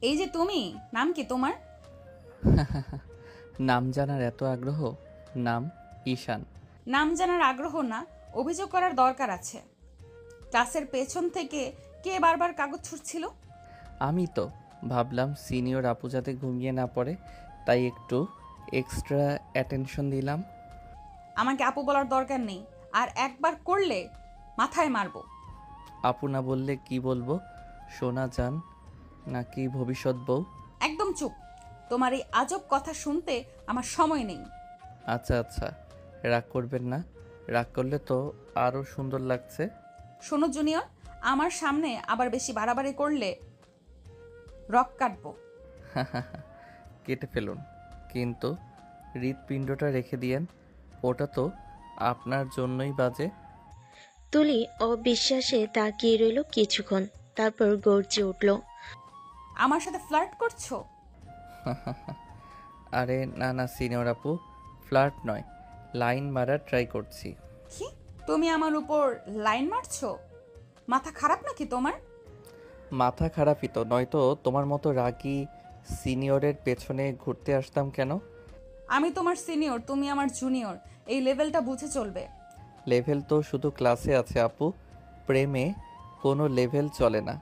এই যে তুমি, নাম কি তোমার? নাম জানার এত আগ্রহ? নাম ঈশান। নাম জানার আগ্রহ না, অভিযোগ করার দরকার আছে। ক্লাসের পেছন থেকে কে বারবার কাগজ ছুঁড়ছিল? আমি তো ভাবলাম সিনিয়র আপু যাতে ঘুমিয়ে না পড়ে, তাই একটু এক্সট্রা অ্যাটেনশন দিলাম। আমাকে আপু বলার দরকার নেই, আর একবার করলে মাথায় মারবো। আপু না বললে কি বলবো? সোনা জান নাকি ভবিষ্যৎ বউ? একদম চুপ। তোমার এই আজব কথা শুনতে আমার সময় নেই। আচ্ছা আচ্ছা, রাগ করবেন না। রাগ করলে তো আরও সুন্দর লাগছে। শোনো জুনিয়র, আমার সামনে আবার বেশি বাড়াবাড়ি করলে রক কাটবো। কেটে ফেলুন, কিন্তু হৃৎপিণ্ডটা রেখে দিয়েন। ওটা তো আপনার জন্যই বাজে। তুলি অবিশ্বাসে তাকিয়ে রইল কিছুক্ষণ, তারপর গর্জে উঠল। আমার সাথে ফ্লার্ট করছো? আরে না না সিনিয়র আপু, ফ্লার্ট নয়, লাইন মারার ট্রাই করছি। কি? তুমি আমার উপর লাইন মারছো? মাথা খারাপ নাকি তোমার? মাথা খারাপই তো, নয়তো তোমার মতো রাগী সিনিয়রের পেছনে ঘুরতে আসতাম কেন? আমি তোমার সিনিয়র, তুমি আমার জুনিয়র, এই লেভেলটা বুঝে চলবে। লেভেল তো শুধু ক্লাসে আছে আপু, প্রেমে কোনো লেভেল চলে না।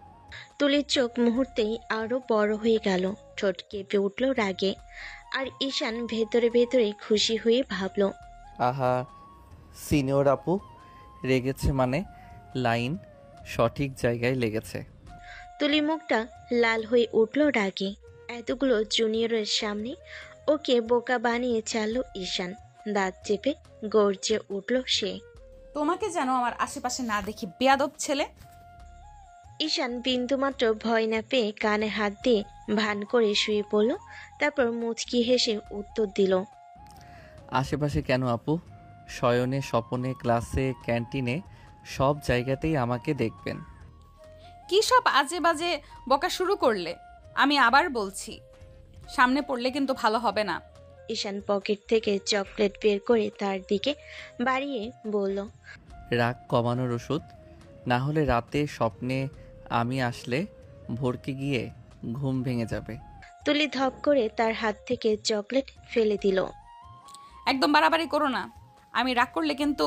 তুলির চোখ মুহূর্তেই আরো বড় হয়ে গেল, ঠোঁট কেঁপে উঠল রাগে। আর ঈশান ভেতরে ভেতরে খুশি হয়ে ভাবল, আহা, সিনিয়র আপু রেগেছে মানে লাইন সঠিক জায়গায় লেগেছে। তুলি মুখটা লাল হয়ে উঠল রাগে। এতগুলো জুনিয়রের সামনে ওকে বোকা বানিয়ে চাললো ঈশান। দাঁত চেপে গর্জে উঠল সে। তোমাকে যেন আমার আশেপাশে না দেখি, বেয়াদব ছেলে। ঈশান বিন্দুমাত্র ভয় না পেয়ে কানে হাত দিয়ে ভান করে শুয়ে পড়ল, তারপর মুচকি হেসে উত্তর দিল, আশেপাশে কেন আপু? শয়নে, স্বপনে, ক্লাসে, ক্যান্টিনে, সব জায়গাতেই আমাকে দেখবেন। কি সব আজে বাজে বকা শুরু করলে? আমি আবার বলছি, সামনে পড়লে কিন্তু ভালো হবে না। ঈশান পকেট থেকে চকলেট বের করে তার দিকে বাড়িয়ে বলল, রাগ কমানোর ওষুধ। না হলে রাতে স্বপ্নে আমি আসলে ভরকে গিয়ে ঘুম ভেঙে যাবে। তুলি ধপ করে তার হাত থেকে চকলেট ফেলে দিল। একদম বাড়াবাড়ি করো না, আমি রাগ করলে কিন্তু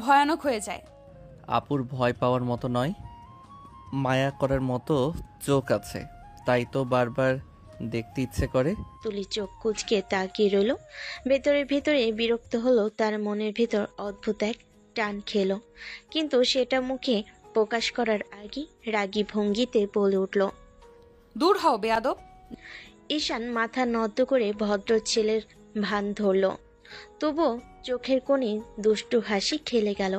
ভয়ানক হয়ে যায়। আপুর ভয় পাওয়ার মতো নয়, মায়া করার মতো চোখ আছে, তাই তো বারবার দেখতে ইচ্ছে করে। তুলি চোখ কুঁচকে তাকিয়ে রইল। ভেতরে ভেতরে বিরক্ত হলো, তার মনের ভেতর অদ্ভুত এক টান খেলো, কিন্তু সেটা মুখে প্রকাশ করার আগে রাগী ভঙ্গিতে বলে উঠল। দূর হও বেয়াদব। ঈশান মাথা নত করে ভদ্র ছেলের ভান ধরল, তবুও চোখের কোণে দুষ্টু হাসি খেলে গেল।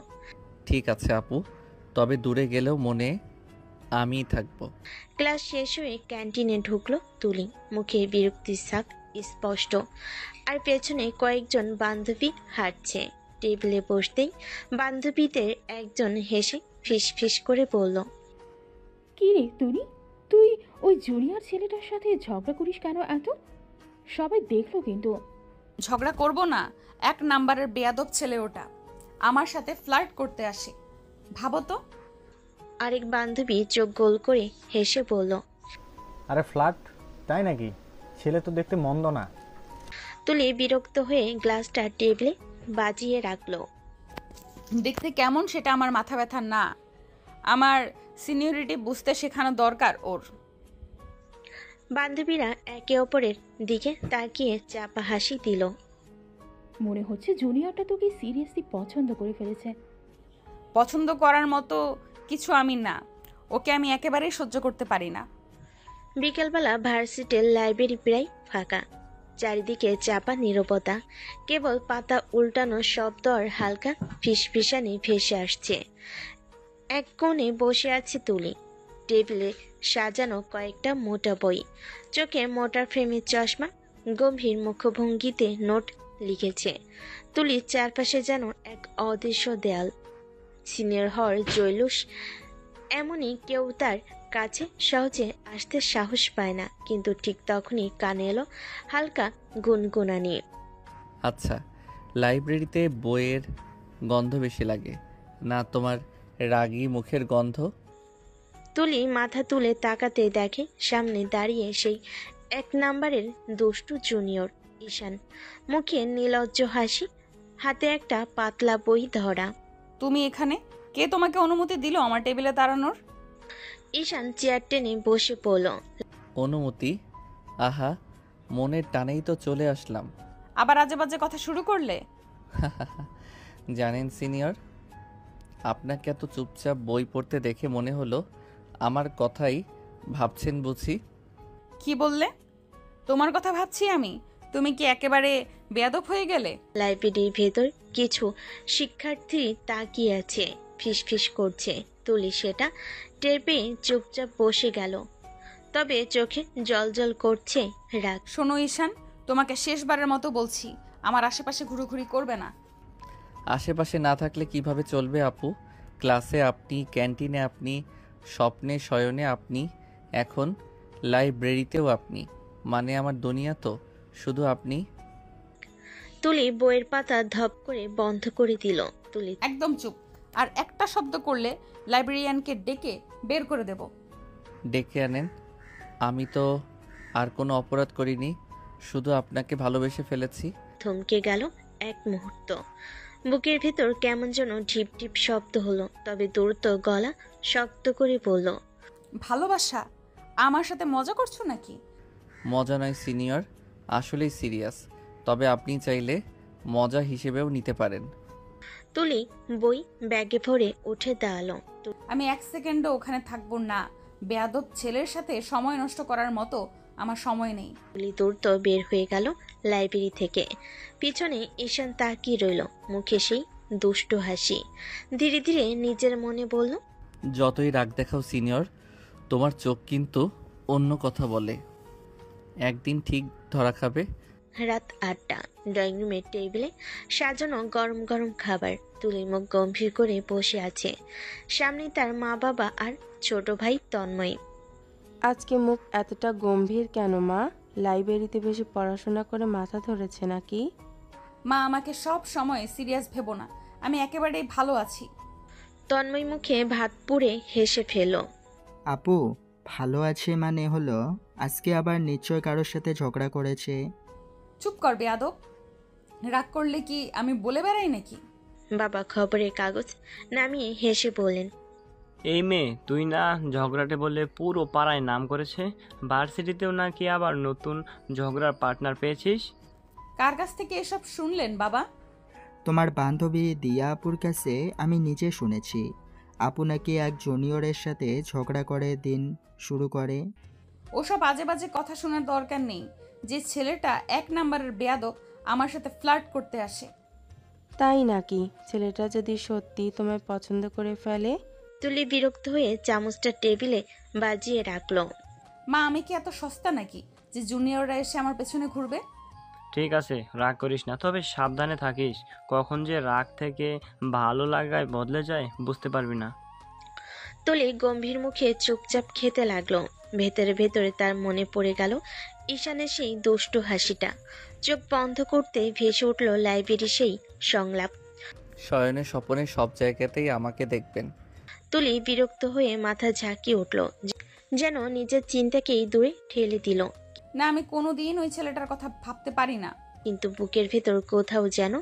ঠিক আছে আপু, তবে দূরে গেলেও মনে আমিই থাকবো। ক্লাস শেষ হয়ে ক্যান্টিনে ঢুকলো তুলি, মুখে বিরক্তির ছাপ স্পষ্ট। আর পেছনে কয়েকজন বান্ধবী হাঁটছে। টেবিলে বসতেই বান্ধবীদের একজন হেসে ফিস ফিস করে বলল, কি রে তুলি, তুই ওই জুনিয়র ছেলেটার সাথে ঝগড়া করিস কেন এত? সবাই দেখলো কিন্তু। ঝগড়া করব না, এক নাম্বারের বেয়াদব ছেলে ওটা, আমার সাথে ফ্লার্ট করতে আসে। ভাবো তো। আরেক বান্ধবী চোখ গোল করে হেসে বলল, আরে ফ্ল্যাট, তাই নাকি? ছেলে তো দেখতে মন্দ না। তুলি বিরক্ত হয়ে গ্লাসটা টেবিলে বাজিয়ে রাখলো। দেখতে কেমন সেটা আমার মাথা ব্যথা না, আমার সিনিয়রিটি বুঝতে শেখানো দরকার ওর। বান্ধবীরা একে অপরের দিকে তাকিয়ে চাপা হাসি দিল। মনে হচ্ছে জুনিয়রটা তোকে সিরিয়াসলি পছন্দ করে ফেলেছে। পছন্দ করার মতো কিছু আমি না, ওকে আমি একেবারেই সহ্য করতে পারি না। বিকেলবেলা ভার্সিটির লাইব্রেরি প্রায় ফাঁকা, চারিদিকে চাপা নীরবতা, কেবল পাতা উল্টানোর শব্দ আর হালকা ফিসফিসানি ভেসে আসছে। এক কোণে বসে আছে তুলি, টেবিলে সাজানো কয়েকটা মোটা বই, চোখে মোটা ফ্রেমের চশমা, গম্ভীর মুখভঙ্গিতে নোট লিখেছে। তুলির চারপাশে যেন এক অদৃশ্য দেয়াল, সিনিয়র হওয়ার জৈলুস। এমনই কেউ তার কাছে সহজে আসতে সাহস পায় না, কিন্তু ঠিক তখনই কানে এলো হালকা গুনগুনানি। আচ্ছা, লাইব্রেরিতে বইয়ের গন্ধ বেশি লাগে না তোমার রাগী মুখের গন্ধ? তুলি মাথা তুলে তাকাতে দেখে সামনে দাঁড়িয়ে সেই 1 নাম্বারের দুষ্টু জুনিয়র ঈশান। মুখে নির্লজ্জ হাসি, হাতে একটা পাতলা বই ধরা। তুমি এখানে? কে তোমাকে অনুমতি দিল আমার টেবিলে দাঁড়ানোর? ঈশান চেয়ার টেনে বসে পড়ল। অনুমতি? আহা, মনের টানেই তো চলে আসলাম। আবার আজে বাজে কথা শুরু করলে? জানেন সিনিয়র, আপনাকে এত চুপচাপ বই পড়তে দেখে মনে হলো আমার কথাই ভাবছেন বুঝি। কি বললে? তোমার কথা ভাবছি আমি? তুমি কি একেবারে বেয়াদব হয়ে গেলে? লাইব্রেরির ভেতর কিছু শিক্ষার্থী তাকিয়ে আছে, ফিসফিস করছে। তুলি সেটা টের পেয়ে চুপচাপ বসে গেল, তবে চোখে জলজল করছে রাগ। শোনো ঈশান, তোমাকে শেষবারের মতো বলছি, আমার আশেপাশে ঘুরোঘুরি করবে না। আশেপাশে না থাকলে কিভাবে চলবে আপু? ক্লাসে আপনি, ক্যান্টিনে আপনি, স্বপ্নে শয়নে আপনি, এখন লাইব্রেরিতেও আপনি। মানে আমার দুনিয়া তো শুধু আপনি। তুলি বইয়ের পাতা ধপ করে বন্ধ করে দিল। তুলি একদম চুপ। আর একটা শব্দ করলে লাইব্রেরিয়ানকে ডেকে বের করে দেব। ডেকে আনেন। আমি তো আর কোনো অপরাধ করিনি, শুধু আপনাকে ভালোবেসে ফেলেছি। থমকে গেল এক মুহূর্ত। বুকের ভেতর কেমন যেন ঢিপ ঢিপ শব্দ হলো, তবে দ্রুত গলা শক্ত করে বলল, ভালোবাসা? আমার সাথে মজা করছো নাকি? মজা নয় সিনিয়র, আসলেই সিরিয়াস। তবে আপনি চাইলে মজা হিসেবেও নিতে পারেন। তুলি বই ব্যাগে ভরে উঠে দাঁড়ালো। আমি 1 সেকেন্ডও ওখানে থাকবো না। বেয়াদব ছেলের সাথে সময় নষ্ট করার মতো আমার সময় নেই। তুলি দ্রুত বের হয়ে গেল লাইব্রেরি থেকে। পিছনে ঈশান তাকিয়ে রইল, মুখে সেই দুষ্ট হাসি। ধীরে ধীরে নিজের মনে বলল, যতই রাগ দেখাও সিনিয়র, তোমার চোখ কিন্তু অন্য কথা বলে। একদিন ঠিক ধরা খাবে। রাত 8টা। ড্রয়িং রুমের টেবিলে সাজানো গরম গরম খাবার। তুলি মুখ গম্ভীর করে বসে আছে। সামনে তার মা বাবা আর ছোট ভাই তন্ময়। আজকে মুখ এতটা গম্ভীর কেন মা? লাইব্রেরিতে বেশি পড়াশোনা করে মাথা ধরেছে নাকি? মা, আমাকে সব সময় সিরিয়াস ভেবো না। আমি একেবারেই ভালো আছি। তন্ময় মুখে ভাত পুড়ে হেসে ফেল। আপু, ভালো আছে মানে হলো আজকে আবার নিশ্চয় কারোর সাথে ঝগড়া করেছে। চুপ কর বেয়াদব। রাগ করলে কি আমি বলে বেড়াই নাকি? বাবা খবরের কাগজ নামিয়ে হেসে বললেন, এই মেয়ে তুই না ঝগড়াটে বলে পুরো পাড়ায় নাম করেছে, ভার্সিটিতেও নাকি আবার নতুন ঝগড়ার পার্টনার পেয়েছিস। কার কাছ থেকে এসব শুনলেন বাবা? তোমার বান্ধবী দিয়া আপুর কাছে আমি নিজে শুনেছি। আপু নাকি এক জুনিয়রের সাথে ঝগড়া করে দিন শুরু করে। ওসব আজে বাজে কথা শোনার দরকার নেই। যে ছেলেটা 1 নাম্বারের বেয়াদব আমার সাথে ফ্লার্ট করতে আসে। তাই নাকি? ছেলেটা যদি সত্যি তোমায় পছন্দ করে ফেলে? তুলি বিরক্ত হয়ে চামচটা টেবিলে বাজিয়ে রাখলো। মা, আমি কি এত সস্তা নাকি যে জুনিয়ররা এসে আমার পেছনে ঘুরবে? ঠিক আছে, রাগ করিস না, তবে সাবধানে থাকিস। কখন যে রাগ থেকে ভালো লাগায় বদলে যায় বুঝতে পারবি না। তুলি গম্ভীর মুখে চুপচাপ খেতে লাগলো। ভেতরে ভেতরে তার মনে পড়ে গেল ঈশানের সেই দুষ্টু হাসিটা। চোখ বন্ধ করতে ভেসে উঠল লাইব্রেরি সেই সংলাপ। শয়নে স্বপনে সব জায়গাতেই আমাকে দেখবেন। তুলি বিরক্ত হয়ে মাথা ঝাঁকিয়ে উঠল, যেন নিজের চিন্তাকেই দূরে ঠেলে দিল। না, আমি কোনোদিন ওই ছেলেটার কথা ভাবতে পারি না। কিন্তু বুকের ভেতর কোথাও যেন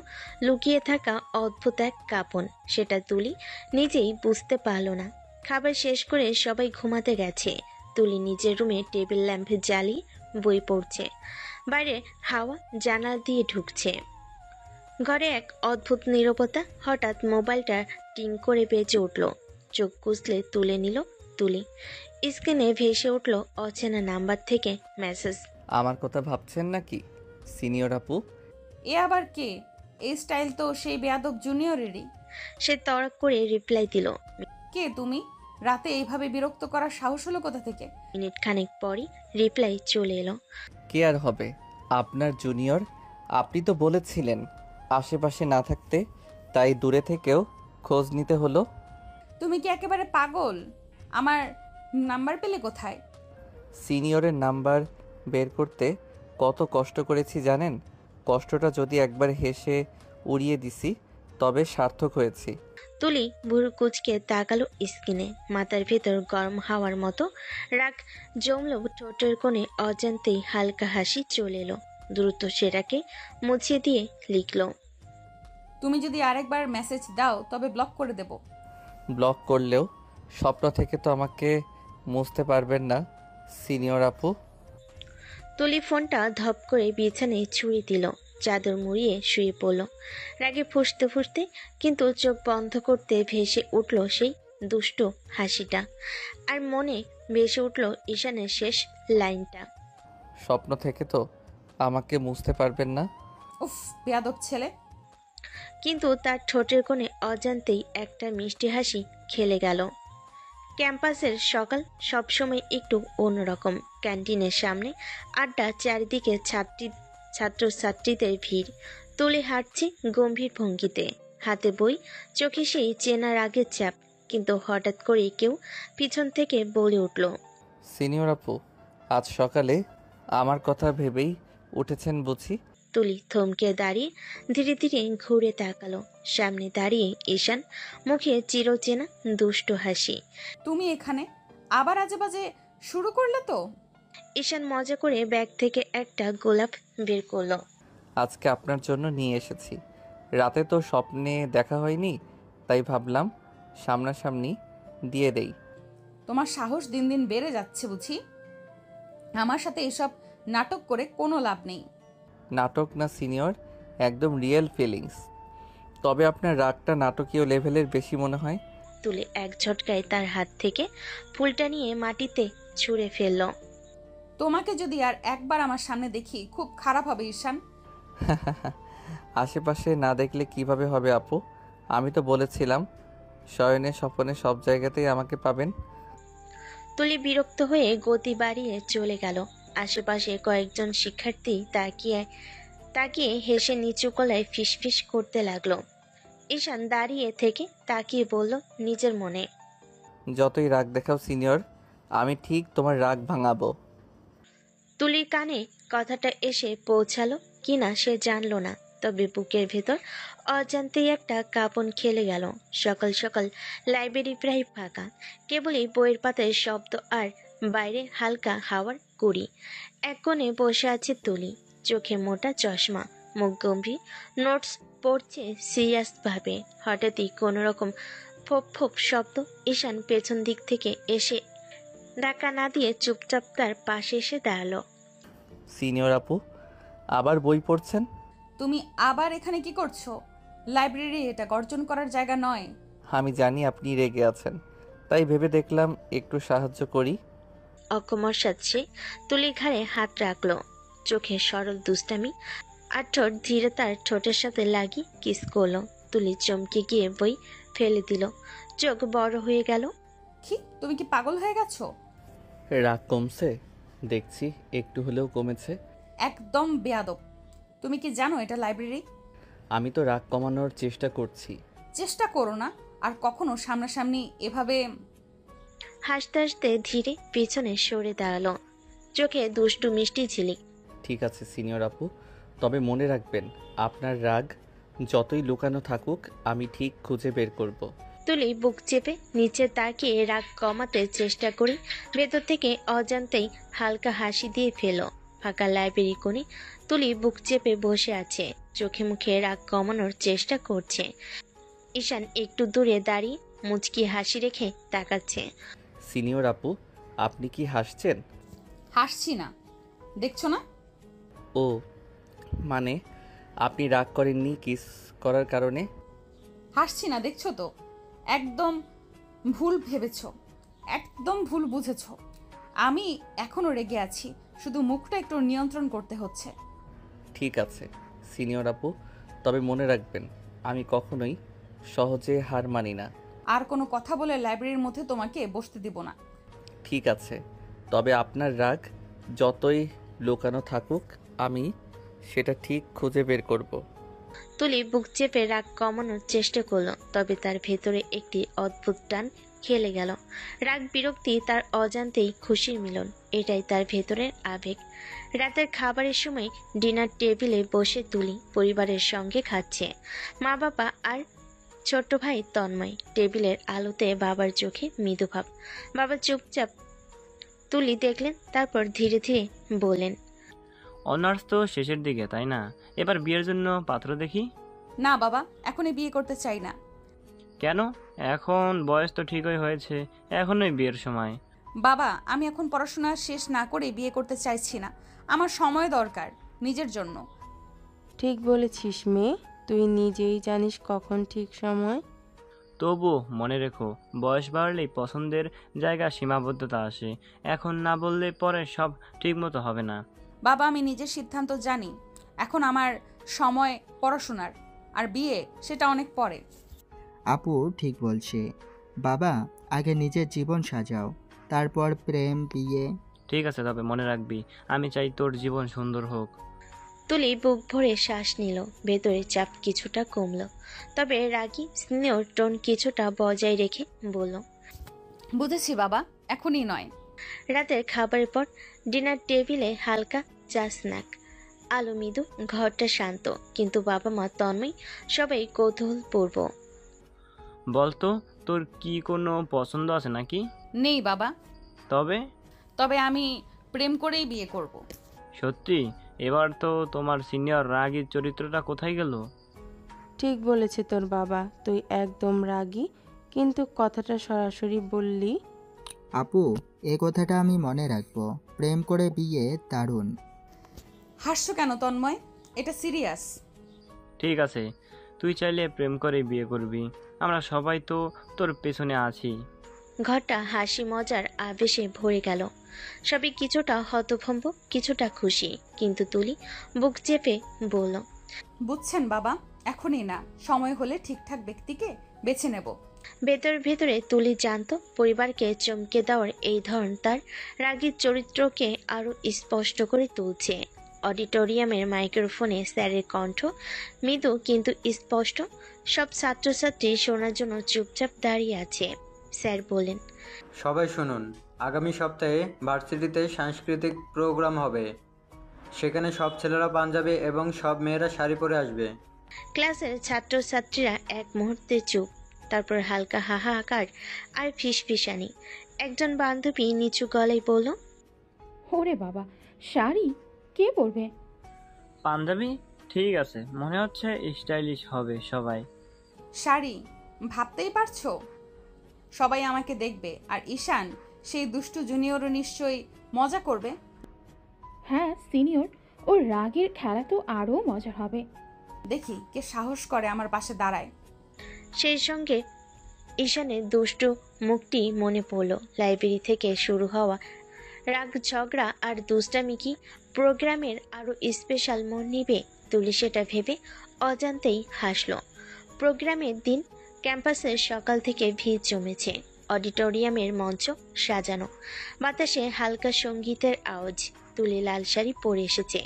লুকিয়ে থাকা অদ্ভুত এক কাঁপন, সেটা তুলি নিজেই বুঝতে পারল না। খাবার শেষ করে সবাই ঘুমাতে গেছে। তুলি নিজের রুমে টেবিল ল্যাম্প জ্বালিয়ে বই পড়ছে। বাইরে হাওয়া জানালা দিয়ে ঢুকছে। ঘরে এক অদ্ভুত নীরবতা। হঠাৎ মোবাইলটা টিং করে বেজে উঠল। চোখ কুঁচলে তুলে নিল তুলি। স্ক্রিনে ভেসে উঠল অচেনা নাম্বার থেকে মেসেজ। আমার কথা ভাবছেন নাকি সিনিয়র আপু? এ আবার কে? এই স্টাইল তো সেই বেয়াদব জুনিয়রেরই। সে তড়াক করে রিপ্লাই দিল। কে তুমি? রাতে এইভাবে বিরক্ত করার সাহস হলো কোথা থেকে? মিনিট খানেক পরই রিপ্লাই চলে এলো। কে আর হবে? আপনার জুনিয়র। আপনি তো বলেছিলেন আশেপাশে না থাকতে, তাই দূরে থেকেও খোঁজ নিতে হলো। তুমি কি একেবারে পাগল? আমার নাম্বার পেলে কোথায়? সিনিয়রের নাম্বার বের করতে কত কষ্ট করেছি জানেন? কষ্টটা যদি একবার হেসে উড়িয়ে দিছি তবে সার্থক হয়েছি। তুলি ভুরু কুচকে তাকালো স্কিনে, মাথার ভেতর গরম হাওয়ার মতো রাগ জমলো ঠোঁটের কোণে, অজান্তেই হালকা হাসি চলে এলো। দ্রুত সেটাকে মুছিয়ে দিয়ে লিখলো, তুমি যদি আরেকবার মেসেজ দাও তবে ব্লক করে দেব। ব্লক করলেও স্বপ্ন থেকে তো আমাকে মুছতে পারবেন না সিনিয়র আপু। তুলি ফোনটা ধপ করে বিছানায় ছুঁড়ে দিল, চাদর মুড়িয়ে শুয়ে পড়ল রাগে ফুঁসতে ফুঁসতে। কিন্তু চোখ বন্ধ করতে ভেসে উঠল সেই দুষ্ট হাসিটা, আর মনে ভেসে উঠল ঈশানের শেষ লাইনটা, স্বপ্ন থেকে তো আমাকে মুছতে পারবেন না। উফ, বেয়াদব ছেলে। কিন্তু তার ঠোঁটের কোণে অজান্তেই একটা মিষ্টি হাসি খেলে গেল। ক্যাম্পাসের সকাল সবসময় একটু অন্যরকম। ক্যান্টিনের সামনে আড্ডা, চারিদিকে ছাত্রছাত্রীদের ভিড়। তুলে হাঁটছে গম্ভীর ভঙ্গিতে, হাতে বই, চোখে সেই চেনার আগের চাপ। কিন্তু হঠাৎ করেই কেউ পিছন থেকে বলে উঠল, সিনিয়র আপু, আজ সকালে আমার কথা ভেবেই উঠেছেন বুঝি? তুলি থমকে দাঁড়িয়ে ধীরে ধীরে ঘুরে তাকালো। সামনে দাঁড়িয়ে ঈশান, মুখে চিরচেনা দুষ্ট হাসি। তুমি এখানে আবার আজে বাজে শুরু করলে তো। ঈশান মজা করে ব্যাগ থেকে একটা গোলাপ বের করলো। আজকে আপনার জন্য নিয়ে এসেছি। রাতে তো স্বপ্নে দেখা হয়নি, তাই ভাবলাম সামনাসামনি দিয়ে দেই। তোমার সাহস দিন দিন বেড়ে যাচ্ছে বুঝি। আমার সাথে এসব নাটক করে কোনো লাভ নেই। নাটক না সিনিয়র, একদম রিয়েল ফিলিংস। তবে আপনার রাগটা নাটকীয় লেভেলের বেশি মনে হয়। তুলে এক ঝটকায় তার হাত থেকে ফুলটা নিয়ে মাটিতে ছুঁড়ে ফেলল। তোমাকে যদি আর একবার আমার সামনে দেখি খুব খারাপ হবে ঈশান। আশেপাশে না দেখলে কিভাবে হবে আপু? আমি তো বলেছিলাম শয়নে স্বপনে সব জায়গাতেই আমাকে পাবেন। তুলি বিরক্ত হয়ে গতি বাড়িয়ে চলে গেল। আশেপাশে কয়েকজন শিক্ষার্থী তাকিয়ে তাকিয়ে হেসে নিচু গলায় ফিসফিস করতে লাগলো। ঈশান দাঁড়িয়ে থেকে তাকিয়ে বলল নিজের মনে, যতই রাগ দেখাও সিনিয়র, আমি ঠিক তোমার রাগ ভাঙাবো। তুলির কানে কথাটা এসে পৌঁছালো কিনা সে জানলো না, তবে বুকের ভেতর অজান্তেই একটা কাঁপন খেলে গেল। সকাল সকাল লাইব্রেরি প্রায় ফাঁকা, কেবলই বইয়ের পাতায় শব্দ আর বাইরে হালকা হাওয়ার কুড়ি। এক কোণে বসে আছে তুলি, চোখে মোটা চশমা, মুখ গম্ভীর, নোটস পড়ছে সিরিয়াস ভাবে। হঠাৎই কোনো রকম ফোপ ফোপ শব্দ। ঈশান পেছন দিক থেকে এসে ধাক্কা না দিয়ে চুপচাপ তার পাশে এসে দাঁড়ালো। সিনিয়র আপু, আবার বই পড়ছেন? তুমি আবার এখানে কি করছো? লাইব্রেরি এটা গর্জন করার জায়গা নয়। আমি জানি আপনি রেগে আছেন, তাই ভেবে দেখলাম একটু সাহায্য করি। অকমর সাথে তুলির ঘাড়ে হাত রাখলো, চোখে সরল দুষ্টামি আর ঠোঁট ধীরে তার ঠোঁটের সাথে লাগিয়ে কিস করলো। তুলি চমকে গিয়ে বই ফেলে দিল, চোখ বড় হয়ে গেল। কি, তুমি কি পাগল হয়ে গেছো? রাগ কমছে? দেখছি একটু হলেও কমেছে। একদম বেয়াদব। তুমি কি জানো এটা লাইব্রেরি? আমি তো রাগ কমানোর চেষ্টা করছি। চেষ্টা করো না আর কখনো সামনাসামনি এভাবে। হাসতে হাসতে ধীরে পিছনে সরে দাঁড়ালো, চোখে দুষ্টু মিষ্টি ঝিলিক। ঠিক আছে সিনিয়র আপু, তবে মনে রাখবেন আপনার রাগ যতই লুকানো থাকুক আমি ঠিক খুঁজে বের করব। তুলি বুক চেপে নিচে তাকিয়ে রাগ কমাতে চেষ্টা করি, ভেতর থেকে অজান্তেই হালকা হাসি দিয়ে ফেল। ফাঁকা লাইব্রেরি কোণে তুলি বুক চেপে বসে আছে, চোখে মুখে রাগ কমানোর চেষ্টা করছে। ঈশান একটু দূরে দাঁড়িয়ে মুচকি হাসি রেখে তাকাচ্ছে। সিনিয়র আপু, আপনি কি হাসছেন? হাসছি না, দেখছো না? ও মানে আপনি রাগ করেননি কিস করার কারণে? হাসছি না, দেখছো তো? একদম ভুল ভেবেছো, একদম ভুল বুঝেছো। আমি এখনো রেগে আছি, শুধু মুখটা একটু নিয়ন্ত্রণ করতে হচ্ছে। ঠিক আছে সিনিয়র আপু, তবে মনে রাখবেন আমি কখনোই সহজে হার মানি না। আর কোনো কথা বলে লাইব্রেরির মধ্যে তোমাকে বসতে দিব না। ঠিক আছে, তবে আপনার রাগ যতই লুকানো থাকুক আমি সেটা ঠিক খুঁজে বের করব। তুলি বুক চেপে রাগ কমানোর চেষ্টা করলো, তবে তার ভেতরে একটি অদ্ভুত টান খেলে গেল। রাগ বিরক্তি তার অজান্তেই খুশির মিলন, এটাই তার ভেতরের আবেগ। রাতের খাবারের সময় ডিনার টেবিলে বসে তুলি পরিবারের সঙ্গে খাচ্ছে। মা বাবা আর ছোট্ট ভাই তন্ময়। টেবিলের আলোতে বাবার চোখে মৃদুভাব। বাবা চুপচাপ তুলি দেখলেন, তারপর ধীরে ধীরে বললেন, অনার্স তো শেষের দিকে, তাই না? এবার বিয়ের জন্য পাত্র দেখি। না বাবা, এখনই বিয়ে করতে চাই না। কেন? এখন বয়স তো ঠিকই হয়েছে, এখনই বিয়ের সময়। বাবা, আমি এখন পড়াশোনা শেষ না করে বিয়ে করতে চাইছি না। আমার সময় দরকার নিজের জন্য। ঠিক বলেছিস মেয়ে, তুই নিজেই জানিস কখন ঠিক সময়। তবু মনে রেখো, বয়স বাড়লেই পছন্দের জায়গা সীমাবদ্ধতা আসে। এখন না বললে পরে সব ঠিকমতো হবে না। বাবা, আমি নিজের সিদ্ধান্ত জানি। এখন আমার সময় পড়াশোনার, আর বিয়ে সেটা অনেক পরে। আপু ঠিক বলছে। বাবা, আগে নিজের জীবন সাজাও, তারপর প্রেম, বিয়ে। ঠিক আছে, তবে মনে রাখবি, আমি চাই তোর জীবন সুন্দর হোক। তুলি বুক ভরে শ্বাস নিল। ভেতরে চাপ কিছুটা কমল, তবে রাগী স্নেহর টোন কিছুটা বজায় রেখে বলল, বুঝেছি বাবা, এখনই নয়। রাতের খাবারের পর ডিনার টেবিলে হালকা চা, স্ন্যাক, আলো মৃদু। ঘরটা শান্ত, কিন্তু বাবা মা তন্ময় সবাই কৌতূহলপূর্ব। বলতো, তোর কি কোনো পছন্দ আছে নাকি? নেই বাবা, তবে তবে আমি প্রেম করেই বিয়ে করব। সত্যি? এবার তো তোমার সিনিয়র রাগীর চরিত্রটা কোথায় গেল? ঠিক বলেছে তোর বাবা, তুই একদম রাগী, কিন্তু কথাটা সরাসরি বললি। আপু, এই কথাটা আমি মনে রাখবো। প্রেম করে বিয়ে দারুণ। হাসছো কেন তন্ময়? এটা সিরিয়াস। ঠিক আছে, তুই চাইলে প্রেম করে বিয়ে করবি, আমরা সবাই তো তোর পেছনে আছি। ঘরটা হাসি মজার আবেশে ভরে গেল। সবাই কিছুটা হতভম্ব, কিছুটা খুশি, কিন্তু তুলি বুক চেপে বলল, বুঝছেন বাবা, এখনই না, সময় হলে ঠিকঠাক ব্যক্তিকে বেছে নেব। ভেতরে ভেতরে তুলি জানতো পরিবারকে চমকে দেওয়ার এই ধরন তার রাগীর চরিত্রকে আরো স্পষ্ট করে তুলছে। অডিটোরিয়ামের মাইক্রোফোনে স্যারের কণ্ঠ মৃদু কিন্তু স্পষ্ট। সব ছাত্রছাত্রী শোনার জন্য চুপচাপ দাঁড়িয়ে আছে। স্যার বলেন, সবাই শুনুন, আগামী সপ্তাহে ভার্সিটিতে সাংস্কৃতিক প্রোগ্রাম হবে। সেখানে সব ছেলেরা পাঞ্জাবি এবং সব মেয়েরা শাড়ি পরে আসবে। ক্লাসের ছাত্রছাত্রীরা এক মুহূর্তে চুপ, তারপর হালকা হাহাকার আর ফিসফিসানি। একজন বান্ধবী নিচু গলায় বলল, ওরে বাবা, শাড়ি কে পরবে? পাঞ্জাবি? ঠিক আছে, মনে হচ্ছে স্টাইলিশ হবে সবাই। শাড়ি? ভাবতেই পারছো? সবাই আমাকে দেখবে, আর ঈশান সেই দুষ্টু জুনিয়রও নিশ্চয়ই মজা করবে। হ্যাঁ সিনিয়র, ওর রাগের খেলা তো আরও মজার হবে। দেখি কে সাহস করে আমার পাশে দাঁড়ায়। সেই সঙ্গে ঈশানের দুষ্টু মুখটি মনে পড়ল। লাইব্রেরি থেকে শুরু হওয়া রাগ, ঝগড়া আর দুষ্টামি কি প্রোগ্রামের আরও স্পেশাল মন নিবে? তুলি সেটা ভেবে অজান্তেই হাসল। প্রোগ্রামের দিন ক্যাম্পাসের সকাল থেকে ভিড় জমেছে। অডিটোরিয়ামের মঞ্চ সাজানো, বাতাসে হালকা সঙ্গীতের আওয়াজ। তুলি লাল শাড়ি পরে এসেছে,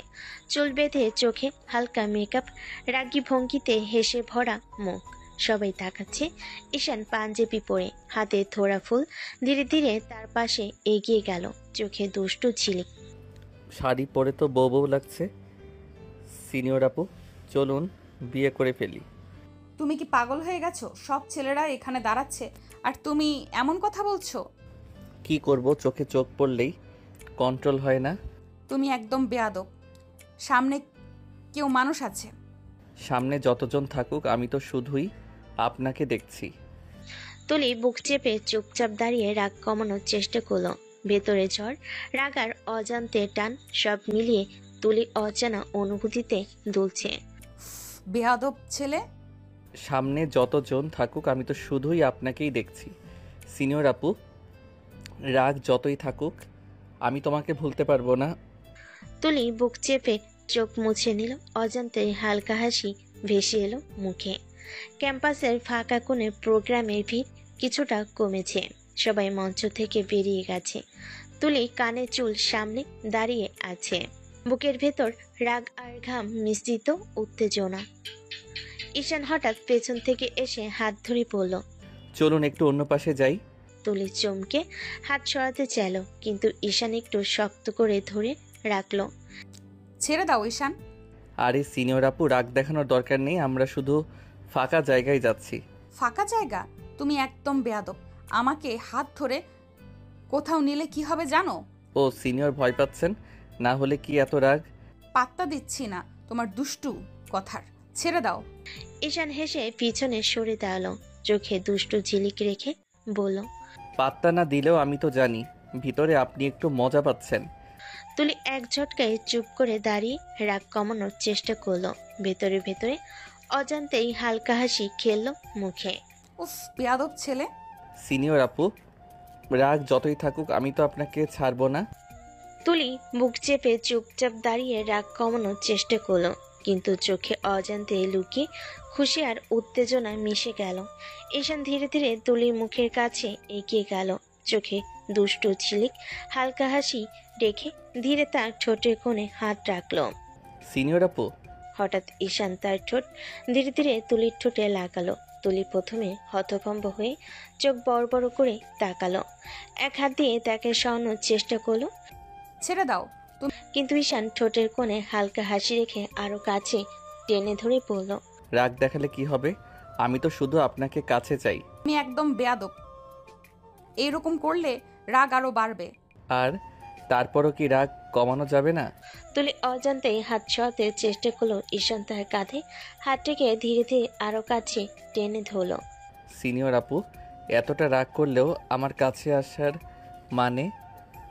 চুল বেঁধে, চোখে হালকা মেকআপ, রাগী ভঙ্গিতে হেসে ভরা মুখ। সবাই তাকাচ্ছে। ঈশান পাঞ্জাবি পরে, হাতে থোড়া ফুল, ধীরে ধীরে তার পাশে এগিয়ে গেল, চোখে দুষ্টু ঝিলিক। শাড়ি পরে তো বউ বউ লাগছে। সিনিয়র আপু, চলুন বিয়ে করে ফেলি। তুমি কি পাগল হয়ে গেছো? সব ছেলেরা এখানে দাঁড়াচ্ছে আর তুমি এমন কথা বলছো? কি করব, চোখে চোখ পড়লেই কন্ট্রোল হয় না। তুমি একদম বেয়াদব। সামনে কেউ মানুষ আছে। সামনে যতজন থাকুক, আমি তো শুধুই আপনাকে দেখছি। তুলি বুক চেপে চুপচাপ দাঁড়িয়ে রাগ কমানোর চেষ্টা করলো। ভেতরে ঝড়, রাগ আর অজান্তে টান, সব মিলিয়ে তুলি অজানা অনুভূতিতে দুলছে। বেয়াদব ছেলে। সামনে যতজন থাকুক, আমি তো শুধুই আপনাকেই দেখছি। সিনিয়র আপু, রাগ যতই থাকুক, আমি তোমাকে ভুলতে পারবো না। তুলি বুক চেপে চোখ মুছে নিল। অজান্তে হালকা হাসি ভেসে এলো মুখে। ক্যাম্পাসের ফাঁকা কোণে প্রোগ্রামের ভিড় কিছুটা কমেছে। সবাই মঞ্চ থেকে বেরিয়ে গেছে। তুলি কানে চুল সামনে দাঁড়িয়ে আছে, বুকের ভেতর রাগ আর ঘাম মিশ্রিত উত্তেজনা। ঈশান হঠাৎ পেছন থেকে এসে হাত ধরে বলল, চলুন একটু অন্য পাশে যাই। তুলি চমকে হাত সরাতে চাইল, কিন্তু ঈশান একটু শক্ত করে ধরে রাখলো। ছেড়ে দাও ঈশান। আরে সিনিয়র আপু, রাগ দেখানোর দরকার নেই, আমরা শুধু ফাঁকা জায়গায় যাচ্ছি। ফাঁকা জায়গা? তুমি একদম বেয়াদব। আমাকে হাত ধরে কোথাও নিলে কি হবে জানো? ও সিনিয়র ভয় পাচ্ছেন? না হলে কি এত রাগ? পাত্তা দিচ্ছি না তোমার দুষ্টু কথার, ছেড়ে দাও। ঈশান হেসে পিছনে সরে দাঁড়ালো, চোখে দুষ্টু ঝিলিক রেখে বলল। পাত্তা না দিলেও আমি তো জানি ভিতরে আপনি একটু মজা পাচ্ছেন। তুলি এক ঝটকায় চুপ করে দাঁড়িয়ে রাগ কমানোর চেষ্টা করলো। ভেতরে ভেতরে অজান্তেই হালকা হাসি খেললো মুখে। উফ, বেয়াদব ছেলে। সিনিয়র আপু, রাগ যতই থাকুক আমি তো আপনাকে ছাড়বো না। তুলি বুক চেপে চুপচাপ দাঁড়িয়ে রাগ কমানোর চেষ্টা করলো, কিন্তু চোখে অজান্তে লুকিয়ে খুশি আর উত্তেজনা মিশে গেল। ঈশান ধীরে ধীরে তুলির মুখের কাছে এগিয়ে গেল, চোখে দুষ্টু ঝিলিক হালকা হাসি রেখে ধীরে তার ঠোঁটের কোণে হাত রাখলো। সিনিয়র আপু। হঠাৎ ঈশান তার ঠোঁট ধীরে ধীরে তুলির ঠোঁটে লাগালো। তুলি প্রথমে হতভম্ব হয়ে চোখ বড় বড় করে তাকালো, এক হাত দিয়ে তাকে সরানোর চেষ্টা করলো, ছেড়ে দাও। কিন্তু ঈশান ঠোঁটের কোণে হালকা হাসি রেখে আরো কাছে টেনে ধরে বলল। রাগ দেখালে কি হবে? আমি তো শুধু আপনাকে কাছে চাই। তুমি একদম বেয়াদব। এইরকম করলে রাগ আরো বাড়বে। আর তারপরও কি রাগ কমানো যাবে না? তুলি অজান্তেই হাত সরাতে চেষ্টা করলো। ঈশান তার কাঁধে হাত রেখে ধীরে ধীরে আরো কাছে টেনে ধরল। সিনিয়র আপু, এতটা রাগ করলেও আমার কাছে আসার মানে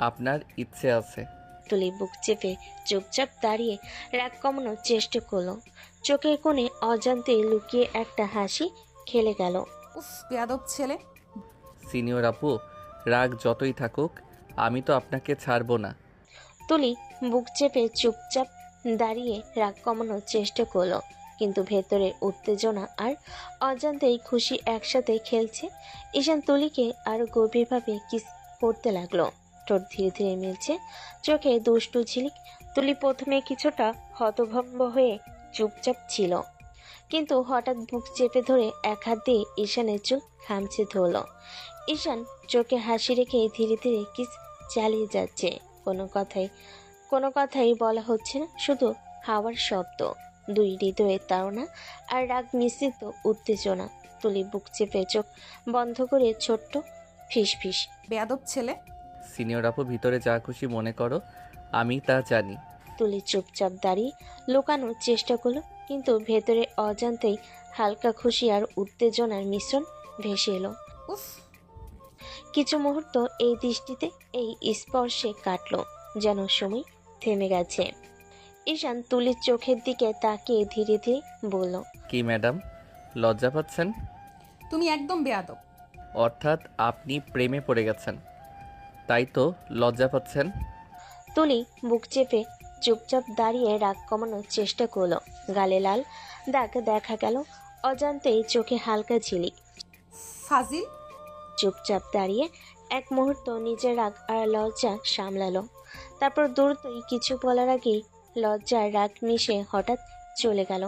আপনার ইচ্ছে আছে। তুলি বুক চেপে চুপচাপ দাঁড়িয়ে রাগ কমানোর চেষ্টা করলো, চোখের কোণে অজান্তে লুকিয়ে একটা হাসি খেলে গেল। উফ, বেয়াদব ছেলে। সিনিয়র আপু, রাগ যতই থাকুক আমি তো আপনাকে ছাড়বো না। তুলি বুক চেপে চুপচাপ দাঁড়িয়ে রাগ কমানোর চেষ্টা করলো, কিন্তু ভেতরে উত্তেজনা আর অজান্তেই খুশি একসাথে খেলছে। ঈশান তুলিকে আরো গভীরভাবে কিস করতে লাগলো, ঠোঁট ধীরে ধীরে মিলছে, চোখে দুষ্টু ঝিলিক। তুলি প্রথমে কিছুটা হতভম্ব হয়ে চুপচাপ ছিল, কিন্তু হঠাৎ বুক চেপে ধরে এক হাত দিয়ে ঈশানের চুল খামচে ধরল। ঈশান চোখে হাসি রেখে ধীরে ধীরে কিস চালিয়ে যাচ্ছে। কোনো কথাই বলা হচ্ছে না, শুধু হাওয়ার শব্দ, দুই হৃদয়ের তাড়না আর রাগ মিশ্রিত উত্তেজনা। তুলি বুক চেপে চোখ বন্ধ করে ছোট্ট ফিসফিস। বেয়াদব ছেলে। সিনিয়র আপু, ভিতরে যা খুশি মনে করো, আমি তা জানি। তুলি চুপচাপ দাঁড়িয়ে লুকানোর চেষ্টা করলো, কিন্তু ভেতরে অজান্তেই হালকা খুশি আর উত্তেজনার মিশ্রণ ভেসে এলো। উফ। কিছু মুহূর্ত এই দৃষ্টিতে, এই স্পর্শে কাটলো, যেন সময় থেমে গেছে। ঈশান তুলির চোখের দিকে তাকিয়ে ধীরে ধীরে বলল। কি ম্যাডাম, লজ্জা পাচ্ছেন? তুমি একদম বেয়াদব। অর্থাৎ আপনি প্রেমে পড়ে গেছেন, তাই তো লজ্জা পাচ্ছেন? তুলি বুক চেপে চুপচাপ দাঁড়িয়ে রাগ কমানোর চেষ্টা করলো, গালে লাল দাগ দেখা গেল, অজান্তেই চোখে হালকা ঝিলিক। ফাজিল। চুপচাপ দাঁড়িয়ে এক মুহূর্ত নিজের রাগ আর লজ্জা সামলালো, তারপর দ্রুতই কিছু বলার আগেই লজ্জার রাগ মিশে হঠাৎ চলে গেল।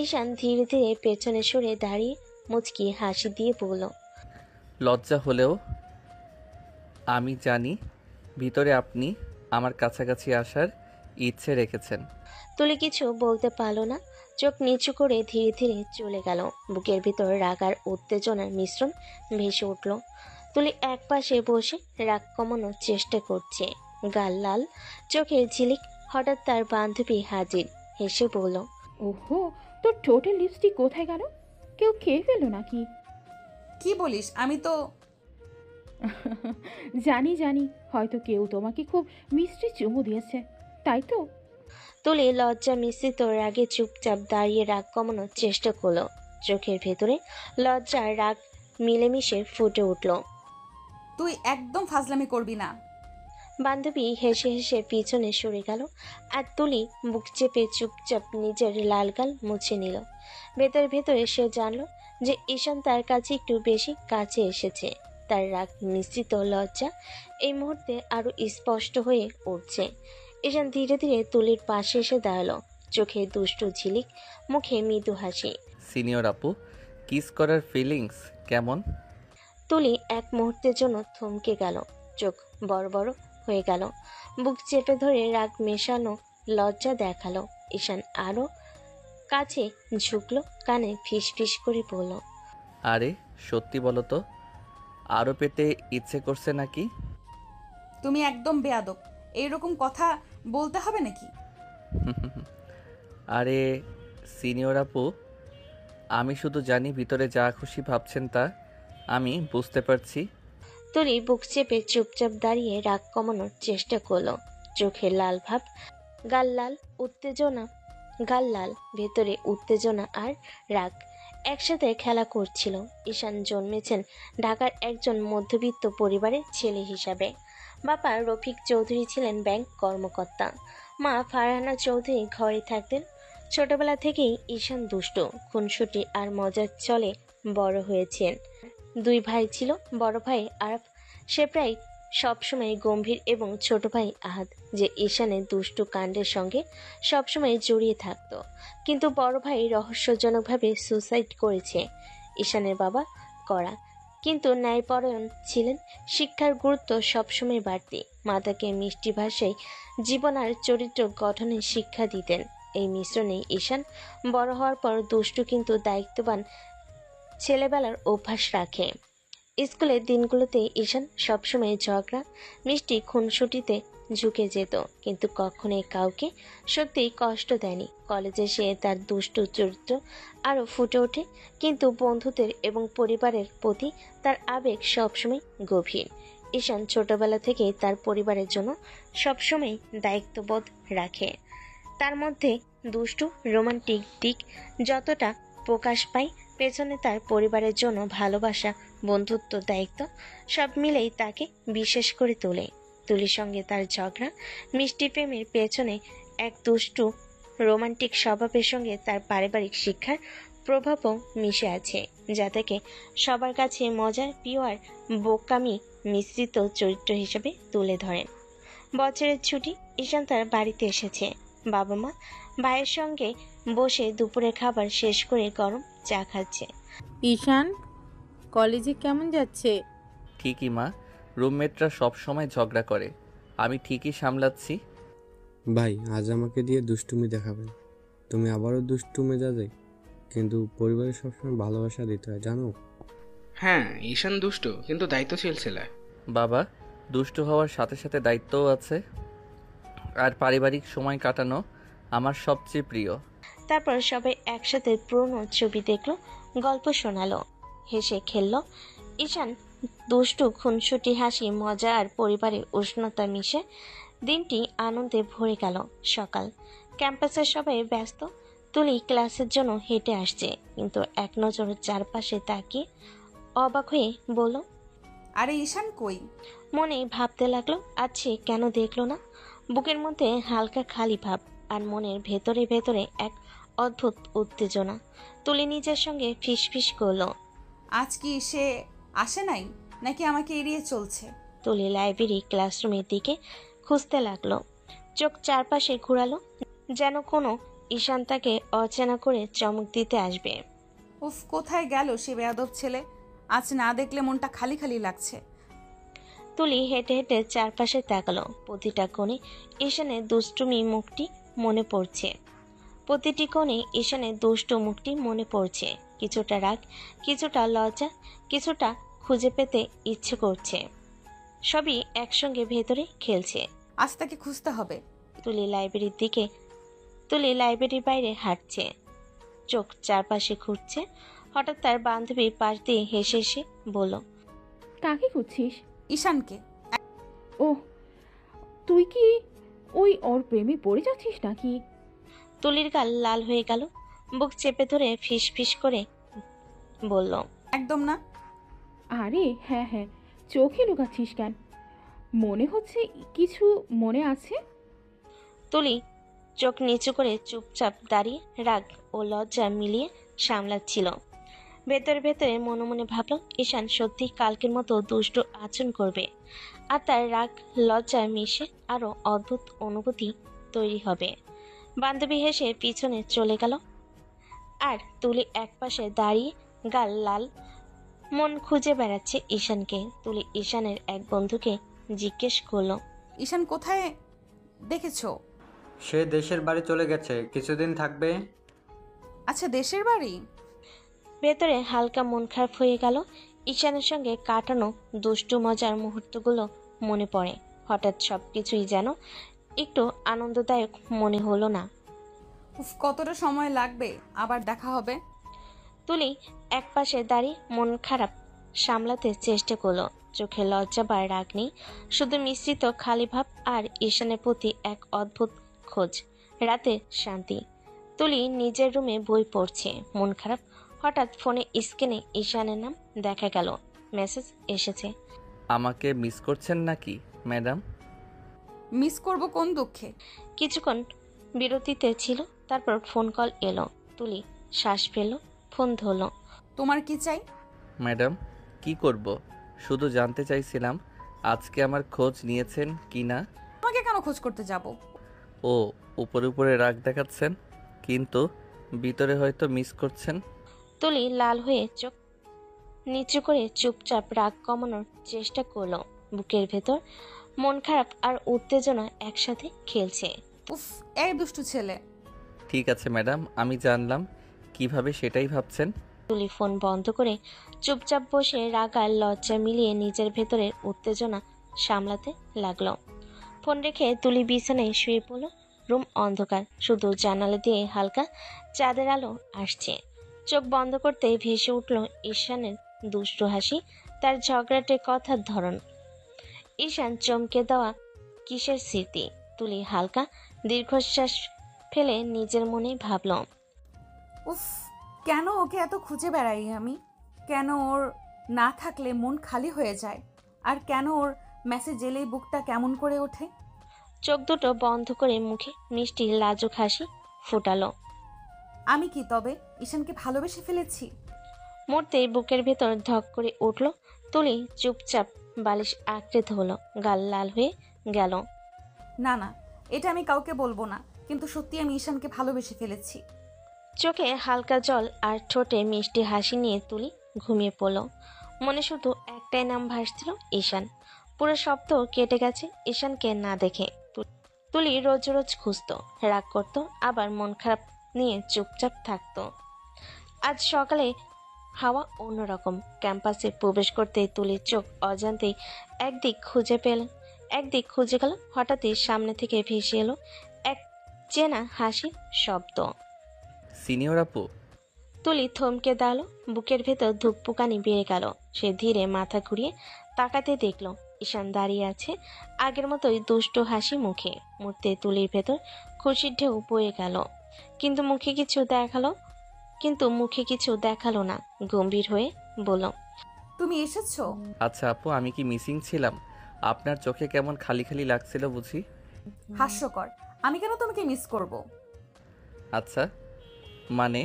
ঈশান ধীরে ধীরে পেছনে সরে দাঁড়িয়ে মুচকি হাসি দিয়ে বলল। লজ্জা হলেও আমি জানি ভিতরে আপনি আমার কাছাকাছি আসার ইচ্ছে রেখেছেন। তুলি কিছু বলতে পারলো না, চোখ নিচু করে ধীরে ধীরে চলে গেল। বুকের ভিতর রাগ আর উত্তেজনার মিশ্রণ ভেসে উঠল। তুলি এক পাশে বসে রাগ কমানোর চেষ্টা করছে, গাল লাল, চোখের ঝিলিক। হঠাৎ তার বান্ধবী হাজির, হেসে বলল। ওহো, তোর টোটাল লিপস্টিক কোথায় গেল? কেউ খেয়ে ফেললো নাকি? কি বলিস? আমি তো জানি জানি, হয়তো কেউ তোমাকে খুব মিষ্টি চুমু দিয়েছে, তাই তো? তুলি লজ্জা মিশ্রিত রাগে চুপচাপ দাঁড়িয়ে রাগ কমানোর চেষ্টা করলো, চোখের ভেতরে লজ্জা আর রাগ মিলেমিশে ফুটে উঠল। তুই একদম ফাজলামি করবি না। বান্ধবী হেসে হেসে পিছনে সরে গেল, আর তুলি বুক চেপে চুপচাপ নিজের লাল গাল মুছে নিল। ভেতরে ভেতরে সে জানলো যে ঈশান তার কাছে একটু বেশি কাছে এসেছে। তার রাগ মিশ্রিত লজ্জা এই মুহূর্তে আরো স্পষ্ট হয়ে উঠছে। ঈশান ধীরে ধীরে তুলির পাশে এসে দাঁড়ালো, চোখে দুষ্টু ঝিলিক, মুখে মৃদু হাসি। সিনিয়র আপু, কিস করার ফিলিংস কেমন? তুলি এক মুহূর্তের জন্য থমকে গেল, চোখ বড় বড় হয়ে গেল, বুক চেপে ধরে রাগ মেশানো লজ্জা দেখালো। ঈশান আরো কাছে ঝুঁকলো, কানে ফিস ফিস করে বলল, আরে সত্যি বলো তো, আরও পেতে ইচ্ছে করছে নাকি? তুমি একদম বেয়াদব, এইরকম কথা বলতে হবে নাকি? আরে সিনিয়র আপু, আমি শুধু জানি ভিতরে যা খুশি ভাবছেন তা আমি বুঝতে পারছি। তুলি বুক চেপে চুপচাপ দাঁড়িয়ে রাগ কমানোর চেষ্টা করলো। চোখে লাল ভাব, গাল লাল, উত্তেজনা, গাল লাল, ভেতরে উত্তেজনা আর রাগ একসাথে খেলা করছিল। ঈশান জন্মেছেন ঢাকার একজন মধ্যবিত্ত পরিবারের ছেলে হিসাবে। বাবা রফিক চৌধুরী ছিলেন ব্যাংক কর্মকর্তা, মা ফারহানা চৌধুরী ঘরে থাকতেন। ছোটবেলা থেকেই ঈশান দুষ্টু, খুনসুটি আর মজার চলে বড় হয়েছেন। দুই ভাই ছিল, বড় ভাই আরফ, সে প্রায় সবসময় গম্ভীর, এবং ছোট ভাই আহাদ, যে ঈশানের দুষ্টু কাণ্ডের সঙ্গে সবসময় জড়িয়ে থাকত। কিন্তু বড় ভাই রহস্যজনকভাবে সুসাইড করেছে। ঈশানের বাবা কড়া কিন্তু ন্যায়পরায়ণ ছিলেন। শিক্ষার গুরুত্ব সবসময় বাড়তি। মা তাকে মিষ্টি ভাষায় জীবন আর চরিত্র গঠনের শিক্ষা দিতেন। এই মিশ্রণে ঈশান বড় হওয়ার পর দুষ্টু কিন্তু দায়িত্ববান ছেলেবেলার অভ্যাস রাখে। স্কুলের দিনগুলোতে ঈশান সবসময় ঝগড়া, মিষ্টি, খুনসুটিতে ঝুঁকে যেত, কিন্তু কখনোই কাউকে সত্যিই কষ্ট দেয়নি। কলেজে সে তার দুষ্টু চরিত্র আরও ফুটে ওঠে, কিন্তু বন্ধুদের এবং পরিবারের প্রতি তার আবেগ সবসময় গভীর। ঈশান ছোটবেলা থেকেই তার পরিবারের জন্য সবসময় দায়িত্ববোধ রাখে। তার মধ্যে দুষ্টু রোমান্টিক দিক যতটা প্রকাশ পায়, পেছনে তার পরিবারের জন্য ভালোবাসা, বন্ধুত্ব, দায়িত্ব সব মিলেই তাকে বিশেষ করে তোলে। তুলির সঙ্গে তার ঝগড়া, মিষ্টি প্রেমের পেছনে এক দুষ্টু রোমান্টিক স্বভাবের সঙ্গে তার পারিবারিক শিক্ষার প্রভাবও মিশে আছে, যা থেকে সবার কাছে মজার, পিওর, বোকামি মিশ্রিত চরিত্র হিসেবে তুলে ধরেন। বছরের ছুটি, ঈশান তার বাড়িতে এসেছে। বাবা মা ভাইয়ের সঙ্গে বসে দুপুরের খাবার শেষ করে গরম চা খাচ্ছে। ঈশান, কলেজে কেমন যাচ্ছে? ঠিকই মা, রুমমেটরা সব সময় ঝগড়া করে, আমি ঠিকই সামলাচ্ছি। ভাই আজ আমাকে দিয়ে দুষ্টুমি দেখাবেন। তুমি আবারও দুষ্টু মেজাজে, কিন্তু পরিবারের সবসময় ভালোবাসা দিতে হয় জানো। হ্যাঁ, ঈশান দুষ্ট কিন্তু দায়িত্বশীল ছেলে। বাবা, দুষ্টু হওয়ার সাথে সাথে দায়িত্বও আছে, আর পারিবারিক সময় কাটানো আমার সবচেয়ে প্রিয়। তারপর সবাই একসাথে পুরনো ছবি দেখলো, গল্প শোনালো, হেসে খেললো। ঈশান দুষ্টু, খুনসুটি, হাসি, মজা আর পরিবারের উষ্ণতা মিশে দিনটি আনন্দে ভরে গেল। সকাল, ক্যাম্পাসের সবাই ব্যস্ত। তুলি ক্লাসের জন্য হেঁটে আসছে, কিন্তু এক নজর চারপাশে তাকিয়ে অবাক হয়ে বলল, আরে ঈশান কই? মনে ভাবতে লাগলো আছে কেন দেখলো না। বুকের মধ্যে হালকা খালি ভাব, আর মনের ভেতরে ভেতরে এক অদ্ভুত উত্তেজনা। তুলি নিজের সঙ্গে ফিসফিস করলো, আজ কি সে আসে নাই, নাকি আমাকে এড়িয়ে চলছে? তুলি লাইব্রেরি ক্লাসরুমের দিকে খুঁজতে লাগলো, চোখ চারপাশে ঘুরালো, যেন কোনো ঈশান তাকে অচেনা করে চমক দিতে আসবে। উফ, কোথায় গেল সে বেয়াদব ছেলে? আজ না দেখলে মনটা খালি খালি লাগছে। তুলি হেঁটে হেঁটে চারপাশে তাকালো। প্রতিটা কোণে ঈশানের দুষ্টুমি মুখটি মনে পড়ছে। প্রতিটি কোণে ঈশানের দুষ্টু মুখটি মনে পড়ছে। কিছুটা রাগ, কিছুটা লজ্জা, কিছুটা খুঁজে পেতে ইচ্ছে করছে। সবই একসঙ্গে ভেতরে খেলছে। আজ তাকে খুঁজতে হবে। তুলি লাইব্রেরির বাইরে হাঁটছে, চোখ চারপাশে ঘুরছে। হঠাৎ তার বান্ধবীর পাশ দিয়ে হেসে হেসে বলল, কাকে খুঁজছিস? ঈশানকে। ওহ, তুই কি ওই ওর প্রেমে পড়ে যাচ্ছিস নাকি? তুলির গাল লাল হয়ে গেল, বুক চেপে ধরে ফিস ফিস করে বলল, একদম না। আরে হ্যাঁ হ্যাঁ, চোখে লুকাচ্ছিস কেন? মনে হচ্ছে কিছু মনে আছে। তুলি চোখ নিচু করে চুপচাপ দাঁড়িয়ে রাগ ও লজ্জা মিলিয়ে সামলাচ্ছিল। ভেতরে ভেতরে মনে মনে ভাবল, ঈশান সত্যি কালকের মতো দুষ্টু আচরণ করবে, আর তার রাগ লজ্জা মিশে আরো অদ্ভুত অনুভূতি তৈরি হবে। বান্ধবী হেসে পিছনে চলে গেল, আর তুলি একপাশে দাঁড়িয়ে গাল লাল মন খুঁজে বেড়াচ্ছে ঈশানকে। তুলি ঈশানের এক বন্ধুকে জিজ্ঞেস করলো, ঈশান কোথায় দেখেছো? সে দেশের বাড়ি চলে গেছে, কিছুদিন থাকবে। আচ্ছা, দেশের বাড়ি? ভেতরে হালকা মন খারাপ হয়ে গেল। ঈশানের সঙ্গে কাটানো দুষ্টু মজার মুহূর্তগুলো মনে পড়ে। হঠাৎ সবকিছুই যেন একটু আনন্দদায়ক মনে হলো না। উফ, কতটা সময় লাগবে আবার দেখা হবে? তুলি একপাশে দাঁড়িয়ে মন খারাপ সামলাতে চেষ্টা করলো। চোখে লজ্জা বা রাগ নেই, শুধু মিশ্রিত খালি ভাব আর ঈশানের প্রতি এক অদ্ভুত খোঁজ। রাতে শান্তি। তুলি নিজের রুমে বই পড়ছে, মন খারাপ। হঠাৎ ফোনে স্ক্রিনে ঈশানের নাম দেখা গেল। মেসেজ এসেছে। আমাকে মিস করছেন নাকি ম্যাডাম? মিস করব কোন দুঃখে? কিছুক্ষণ বিরতিতে ছিল, তারপর ফোন কল এলো। তুলি শ্বাস ফেলল, ফোন ধরল। তোমার কি চাই? ম্যাডাম, কি করব? শুধু জানতে চাইছিলাম আজকে আমার খোঁজ নিয়েছেন কি না। তোমাকে কেন খোঁজ করতে যাব? ও, উপরে উপরে রাগ দেখাচ্ছেন, কিন্তু ভিতরে হয়তো মিস করছেন। তুলি লাল হয়ে চোখ নিচু করে চুপচাপ রাগ কমানোর চেষ্টা করলো। বুকের ভেতর মন খারাপ আর উত্তেজনা একসাথে খেলছে। উফ, এই দুষ্টু ছেলে। ঠিক আছে ম্যাডাম, আমি জানলাম কিভাবে সেটাই ভাবছেন। তুলি ফোন বন্ধ করে চুপচাপ বসে রাগ আর লজ্জা মিলিয়ে নিজের ভেতরের উত্তেজনা সামলাতে লাগলো। ফোন রেখে তুলি বিছানায় শুয়ে পড়ল। রুম অন্ধকার, শুধু জানালা দিয়ে হালকা চাঁদের আলো আসছে। চোখ বন্ধ করতে ভেসে উঠল ঈশানের দুষ্টু হাসি, তার ঝগড়াটে কথার ধরন। ঈশান চমকে দেওয়া কিসের স্মৃতি? তুলি হালকা দীর্ঘশ্বাস ফেলে নিজের মনে ভাবল, উফ, কেন ওকে এত খুঁজে বেড়াই আমি? কেন ওর না থাকলে মন খালি হয়ে যায়? আর কেন ওর মেসেজ এলেই বুকটা কেমন করে ওঠে? চোখ দুটো বন্ধ করে মুখে মিষ্টি লাজুক হাসি ফুটালো। আমি কি তবে ঈশানকে ভালোবেসে ফেলেছি? মুহূর্তে বুকের ভেতর ধক করে উঠল। তুলি চুপচাপ বালিশ আঁকড়ে ধরল, গাল লাল হয়ে গেল। না না, এটা আমি কাউকে বলবো না, কিন্তু সত্যি আমি ঈশানকে ভালোবেসে ফেলেছি। চোখে হালকা জল আর ঠোঁটে মিষ্টি হাসি নিয়ে তুলি ঘুমিয়ে পড়ল। মনে শুধু একটাই নাম ভাসছিল, ঈশান। পুরো শব্দ কেটে গেছে ঈশানকে না দেখে। তুলি রোজ রোজ খুঁজতো, রাগ করতো, আবার মন খারাপ নিয়ে চুপচাপ থাকতো। আজ সকালে হাওয়া অন্যরকম। ক্যাম্পাসে প্রবেশ করতে তুলির চোখ অজান্তেই একদিক খুঁজে গেল। হঠাৎই সামনে থেকে ভেসে এলো এক চেনা হাসির শব্দ। সিনিয়র আপু। তুলি থমকে দাঁড়ালো, বুকের ভেতর ধুকপুকানি বেড়ে গেল। সে ধীরে মাথা ঘুরিয়ে তাকাতে দেখলো ঈশান দাঁড়িয়ে আছে, আগের মতোই দুষ্টু হাসি মুখে। মুহূর্তে তুলির ভেতর খুশির ঢেউ বয়ে গেল, কিন্তু মুখে কিছু দেখালো না। গম্ভীর হয়ে বলল, তুমি এসেছো? আচ্ছা আপু, আমি কি মিসিং ছিলাম? আপনার চোখে কেমন খালি খালি লাগছিল বুঝি? হাস্যকর, আমি কেন তোমাকে মিস করব? আচ্ছা, মানে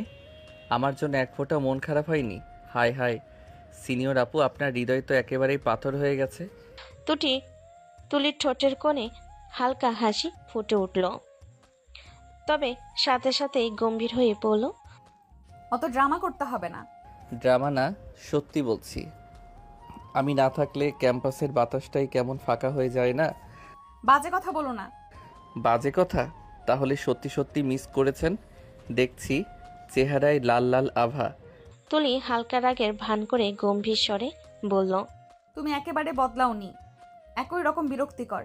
আমার জন্য এক ফোঁটা মন খারাপ হয়নি? হায় হায় সিনিয়র আপু, আপনার হৃদয় তো একেবারেই পাথর হয়ে গেছে। তুলির ঠোঁটের কোণে হালকা হাসি ফুটে উঠল, তবে সাথে সাথেই গম্ভীর হয়ে বলল, অত ড্রামা করতে হবে না। ড্রামা না, সত্যি বলছি। আমি না থাকলে ক্যাম্পাসের বাতাসটাই কেমন ফাঁকা হয়ে যায় না? বাজে কথা বলো না। বাজে কথা? তাহলে সত্যি সত্যি মিস করেছেন দেখছি, চেহারায় লাল লাল আভা। তুলি হালকা রাগের ভান করে গম্ভীর স্বরে বলল, তুমি একেবারে বদলাওনি, একই রকম বিরক্তিকর।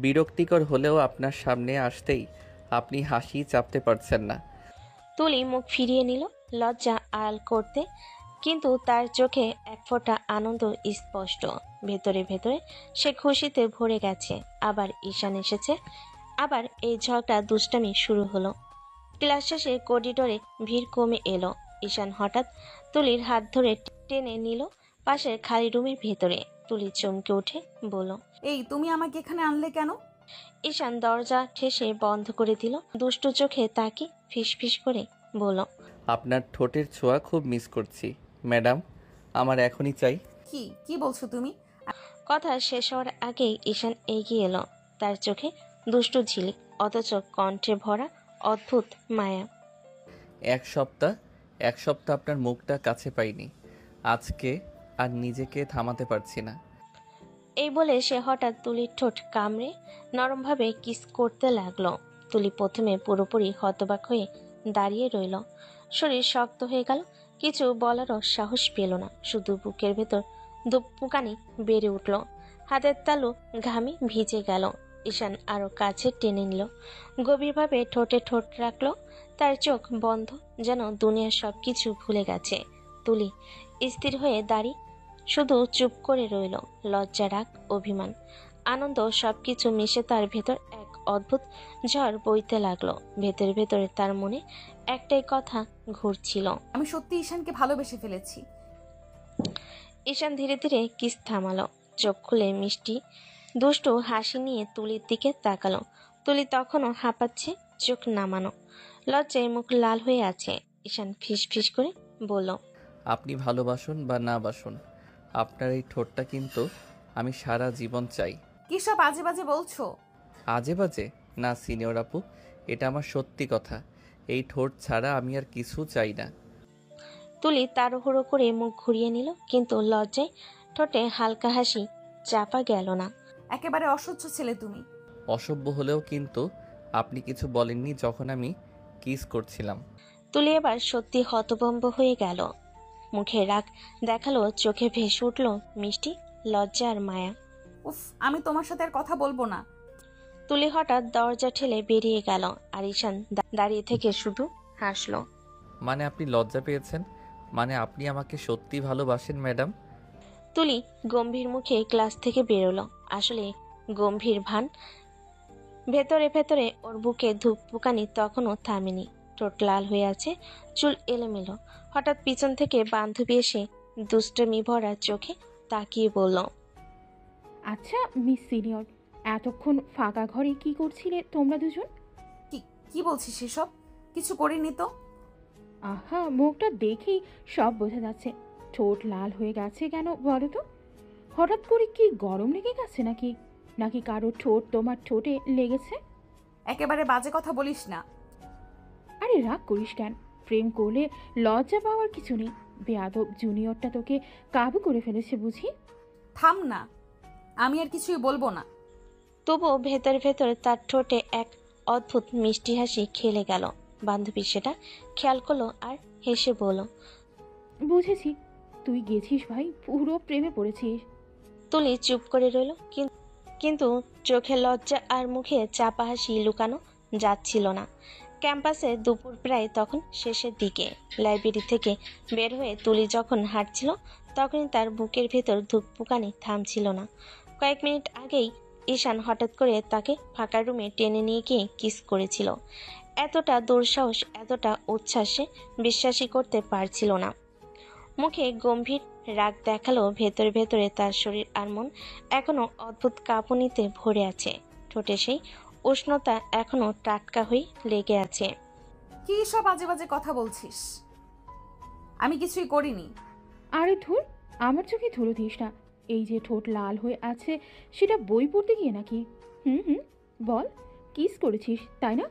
বিরক্তিকর হলেও আপনার সামনে আসতেই আপনি হাসি চাপতে পারছেন না। তুলি মুখ ফিরিয়ে নিল লজ্জা আড়াল করতে, কিন্তু তার চোখে এক ফোঁটা আনন্দ স্পষ্ট। ভেতরে ভেতরে সে খুশিতে ভরে গেছে। আবার ঈশান এসেছে, আবার এই ঝগড়া দুষ্টামি শুরু হলো। ক্লাস শেষে করিডোরে ভিড় কমে এলো। ঈশান হঠাৎ তুলির হাত ধরে টেনে নিল পাশের খালি রুমের ভেতরে। তুলি চমকে উঠে বলল, এই তুমি আমাকে এখানে আনলে কেন? ঈশান দরজা ঠেসে বন্ধ করে দিল। দুষ্টু চোখে তাকে ফিসফিস করে বলল, আপনার ঠোঁটের ছোঁয়া খুব মিস করছি ম্যাডাম, আমার এখনই চাই। কি বলছো তুমি? কথা শেষ হওয়ার আগেই ঈশান এগিয়ে এলো, তার চোখে দুষ্টু ঝিলিক, অথচ কণ্ঠে ভরা অদ্ভুত মায়া। এক সপ্তাহ আপনার মুখটা কাছে পাইনি, আজকে আর নিজেকে থামাতে পারছি না। এই বলে সে হঠাৎ তুলির ঠোঁট কামড়ে নরমভাবে কিস করতে লাগলো। তুলি প্রথমে পুরোপুরি হতবাক হয়ে দাঁড়িয়ে রইল। শরীর শক্ত হয়ে গেল, কিছু বলারও সাহস পেল না। শুধু বুকের ভেতর দুপুকানি বেড়ে উঠল, হাতের তালু ঘামে ভিজে গেল। ঈশান আরো কাছে টেনে নিল, গভীরভাবে ঠোঁটে ঠোঁট রাখলো। তার চোখ বন্ধ, যেন দুনিয়ার সবকিছু ভুলে গেছে। তুলি স্থির হয়ে দাঁড়িয়ে শুধু চুপ করে রইল। লজ্জা, রাগ, অভিমান, আনন্দ সবকিছু মিশে তার ভেতর এক অদ্ভুত ঝড় বইতে লাগলো। ভেতরে ভেতরে তার মনে একটাই কথা ঘুরছিল, আমি সত্যি ঈশানকে ভালোবেসে ফেলেছি। ঈশান ধীরে ধীরে কিস থামালো, চোখ খুলে মিষ্টি দুষ্টু হাসি নিয়ে তুলির দিকে তাকালো। তুলি তখনও হাঁপাচ্ছে, চোখ নামানো, লজ্জায় মুখ লাল হয়ে আছে। ঈশান ফিস ফিস করে বলল, আপনি ভালোবাসুন বা না বাসুন, আপনার এই ঠোঁটটা কিন্তু আমি সারা জীবন চাই। কি সব আজে বাজে বলছো? আজে বাজে না সিনিয়র আপু, এটা আমার সত্যি কথা। এই ঠোঁট ছাড়া আমি আর কিছু চাই না। তুলি তাড়াহুড়ো করে মুখ ঘুরিয়ে নিল, কিন্তু লজ্জায় ঠোঁটে হালকা হাসি চাপা গেল না। একেবারে অসহ্য ছেলে তুমি। অসভ্য হলেও কিন্তু আপনি কিছু বলেননি যখন আমি কিস করছিলাম। তুলি এবার সত্যি হতভম্ব হয়ে গেল। মুখে রাগ দেখালো, চোখে ভেসে উঠল মিষ্টি লজ্জা আর মায়া। উফ, আমি তোমার সাথে আর কথা বলবো না। তুলি হঠাৎ দরজা ঠেলে বেরিয়ে গেল, আর ঈশান দাঁড়িয়ে থেকে শুধু হাসলো। মানে আপনি লজ্জা পেয়েছেন? মানে আপনি আমাকে সত্যি ভালোবাসেন ম্যাডাম? তুলি গম্ভীর মুখে ক্লাস থেকে বেরোলো। আসলে গম্ভীর ভান, ভেতরে ভেতরে ওর বুকে ধূপপুকানি তখনও থামেনি। ঠোঁট লাল হয়ে আছে, চুল এলোমেলো। হঠাৎ পিছন থেকে বান্ধবী এসে দুষ্টমি ভরা চোখে তাকিয়ে বলল, আচ্ছা মিস সিনিয়র, এতক্ষণ ফাঁকা ঘরে কি করছিলে তোমরা দুজন? কি কি বলছিস সেসব? কিছু করিনি তো। আহা, মুখটা দেখেই সব বোঝা যাচ্ছে। ঠোঁট লাল হয়ে গেছে কেন বলো তো? হঠাৎ করে কি গরম লেগে গেছে নাকি? নাকি কারো ঠোঁট তোমার ঠোঁটে লেগেছে? একেবারে বাজে কথা বলিস না। আরে রাগ করিস কেন? প্রেম করলে লজ্জা পাওয়ার কিছু নেই। বেয়াদব জুনিয়রটা তোকে কাবু করে ফেলেছে বুঝি? থাম না, আমি আর কিছুই বলবো না। তবুও ভেতরে ভেতরে তার ঠোঁটে এক অদ্ভুত মিষ্টি হাসি খেলে গেল। বান্ধবী সেটা খেয়াল করলো আর হেসে বলল, বুঝেছি, তুই গেছিস ভাই, পুরো প্রেমে পড়েছিস। তুলি চুপ করে রইল, কিন্তু চোখে লজ্জা আর মুখে চাপা হাসি লুকানো যাচ্ছিল না। ক্যাম্পাসে দুপুর প্রায় তখন শেষের দিকে। লাইব্রেরি থেকে বের হয়ে তুলি যখন হাঁটছিল, তখনই তার বুকের ভেতর ধুকপুকানি থামছিল না। কয়েক মিনিট আগেই ঈশান হঠাৎ করে তাকে ফাঁকা রুমে টেনে নিয়ে গিয়ে কিস করেছিল। এতটা দুঃসাহস, এতটা উচ্ছ্বাসে বিশ্বাসই করতে পারছিল না। মুখে গম্ভীর রাগ দেখালো, ভেতরে ভেতরে তার শরীর আর মন এখনো অদ্ভুত কাঁপুনিতে ভরে আছে। ঠোঁটে সেই উষ্ণতা এখনো টাটকা হয়ে লেগে আছে। কি সব আজে বাজে কথা বলছিস? আমি কিছুই করিনি। আরে ধুর, আমার চোখে ধুলো দিস না। এই যে ঠোঁট লাল হয়ে আছে, সেটা বই পড়তে গিয়ে নাকি? হুম, বল, কিস করেছিস তাই না?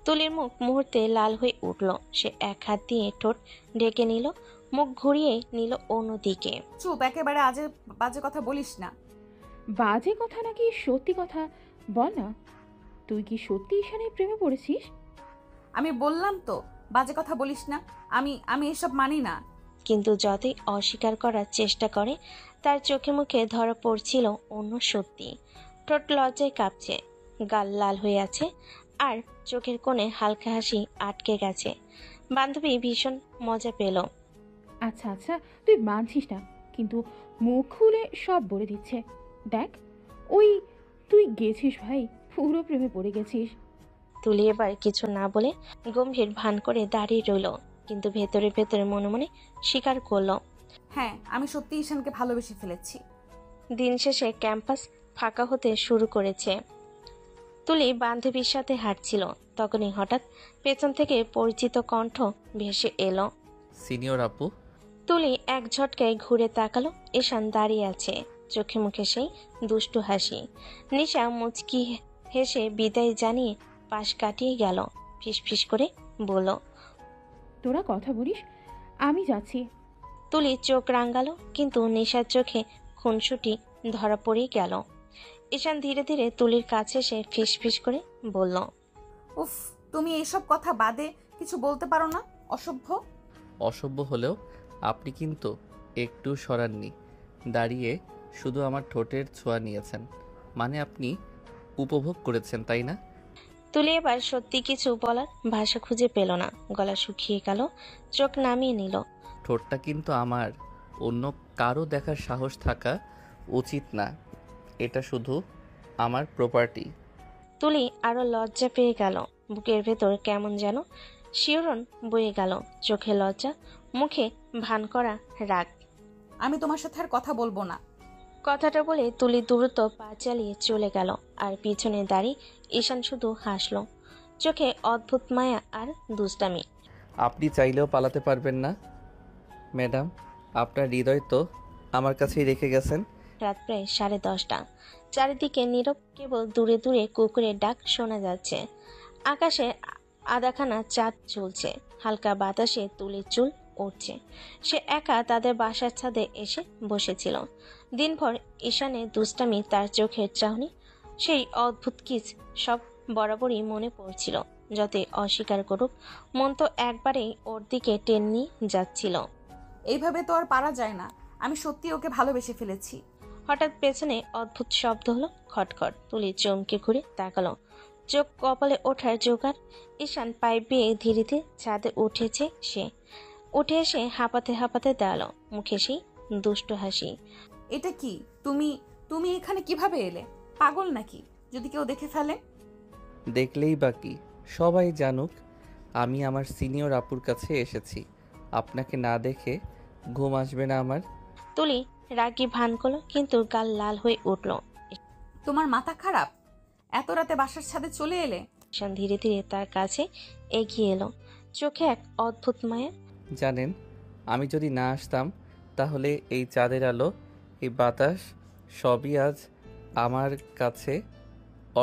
তুলির মুখ মুহূর্তে লাল হয়ে উঠল। সে এক হাত দিয়ে ঠোঁট ঢেকে নিল, মুখ ঘুরিয়ে নিল অন্যদিকে। চুপ, একেবারে আজে বাজে কথা বলিস না। বাজে কথা নাকি সত্যি কথা বল না, তুই কি সত্যি ঈশানের প্রেমে পড়েছিস? আমি বললাম তো, বাজে কথা বলিস না। আমি এসব মানি না। কিন্তু যতই অস্বীকার করার চেষ্টা করে, তার চোখে মুখে ধরা পড়ছিল অন্য সত্যি। ঠোঁট লজ্জায় কাঁপছে, গাল লাল হয়ে আছে, আর চোখের কোণে হালকা হাসি আটকে গেছে। বান্ধবী ভীষণ মজা পেল। আচ্ছা আচ্ছা, তুই মানছিস না, কিন্তু মুখ খুলে সব বলে দিচ্ছে। দেখ, ওই তুই গেছিস ভাই, পুরো প্রেমে পড়ে গেছিস। তুলি এবার কিছু না বলে গম্ভীর ভান করে দাঁড়িয়ে রইল, কিন্তু ভেতরে ভেতরে মনে মনে স্বীকার করলো, হ্যাঁ, আমি সত্যি ঈশানকে ভালোবেসে ফেলেছি। দিন শেষে ক্যাম্পাস ফাঁকা হতে শুরু করেছে। তুলি বান্ধবীর সাথে হাঁটছিল, তখনই হঠাৎ পেছন থেকে পরিচিত কণ্ঠ ভেসে এলো। সিনিয়র আপু। তুলি এক ঝটকায় ঘুরে তাকালো। ঈশান দাঁড়িয়ে আছে, চোখে মুখে সেই দুষ্টু হাসি। নিশা মুচকি হেসে বিদায় জানিয়ে পাশ কাটিয়ে গেল। ফিস ফিস করে বলল, তোরা কথা বলিস, আমি যাচ্ছি। তুলি চোখ রাঙালো, কিন্তু নেশার চোখে খুনসুটি ধরা পড়েই গেল। ঈশান ধীরে ধীরে তুলির কাছে এসে ফিসফিস করে বলল, উফ, তুমি এইসব কথা বাদে কিছু বলতে পারো না? অসভ্য। অসভ্য হলেও আপনি কিন্তু একটু সরাননি, দাঁড়িয়ে শুধু আমার ঠোঁটের ছোঁয়া নিয়েছেন, মানে আপনি উপভোগ করেছেন, তাই না? তুলি এবার সত্যি কিছু বলার ভাষা খুঁজে পেল না, গলা শুকিয়ে গেল, চোখ নামিয়ে নিল। ঠোঁটটা কিন্তু আমার, অন্য কারো দেখার সাহস থাকা উচিত না, এটা শুধু আমার প্রপার্টি। তুলি আরো লজ্জা পেয়ে গেল, বুকের ভেতর কেমন যেন শিহরণ বয়ে গেল, চোখে লজ্জা, মুখে ভান করা রাগ। আমি তোমার সাথে আর কথা বলবো না। কথাটা বলে তুলি দ্রুত পা চালিয়ে চলে গেল, আর পিছনে দাঁড়িয়ে ঈশান শুধু হাসল, চোখে অদ্ভুত মায়া আর দুষ্টামি। আপনি চাইলেও পালাতে পারবেন না ম্যাডাম, আপনার হৃদয় তো আমার কাছেই রেখে গেছেন। রাত প্রায় 10:30। চারিদিকে নীরব, কেবল দূরে দূরে কুকুরের ডাক শোনা যাচ্ছে। আকাশে আধাখানা চাঁদ ঝুলছে, হালকা বাতাসে তুলির চুল উঠছে। সে একা তাদের বাসার ছাদে এসে বসেছিল। দিনভর ঈশানের দুষ্টামি, তার চোখের চাহনি, সেই অদ্ভুত কিস সব বরাবরই মনে পড়ছিল। যতই অস্বীকার করুক, মন তো একবারেই ওর দিকে টেনে যাচ্ছিল। এইভাবে তো আর পারা যায় না, আমি সত্যি ওকে ভালোবেসে ফেলেছি। হঠাৎ পেছনে অদ্ভুত শব্দ হলো, খটখট। তুলি চমকে ঘুরে তাকালো, চোখ কপালে ওঠার জোগাড়। ঈশান পাইপ বেয়ে ধীরে ধীরে ছাদে উঠেছে। সে উঠে এসে হাঁপাতে হাঁপাতে দাঁড়ালো, মুখে সেই দুষ্ট হাসি। এটা কি? তুমি তুমি এখানে কিভাবে এলে? পাগল নাকি? যদি কেউ দেখে ফেলে? দেখলেই বাকি, সবাই জানুক আমি আমার সিনিয়র আপুর কাছে এসেছি। আপনাকে না দেখে ঘুম আসবে না আমার। তুলি রাগী ভান করলো, কিন্তু গাল লাল হয়ে উঠল। তোমার মাথা খারাপ? এত রাতে বাসার ছাদে চলে এলে? ঈশান ধীরে ধীরে তার কাছে এগিয়ে এলো, চোখে এক অদ্ভুত মায়া। জানেন, আমি যদি না আসতাম তাহলে এই চাঁদের আলো, এই বাতাস সবই আজ আমার কাছে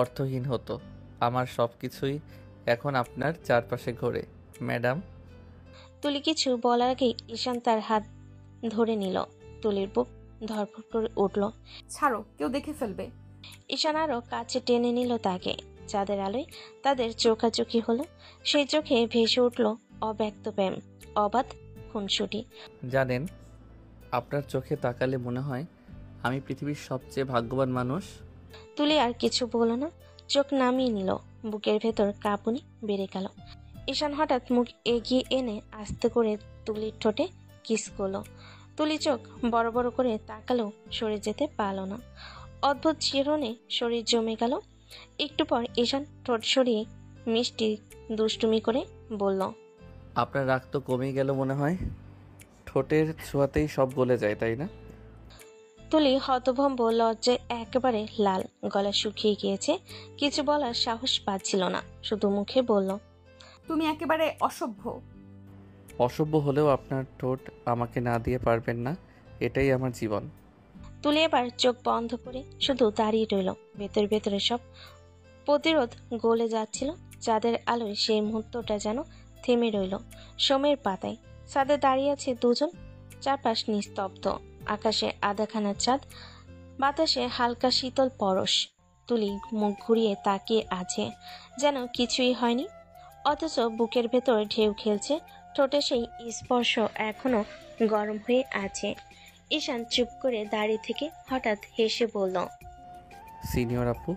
অর্থহীন হতো। আমার সব কিছুই এখন আপনার চারপাশে ঘোরে ম্যাডাম। তুলি কিছু বলার আগেই ঈশান তার হাত ধরে নিল। তুলির বুক ধরফর করে উঠল। ছাড়ো, কেউ দেখে ফেলবে। ঈশান আরো কাছে টেনে নিল তাকে। চাঁদের আলোয় তাদের চোখাচোখি হলো, সেই চোখে ভেসে উঠল অব্যক্ত প্রেম, অবাধ খুনসুটি। জানেন, আপনার চোখে তাকালে মনে হয় আমি পৃথিবীর সবচেয়ে ভাগ্যবান মানুষ। তুলি আর কিছু বলল না, চোখ নামিয়ে নিল। বুকের ভেতর কাঁপুনি বেড়ে গেল। ঈশান হঠাৎ মুখ এগিয়ে এনে আস্তে করে তুলির ঠোঁটে কিস করলো। তুলি চোখ বড় বড় করে তাকালেও সরে যেতে পারল না। অদ্ভুত শিহরণে শরীর জমে গেল। একটু পর ঈশান ঠোঁট সরিয়ে মিষ্টি দুষ্টুমি করে বলল, আপনার রাগ তো কমে গেল মনে হয়, ঠোঁটের ছোঁয়াতেই সব গলে যায়, তাই না? তুলি হতভম্ব, লজ্জায় একেবারে লাল, গলা শুকিয়ে গিয়েছে, কিছু বলার সাহস পাচ্ছিল না, শুধু মুখে বলল, তুমি একেবারে অসভ্য। অসভ্য হলেও আপনার ঠোঁট আমাকে না দিয়ে পারবেন না, এটাই আমার জীবন। তুলি এবার চোখ বন্ধ করে শুধু দাঁড়িয়ে রইল। ভেতর ভেতরে সব প্রতিরোধ গলে যাচ্ছিল। চাঁদের আলোয় সেই মুহূর্তটা যেন থেমে রইল সময়ের পাতায়। ছাদে দাঁড়িয়ে আছে দুজন, চারপাশ নিস্তব্ধ, আকাশে আধাখানা চাঁদ, বাতাসে হালকা শীতল পরশ। তুলি মুখ ঘুরিয়ে তাকিয়ে আছে, যেন কিছুই হয়নি, অথচ বুকের ভেতর ঢেউ খেলছে, ঠোঁটে সেই স্পর্শ এখনো গরম হয়ে আছে। ঈশান চুপ করে দাঁড়িয়ে থেকে হঠাৎ হেসে বলল, সিনিয়র আপু,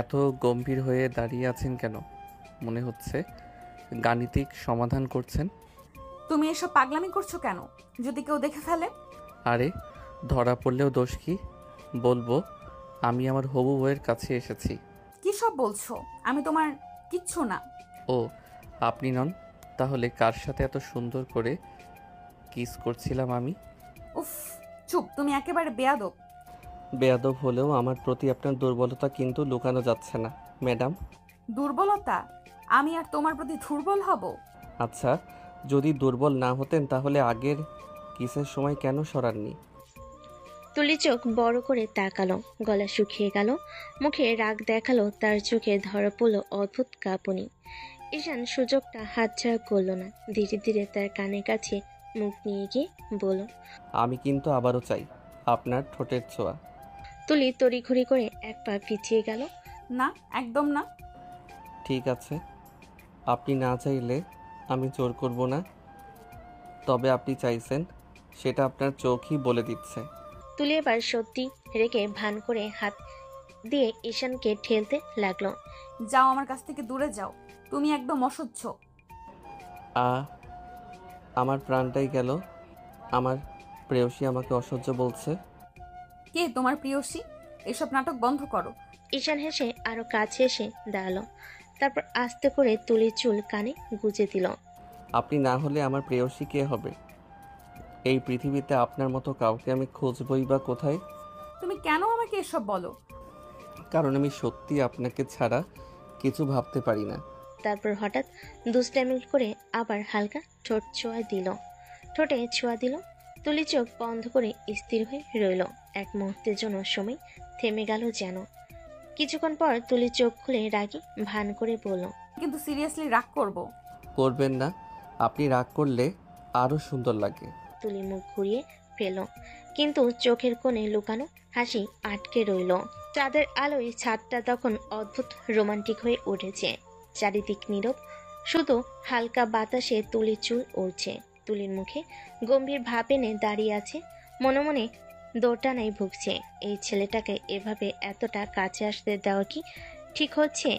এত গম্ভীর হয়ে দাঁড়িয়ে আছেন কেন? মনে হচ্ছে গাণিতিক সমাধান করছেন। তুমি এসব পাগলামি করছো কেন? যদি কেউ দেখে ফেলে? আরে, ধরা পড়লেও দোষ কি? বলবো আমি আমার হবু বউয়ের কাছে এসেছি। কি সব বলছো? আমি তোমার কিচ্ছু না। ও, আপনি নন? তাহলে কার সাথে এত সুন্দর করে কিস করছিলাম আমি? উফ, চুপ, তুমি একেবারে বেয়াদব। বেয়াদব হলেও আমার প্রতি আপনার দুর্বলতা কিন্তু লুকানো যাচ্ছে না ম্যাডাম। দুর্বলতা? আমি আর তোমার প্রতি দুর্বল হব? আচ্ছা, যদি দুর্বল না হতেন তাহলে আগের কিসের সময় কেন সরাননি? তুলি চোখ বড় করে তাকালো, গলা শুকিয়ে গেল, মুখে রাগ দেখালো, তার চোখে ধরা পড়ল অদ্ভুত কাঁপুনি। ঈশান সুযোগটা হাতছাড়া করল না, ধীরে ধীরে তার কানের কাছে মুখ নিয়ে গিয়ে বলল। আমি কিন্তু আবারও চাই আপনার ঠোঁটের ছোঁয়া। তুলি তড়িঘড়ি করে এক পা পিছিয়ে গেল। না, একদম না। ঠিক আছে, আপনি না চাইলে আমি জোর করব না, তবে আপনি চাইছেন সেটা আপনার চোখই বলে দিচ্ছে। তুলি এবার সত্যি রেখে ভান করে হাত দিয়ে ঈশানকে ঠেলতে লাগলো। যাও, আমার কাছ থেকে দূরে যাও, তুমি একদম অসহ্য। আমার প্রাণটাই গেল। আমার প্রেয়সী আমাকে অসহ্য বলছে। কে তোমার প্রিয়সী? এসব নাটক বন্ধ করো। ঈশান হেসে আরো কাছে এসে দাঁড়ালো, তারপর আস্তে করে তুলির চুল কানে গুজে দিল। আপনি না হলে আমার প্রেয়সী কে হবে? এই পৃথিবীতে আপনার মতো কাউকে আমি খুঁজবই বা কোথায়? তুমি কেন আমাকে এসব বলো? কারণ আমি সত্যি আপনাকে ছাড়া কিছু ভাবতে পারি না। তারপর হঠাৎ দুষ্টামি করে আবার হালকা ঠোঁটে ছোঁয়া দিল। তুলি চোখ বন্ধ করে স্থির হয়ে রইল। এক মুহূর্তের জন্য সময় থেমে গেল যেন। কিছুক্ষণ পর তুলি চোখ খুলে রাগী ভান করে বলল। কিন্তু সিরিয়াসলি রাগ করব? করবেন না, আপনি রাগ করলে আরো সুন্দর লাগে। তুলি মুখ ঘুরিয়ে ফেল, কিন্তু চোখের কোণে লুকানো হাসি আটকে রইল। চাঁদের আলোয় ছাদটা তখন অদ্ভুত রোমান্টিক হয়ে উঠেছে। চারিদিক নীরব, শুধু হালকা বাতাসে তুলির চুল উড়ছে। তুলির মুখে গম্ভীর ভাব এনে দাঁড়িয়ে আছে, মনে মনে দোটানায় ভুগছে। এই ছেলেটাকে এভাবে এতটা কাছে আসতে দেওয়া কি ঠিক হচ্ছে?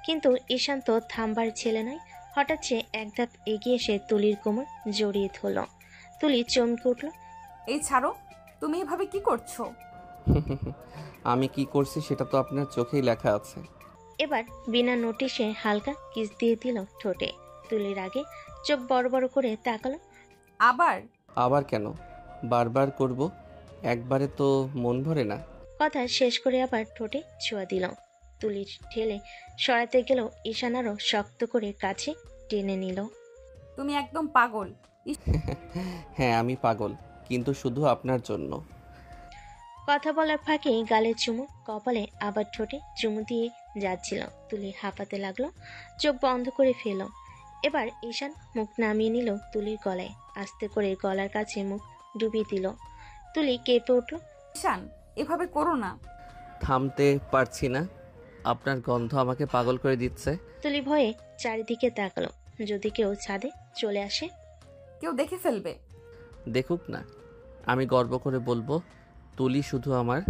কিন্তু ঈশান তো থামবার ছেলে নয়। হঠাৎ সে এক ধাপ এগিয়ে এসে তুলির কোমর জড়িয়ে ধরল। তুলি চমকে উঠল। এই ছাড়ো, তুমি এভাবে কি করছো? আমি কি করছি সেটা তো আপনার চোখেই লেখা আছে। এবার বিনা নোটিশে হালকা কিস দিয়ে দিল ঠোঁটে। তুলির আগে চোখ বড় বড় করে তাকালো। আবার কেন? বারবার করব, একবারে তো মন ভরে না। কথা শেষ করে আবার ঠোঁটে ছোঁয়া দিল। তুলির ঠেলে সরাতে গেল ঈশান আরো শক্ত করে কাছে টেনে নিল। তুমি একদম পাগল। হ্যাঁ, আমি পাগল, কিন্তু শুধু আপনার জন্য। কথা বলার ফাঁকে গালে চুমু, কপালে আবার ঠোঁটে চুমু দিয়ে যাচ্ছিল। তুলি হাঁপাতে লাগলো, চোখ বন্ধ করে ফেল। এবার ঈশান মুখ নামিয়ে নিল তুলির গলায়, আস্তে করে গলার কাছে মুখ ডুবিয়ে দিল। তুলি কেঁপে উঠল। ঈশান, এভাবে করো না। থামতে পারছি না, আপনার গন্ধ আমাকে পাগল করে দিচ্ছে। তুলি ভয়ে চারিদিকে তাকালো, যদি কেউ ছাদে চলে আসে। কেউ দেখে ফেলবে। দেখুক না, আমি গর্ব করে বলবো তুলি শুধু আমার।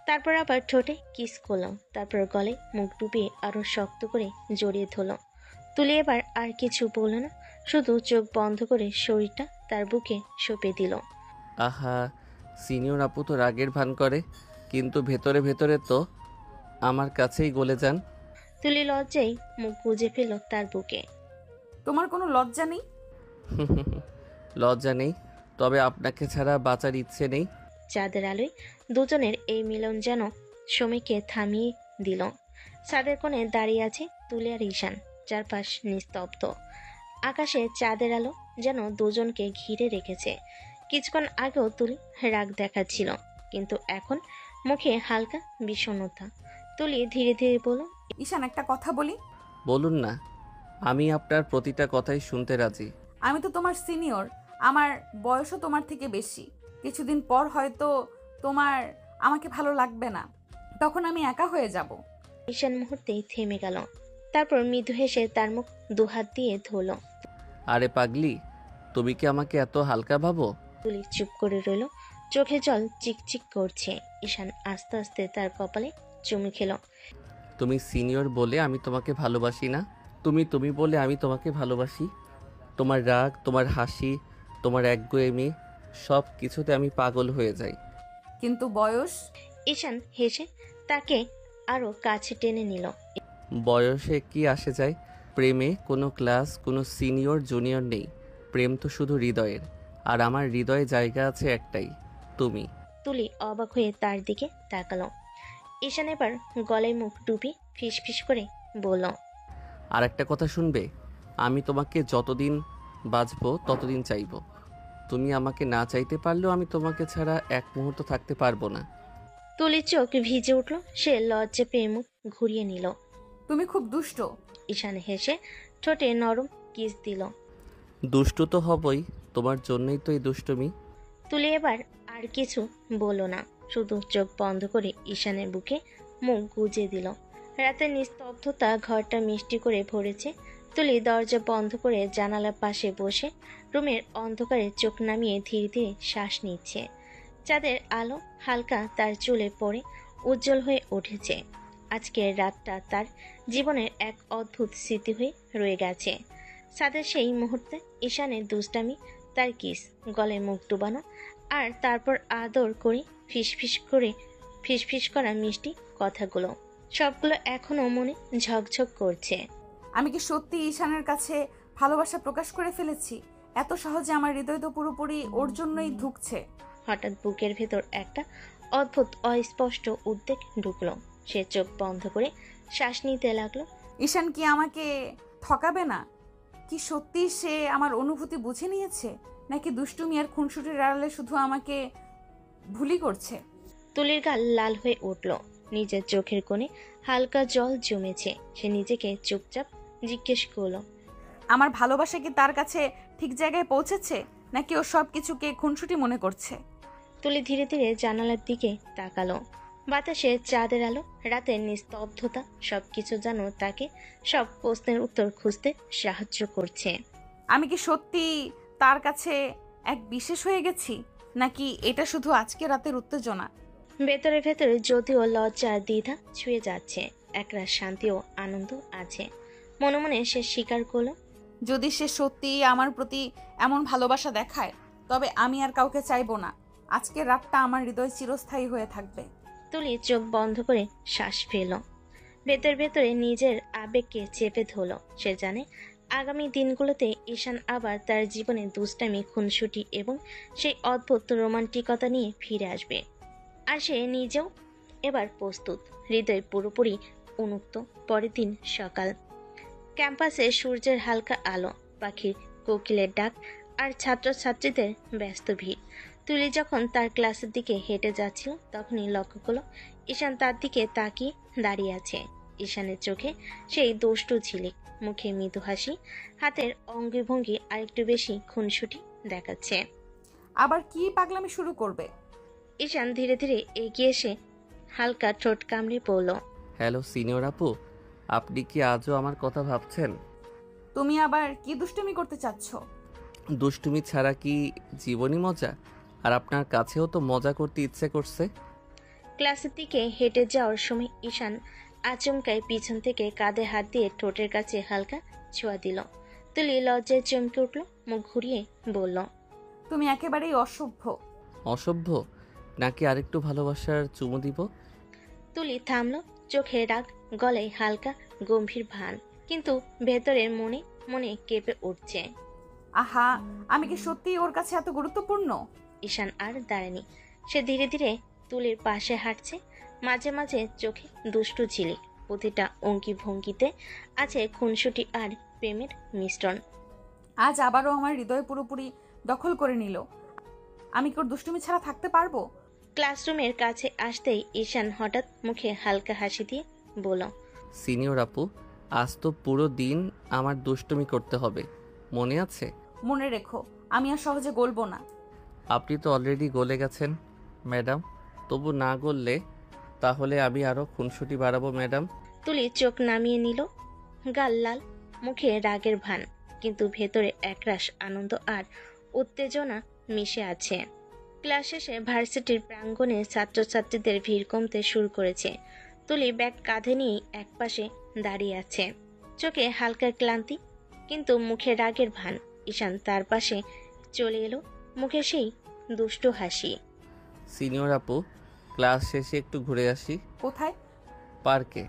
তারপর আবার ঠোঁটে কিস করলাম, তারপর গলে মুখ ডুবিয়ে আরো শক্ত করে জড়িয়ে ধরল। তুলি এবার আর কিছু বলল না, শুধু চোখ বন্ধ করে শরীরটা তার বুকে সঁপে দিল। আহা, সিনিয়র আপু তো রাগের ভান করে, কিন্তু ভেতরে ভেতরে তো আমার কাছেই গলে যান। তুলি লজ্জায় মুখ গুজে ফেল তার বুকে। তোমার কোনো লজ্জা নেই? লজ্জা নেই, তবে আপনাকে ছাড়া বাঁচার ইচ্ছে নেই। চাঁদের আলোয় দুজনের এই মিলন যেন সময়কে থামিয়ে দিল। ছাদের কোণে দাঁড়িয়ে আছে তুলি আর ঈশান, চারপাশ নিস্তব্ধ। আকাশে চাঁদের আলো যেন দুজনকে ঘিরে রেখেছে। কিছুক্ষণ আগেও তুলি রাগ দেখাচ্ছিল, কিন্তু এখন মুখে হালকা বিষণ্ণতা। তুলি ধীরে ধীরে বলল। ঈশান, একটা কথা বলি। বলুন না, আমি আপনার প্রতিটা কথাই শুনতে রাজি। আমি তো তোমার সিনিয়র, আমার বয়সও তোমার থেকে বেশি। কিছুদিন পর হয়তো তোমার আমাকে ভালো লাগবে না, তখন আমি একা হয়ে যাব। ঈশান মুহূর্তেই থেমে গেল, তারপর মৃদু হেসে তার মুখ দুহাত দিয়ে ধরল। আরে পাগলি, তুমি কি আমাকে এত হালকা ভাবো? তুলি চুপ করে রইল, চোখে জল চিকচিক করছে। ঈশান আস্তে আস্তে তার কপালে চুমু খেল। তুমি সিনিয়র বলে আমি তোমাকে ভালোবাসি না, তুমি বলে আমি তোমাকে ভালোবাসি। তোমার রাগ, তোমার হাসি, তোমার একগুঁয়েমি, সব কিছুতে আমি পাগল হয়ে যাই। কিন্তু বয়স? ঈশান হেসে তাকে আরো কাছে টেনে নিল। বয়সে কি আসে যায়? প্রেমে কোনো ক্লাস, কোনো সিনিয়র জুনিয়র নেই। প্রেম তো শুধু হৃদয়ের, আর আমার হৃদয়ে জায়গা আছে একটাই, তুমি। তুলি অবাক হয়ে তার দিকে তাকালো। ঈশান এবার গলায় মুখ ডুবি ফিস ফিস করে বলল। আর একটা কথা শুনবে? আমি তোমাকে যতদিন বাঁচবো ততদিন চাইবো। তুমি আমাকে না চাইতে পারলেও আমি তোমাকে ছাড়া এক মুহূর্ত থাকতে পারবো না। তুলির চোখ ভিজে উঠল, সে লজ্জা পেয়ে মুখ ঘুরিয়ে নিল। তুমি খুব দুষ্ট। ঈশান হেসে ঠোঁটে নরম কিস দিল। দুষ্টু তো হবই, তোমার জন্যই তো এই দুষ্টুমি। তুলি এবার আর কিছু বলল না, শুধু চোখ বন্ধ করে ঈশানের বুকে মুখ গুজে দিল। রাতের নিস্তব্ধতা ঘরটা মিষ্টি করে ভরেছে। তুলি দরজা বন্ধ করে জানালার পাশে বসে রুমের অন্ধকারে চোখ নামিয়ে ধীরে ধীরে শ্বাস নিচ্ছে। চাঁদের আলো হালকা তার চুলে পড়ে উজ্জ্বল হয়ে উঠেছে। আজকের রাতটা তার জীবনের এক অদ্ভুত স্মৃতি হয়ে রয়ে গেছে। ছাদের সেই মুহূর্তে ঈশানের দুষ্টামি, তার কিস, গলায় মুখ ডুবানো, আর তারপর আদর করে ফিসফিস করা মিষ্টি কথাগুলো, সবগুলো এখনো মনে ঝকঝক করছে। আমি কি সত্যি ঈশানের কাছে ভালোবাসা প্রকাশ করে ফেলেছি? এত সহজে আমার হৃদয় তো পুরোপুরি ওর জন্যই ধুকছে। হঠাৎ বুকের ভেতর একটা অদ্ভুত অস্পষ্ট উদ্বেগ ঢুকলো। সে চোখ বন্ধ করে শ্বাস নিতে লাগলো। ঈশান কি আমাকে ঠকাবে না? কি সত্যি সে আমার অনুভূতি বুঝে নিয়েছে, নাকি দুষ্টুমি আর খুনসুটির আড়ালে শুধু আমাকে ভুলই করছে? তুলির গাল লাল হয়ে উঠল। নিজের চোখের কোণে হালকা জল জমেছে। সে নিজেকে চুপচাপ জিজ্ঞেস করলো, আমার ভালোবাসা কি তার কাছে ঠিক জায়গায় পৌঁছেছে, নাকি ও সব কিছুকে খুনসুটি মনে করছে? তুলি ধীরে ধীরে জানালার দিকে তাকালো। বাতাসে চাঁদের আলো, রাতের নিস্তব্ধতা সবকিছু যেন তাকে সব প্রশ্নের উত্তর খুঁজতে সাহায্য করছে। আমি কি সত্যি তার কাছে এক বিশেষ হয়ে গেছি, নাকি এটা শুধু আজকে রাতের উত্তেজনা? ভেতরে ভেতরে যদিও লজ্জা আর দ্বিধা ছুঁয়ে যাচ্ছে, একরা শান্তি ও আনন্দ আছে। মনে মনে সে স্বীকার করলো, যদি সে সত্যি আমার প্রতি এমন ভালোবাসা দেখায়, তবে আমি আর কাউকে চাইবো না। আজকের রাতটা আমার হৃদয় চিরস্থায়ী হয়ে থাকবে। তুলি চোখ বন্ধ করে শ্বাস ফেলল। ভেতর ভেতরে নিজের আবেগকে চেপে ধরল। সে জানে আগামী দিনগুলোতে ঈশান আবার তার জীবনে দুষ্টামি, খুনসুটি এবং সেই অদ্ভুত রোমান্টিকতা নিয়ে ফিরে আসবে। আর সে নিজেও এবার প্রস্তুত, হৃদয় পুরোপুরি উন্মুক্ত। পরের দিন সকাল। ক্যাম্পাসে সূর্যের হালকা আলো, পাখির কোকিলের ডাক আর ছাত্রছাত্রীদের ব্যস্ত ভিড়। তুলি যখন তার ক্লাসের দিকে হেঁটে যাচ্ছিল, তখনই লক্ষ্য করলো ঈশান তার দিকে তাকিয়ে দাঁড়িয়ে আছে। ঈশানের চোখে সেই দুষ্টু ঝিলিক, মুখে মৃদু হাসি, হাতের অঙ্গভঙ্গি আরেকটু বেশি খুনসুটি দেখাচ্ছে। আবার কি পাগলামি শুরু করবে? ঈশান ধীরে ধীরে এগিয়ে এসে হালকা ঠোঁট কামড়ে পড়ল। হ্যালো সিনিয়র আপু, আপনি কি আজও আমার কথা ভাবছেন? তুমি আবার কি দুষ্টুমি করতে চাচ্ছ? দুষ্টুমি ছাড়া কি জীবনই মজা? আর আপনার কাছেও তো মজা করতে ইচ্ছে করছে। ক্লাসের দিকে হেঁটে যাওয়ার সময় ঈশান আচমকায় পিছন থেকে কাঁধে হাত দিয়ে ঠোঁটের কাছে হালকা ছোঁয়া দিল। তুলি লজ্জায় চমকে উঠল, মুখ ঘুরিয়ে বলল, তুমি একেবারেই অসভ্য। অসভ্য? নাকি আরেকটু ভালোবাসার চুমু দিব? তুলি থামল, চোখে রাগ, গলায় হালকা গম্ভীর ভান, কিন্তু ভেতরের মনে মনে কেঁপে উঠছে। আহা, আমি কি সত্যি ওর কাছে এত গুরুত্বপূর্ণ? ঈশান আর দাঁড়ায়নি। সে ধীরে ধীরে তুলির পাশে হাঁটছে। মাঝে মাঝে চোখে দুষ্টু ঝিলিক, প্রতিটা অঙ্কি ভঙ্গিতে আছে খুনসুটি আর প্রেমের মিশ্রণ। আজ আবারও আমার হৃদয় পুরোপুরি দখল করে নিল। আমি কি ওর দুষ্টুমি ছাড়া থাকতে পারবো? ক্লাসরুমের কাছে আসতেই ঈশান হঠাৎ মুখে হালকা হাসি দিয়ে বলল, সিনিয়র আপু, আজ তো পুরো দিন আমার দুষ্টুমি করতে হবে, মনে আছে? মনে রেখো, আমি আর সহজে গলবো না। আপনি তো অলরেডি গলে গেছেন ম্যাডাম। তবু না গললে তাহলে আমি আরও খুনসুটি বাড়াবো ম্যাডাম। তুলি চোখ নামিয়ে নিল, গাল লাল, মুখে রাগের ভান, কিন্তু ভেতরে একরাশ আনন্দ আর উত্তেজনা মিশে আছে। ক্লাস শেষে ভার্সিটির প্রাঙ্গণে ছাত্রছাত্রীদের ভিড় কমতে শুরু করেছে। তুলি ব্যাগ কাঁধে নিয়ে একপাশে দাঁড়িয়ে আছে, চোখে হালকা ক্লান্তি, কিন্তু মুখে রাগের ভান। ঈশান তার পাশে চলে এলো, মুখে সেই দুষ্টু হাসি। সিনিয়র আপু, ক্লাস শেষে একটু ঘুরে আসি। কোথায়? পার্কে,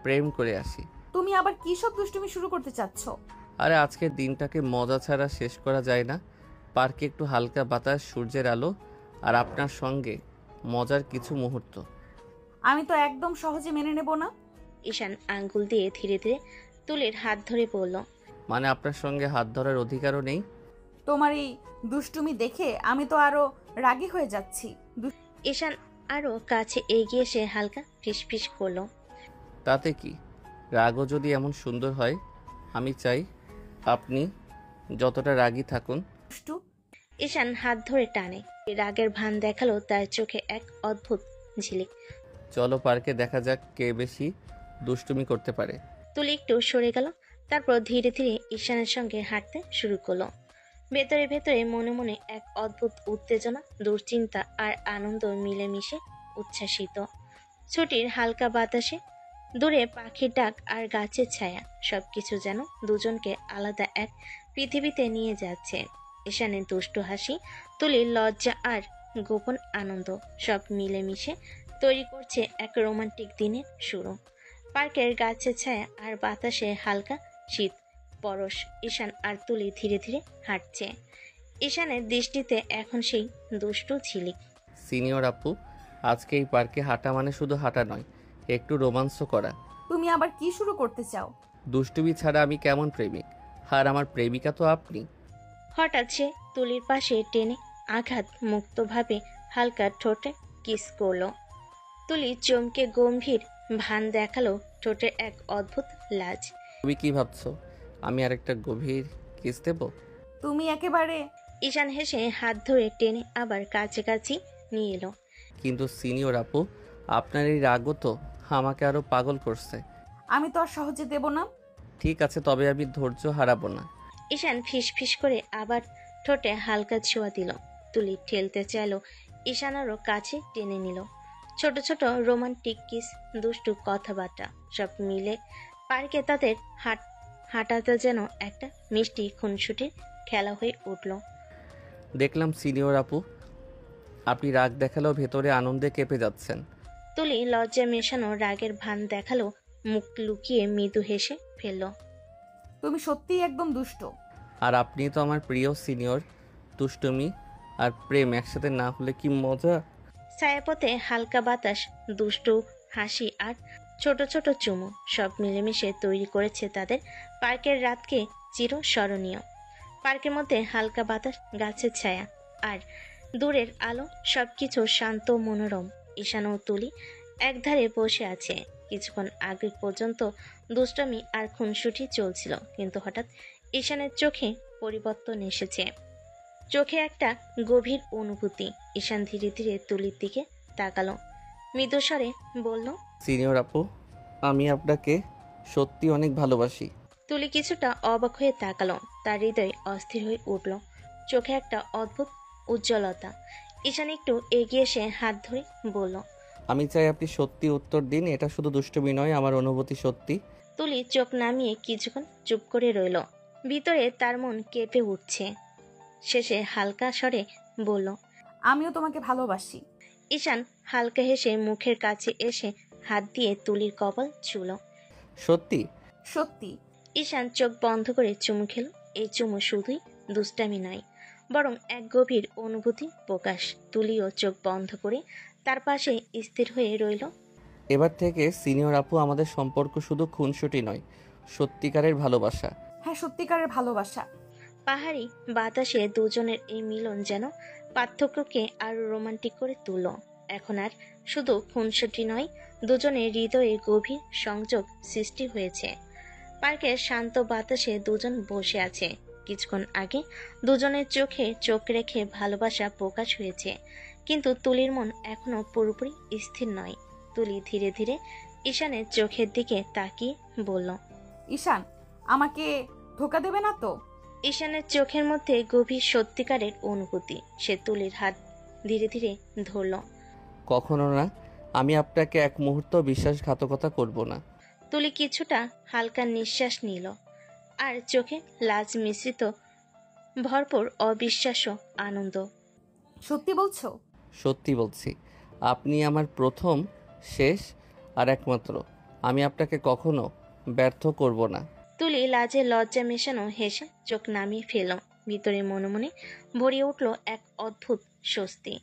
প্রেম করে আসি। তুমি আবার কি সব দুষ্টুমি শুরু করতে চাচ্ছ? আরে আজকের দিনটাকে মজা ছাড়া শেষ করা যায় না। পার্কে একটু হালকা বাতাস, সূর্যের আলো আর আপনার সঙ্গে মজার কিছু মুহূর্ত। আমি তো একদম সহজে মেনে নেব না। ঈশান আঙ্গুল দিয়ে ধীরে ধীরে তুলির হাত ধরে বলল, মানে আপনার সঙ্গে হাত ধরার অধিকারও নেই? তোমার এই দুষ্টুমি দেখে আমি তো আরো রাগী হয়ে যাচ্ছি। ঈশান আরো কাছে এগিয়ে এসে হালকা ফিসফিস করলো, তাতে কি? রাগও যদি এমন সুন্দর হয়, আমি চাই আপনি যতটা রাগী থাকুন। দুষ্টু, ঈশান হাত ধরে টানে। রাগের ভান দেখালো তার চোখে এক অদ্ভুত ঝিলিক। চলো পার্কে দেখা যাক কে বেশি দুষ্টুমি করতে পারে। তুলি একটু সরে গেল, তারপর ধীরে ধীরে ঈশানের সঙ্গে হাঁটতে শুরু করলো। ভেতরে ভেতরে মনে মনে এক অদ্ভুত উত্তেজনা, দুশ্চিন্তা আর আনন্দ মিলেমিশে উচ্ছ্বাসিত। ছুটির হালকা বাতাসে, দূরে পাখির ডাক আর গাছের ছায়া, সবকিছু যেন দুজনকে আলাদা এক পৃথিবীতে নিয়ে যাচ্ছে। ঈশানের দুষ্টু হাসি, তুলির লজ্জা আর গোপন আনন্দ সব মিলেমিশে তৈরি করছে এক রোমান্টিক দিনের শুরু। পার্কের গাছের ছায়া আর বাতাসে হালকা শীত পরশ। ঈশান আর তুলি ধীরে ধীরে হাঁটছে। ঈশানের দৃষ্টিতে এখন সেই দুষ্টু ঝিলিক। সিনিয়র আপু, আজকে এই পার্কে হাঁটা মানে শুধু হাঁটা নয়, একটু রোমাঞ্চ করা। তুমি আবার কি শুরু করতে চাও? দুষ্টুমি ছাড়া আমি কেমন প্রেমিক, আর আমার প্রেমিকা তো আপনি। হঠাৎ সে তুলির পাশে টেনে আঘাত মুক্তভাবে হালকা ঠোঁটে কিস করলো। তুলি চমকে গম্ভীর ভান দেখালো, ঠোঁটে এক অদ্ভুত লাজ। তুমি কি ভাবছো আমি আরেকটা গভীর কিস দেব? তুমি একেবারে। ঈশান হেসে হাত ধরে টেনে আবার কাছাকাছি নিয়ে এলো। কিন্তু সিনিয়র আপু, আপনার এই রাগও তো আমাকে আরো পাগল করছে। আমি তো আর সহজে দেব না। ঠিক আছে, তবে আমি ধৈর্য হারাবো না। ঈশান ফিস ফিস করে আবার ঠোঁটে হালকা ছোঁয়া দিল। তুলি ঠেলতে চাইলো, ঈশান আরও কাছে টেনে নিল। ছোট ছোট রোমান্টিক কিস, দুষ্টু কথাবার্তা সব মিলে পার্কে তাদের হাঁটাতে যেন একটা মিষ্টি খুনসুটির খেলা হয়ে উঠল। দেখলাম সিনিয়র আপু, আপনি রাগ দেখালেও ভেতরে আনন্দে কেঁপে যাচ্ছেন। তুলি লজ্জা মেশানো রাগের ভান দেখালো, মুখ লুকিয়ে মৃদু হেসে ফেলল। তুমি সত্যিই একদম দুষ্ট। আর আপনি তো আমার প্রিয় সিনিয়র। দুষ্টুমি আর প্রেম একসাথে না হলে কি মজা। ছায়াপথে হালকা বাতাস, দুষ্টু হাসি আর ছোট ছোট চুমু সব মিলেমিশে তৈরি করেছে তাদের পার্কের রাতকে চিরস্মরণীয়। পার্কের মধ্যে হালকা বাতাস, গাছের ছায়া আর দূরের আলো, সবকিছু শান্ত মনোরম। ঈশান ও তুলি একধারে বসে আছে। কিছুক্ষণ আগে পর্যন্ত দুষ্টমি আর খুনসুটি চলছিল, কিন্তু হঠাৎ ঈশানের চোখে পরিবর্তন এসেছে। চোখে একটা গভীর অনুভূতি। ঈশান ধীরে ধীরে তুলির দিকে তাকালো, মৃদুস্বরে বলল, সিনিয়র আপু, আমি আপনাকে সত্যি অনেক ভালোবাসি। তুলি কিছুটা অবাক হয়ে তাকালো, তার হৃদয় অস্থির হয়ে উঠল, চোখে একটা অদ্ভুত উজ্জ্বলতা। ঈশান একটু এগিয়ে এসে হাত ধরে বলল, আমি চাই আপনি সত্যি উত্তর দিন, এটা শুধু দুষ্টুমি নয়, আমার অনুভূতি সত্যি। তুলি চোখ নামিয়ে কিছুক্ষণ চুপ করে রইল। ভিতরে তার মন কেঁপে উঠছে। শেষে হালকা স্বরে বলল, আমিও তোমাকে ভালোবাসি। ঈশান হালকা হেসে মুখের কাছে এসে হাত দিয়ে তুলির কপাল ছুঁল। সত্যি? সত্যি। ঈশান চোখ বন্ধ করে চুমু খেল। এই চুমু শুধুই দুষ্টামি নয়, বরং এক গভীর অনুভূতি প্রকাশ। তুলিও চোখ বন্ধ করে তার পাশে স্থির হয়ে রইল। এবার থেকে সিনিয়র আপু, আমাদের সম্পর্ক শুধু খুনসুটি নয়, সত্যিকারের ভালোবাসা। হ্যাঁ, সত্যিকারের ভালোবাসা। পাহাড়ি বাতাসে দুজনের এই মিলন যেন পার্থক্যকে আরো রোমান্টিক করে তুলল। এখন আর শুধু খুনসুটি নয়, দুজনের হৃদয়ে গভীর সংযোগ সৃষ্টি হয়েছে। পার্কের শান্ত বাতাসে দুজন বসে আছে। কিছুক্ষণ আগে দুজনের চোখে চোখ রেখে ভালোবাসা প্রকাশ হয়েছে, কিন্তু তুলির মন এখনো পুরোপুরি স্থির নয়। তুলি ধীরে ধীরে ঈশানের চোখের দিকে তাকিয়ে বলল, ঈশান, আমাকে ধোকা দেবে না তো? ঈশানের চোখের মধ্যে গভীর সত্যিকারের অনুভূতি। সে তুলির হাত ধীরে ধীরে ধরল। কখনো না, আমি আপনাকে এক মুহূর্ত বিশ্বাসঘাতকতা করব না। তুলি কিছুটা হালকা নিঃশ্বাস নিল, আর চোখে লাজ মিশ্রিত ভরপুর অবিশ্বাস্য আনন্দ। সত্যি বলছো? সত্যি বলছি, আপনি আমার প্রথম, শেষ আর একমাত্র। আমি আপনাকে কখনো ব্যর্থ করব না। তুলি লাজে লজ্জা মেশানো হেসে চোখ নামিয়ে ফেল। ভিতরে মনে মনে ভরিয়ে উঠল এক অদ্ভুত স্বস্তি।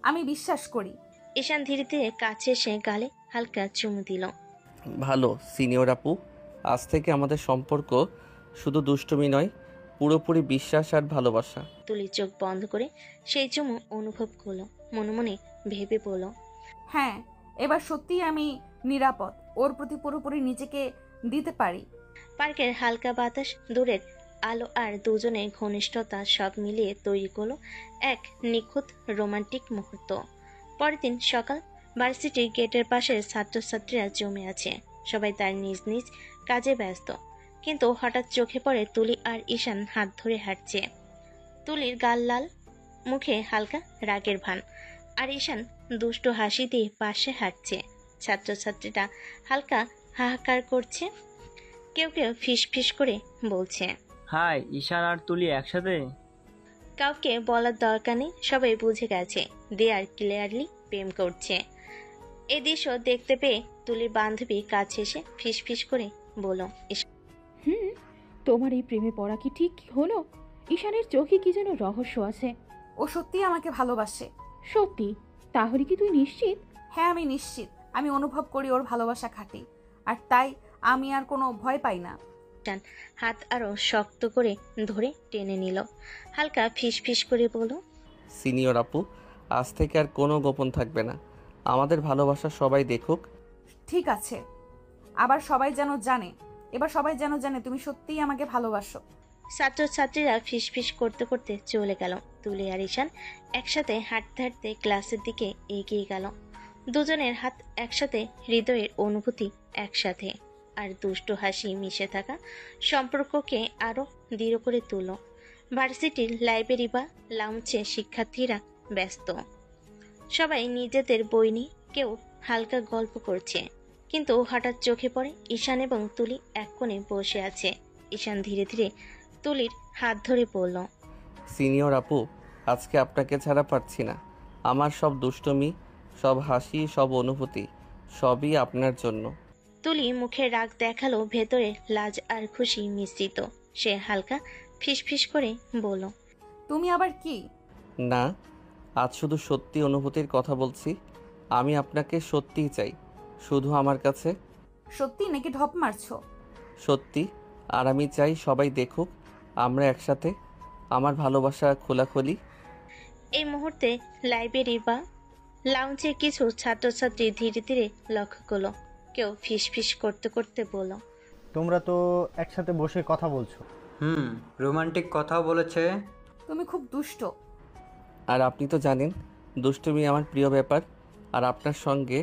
আমি বিশ্বাস করি। ঈশান ধীরে ধীরে কাছে এসে গালে হালকা চুমু দিল। ভালো সিনিয়র আপু, আজ থেকে আমাদের সম্পর্ক শুধু দুষ্টুমি নয়, পুরোপুরি বিশ্বাস আর ভালোবাসা। তুলি চোখ বন্ধ করে সেই চুমু অনুভব করলো। মনে মনে ভেবে বলল, হ্যাঁ, এবার সত্যিই আমি নিরাপদ। ওর প্রতি পুরোপুরি নিজেকে দিতে পারি। পার্কের হালকা বাতাস, দূরের আলো আর দুজনের ঘনিষ্ঠতা সব মিলিয়ে তৈরি করলো এক নিখুঁত রোমান্টিক মুহূর্ত। পরের দিন সকাল, ভার্সিটির গেটের পাশে ছাত্রছাত্রীরা জমে আছে। সবাই তার নিজ নিজ কাজে ব্যস্ত, কিন্তু হঠাৎ চোখে পড়ে তুলি আর ঈশান হাত ধরে হাঁটছে। তুলির গাল লাল, মুখে হালকা রাগের ভান, আর ঈশান দুষ্ট হাসি দিয়ে পাশে হাঁটছে। ছাত্রছাত্রীরা হালকা হাহাকার করছে, কেউ কেউ ফিস ফিস করে বলছে, হাই, ঈশান আর তুলি একসাথে? কাউকে বলার দরকার নেই, সবাই বুঝে গেছে দে আর ক্লিয়ারলি প্রেম করছে। এ দৃশ্য দেখতে পেয়ে তুলির বান্ধবী কাছে এসে ফিস ফিস করে বলল, হুম, তোমার এই প্রেমে পড়া কি ঠিক হলো? ঈশানের চোখে কি যেন রহস্য আছে। ও সত্যিই আমাকে ভালোবাসে। সত্যি? তাহলে কি তুই নিশ্চিত? হ্যাঁ, আমি নিশ্চিত। আমি অনুভব করি ওর ভালোবাসা খাঁটি, আর তাই আমি আর কোনো ভয় পাই না। হাত আরো শক্ত করে ধরে টেনে নিল, হালকা ফিস ফিস করে বলল, সিনিয়র আপু, আজ থেকে আর কোনো গোপন থাকবে না। আমাদের ভালোবাসা সবাই দেখুক। ঠিক আছে, আবার সবাই যেন জানে, এবার সবাই যেন জানে তুমি সত্যিই আমাকে ভালোবাসো। ছাত্রছাত্রীরা ফিস ফিস করতে করতে চলে গেল। তুলি আর ঈশান একসাথে হাঁটতে হাঁটতে ক্লাসের দিকে এগিয়ে গেল। দুজনের হাত একসাথে, হৃদয়ের অনুভূতি একসাথে, আর দুষ্ট হাসি মিশে থাকা সম্পর্ককে আরো দৃঢ় করে তুলল। ভার্সিটির লাইব্রেরি বা লাউঞ্জে শিক্ষার্থীরা ব্যস্ত, সবাই নিজেদের বই নিয়ে, কেউ হালকা গল্প করছে। কিন্তু হঠাৎ চোখে পড়ে ঈশান এবং তুলি এক কোণে বসে আছে। ঈশান ধীরে ধীরে তুলির হাত ধরে বলল, সিনিয়র আপু, আজকে আপনাকে ছাড়া পারছি না। আমার সব দুষ্টুমি, সব হাসি, সব অনুভূতি, সবই আপনার জন্য। তুলি মুখে রাগ দেখালো, ভেতরে লাজ আর খুশি মিশ্রিত। সে হালকা ফিসফিস করে বলল, তুমি আবার কি? না, আজ শুধু সত্যি অনুভূতির কথা বলছি। আমি আপনাকে সত্যিই চাই, শুধু আমার কাছে। সত্যি নাকি ঢপ মারছো? সত্যি, আর আমি চাই সবাই দেখুক আমরা একসাথে। আমার ভালোবাসা খোলাখুলি। এই মুহূর্তে লাইব্রেরি বা লাউঞ্জে কিছু ছাত্রছাত্রী ধীরে ধীরে লক্ষ্য করলো। কেউ ফিসফিস করতে করতে বলল, তোমরা তো একসাথে বসে কথা বলছো। রোমান্টিক কথাও বলেছে। তুমি খুব দুষ্ট। আর আপনি তো জানেন দুষ্টুমি আমার প্রিয় ব্যাপার, আর আপনার সঙ্গে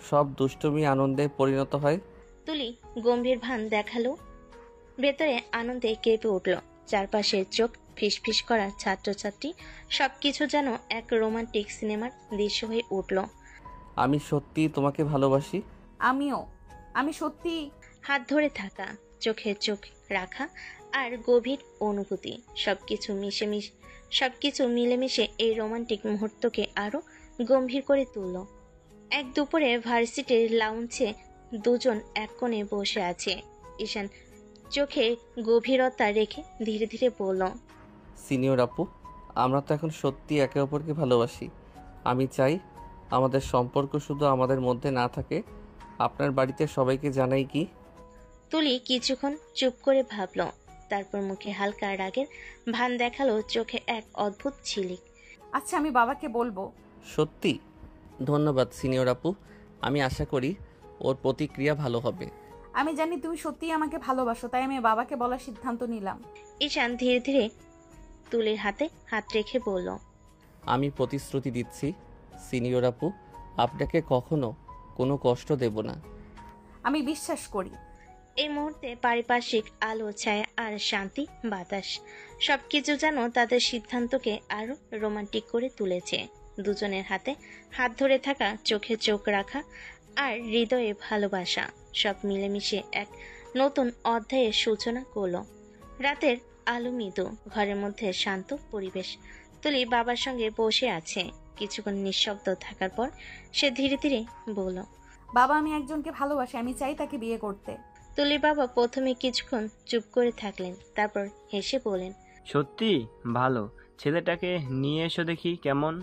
সব দুষ্টুমি আনন্দে পরিণত হয়। তুলি গম্ভীর ভান দেখালো, ভেতরে আনন্দে কেঁপে উঠল। চারপাশে চোখ ফিসফিস করা ছাত্রছাত্রী, সবকিছু যেন এক রোমান্টিক সিনেমার দৃশ্য হয়ে উঠল। আমি সত্যি তোমাকে ভালোবাসি। আমিও। আমি সত্যি। হাত ধরে থাকা, চোখে চোখ রাখা, আর গভীর অনুভূতি, সবকিছু মিলেমিশে এই রোমান্টিক মুহূর্তকে আরো গম্ভীর করে তুলল। এক দুপুরে ভার্সিটির লাউঞ্জে দুজন এক কোণে বসে আছে। ঈশান চোখে গভীরতা রেখে ধীরে ধীরে বলল, সিনিয়র আপু, আমরা তো এখন সত্যি একে অপরকে ভালোবাসি। আমি চাই আমাদের সম্পর্ক শুধু আমাদের মধ্যে না থাকে, আপনার বাড়িতে সবাইকে জানাই কি? তুলি কিছুক্ষণ চুপ করে ভাবল, তারপর মুখে হালকা রাগের ভান দেখালো, চোখে এক অদ্ভুত ঝিলিক। আচ্ছা, আমি বাবাকে বলবো। সত্যি? ধন্যবাদ সিনিয়র আপু, আমি আশা করি ওর প্রতিক্রিয়া ভালো হবে। আমি জানি তুমি সত্যিই আমাকে ভালোবাসো, তাই আমি বাবাকে বলার সিদ্ধান্ত নিলাম। ঈশান ধীরে ধীরে তুলির হাতে হাত রেখে বলল, আমি প্রতিশ্রুতি দিচ্ছি সিনিয়র আপু, আপনাকে কখনো কোনো কষ্ট দেব না। আমি বিশ্বাস করি। এই মুহূর্তে পারিপার্শ্বিক আলো, ছায়া আর শান্তি বাতাস সবকিছু যেন তাদের সিদ্ধান্তকে আরো রোমান্টিক করে তুলেছে। দুজনের হাতে হাত ধরে থাকা, চোখে চোখ রাখা, আর হৃদয়ে ভালোবাসা, সব মিলেমিশে এক নতুন অধ্যায়ের সূচনা করলো। রাতের আলো মৃদু, ঘরের মধ্যে শান্ত পরিবেশ। তুলি বাবার সঙ্গে বসে আছে। কিছুক্ষণ নিঃশব্দ থাকার পর সে ধীরে ধীরে বলল, বাবা, আমি একজনকে ভালোবাসি, আমি চাই তাকে বিয়ে করতে। তুলির বাবা প্রথমে কিছুক্ষণ চুপ করে থাকলেন, তারপর হেসে বলেন, সত্যি? ভালো, ছেলেটাকে নিয়ে এসো দেখি কেমন।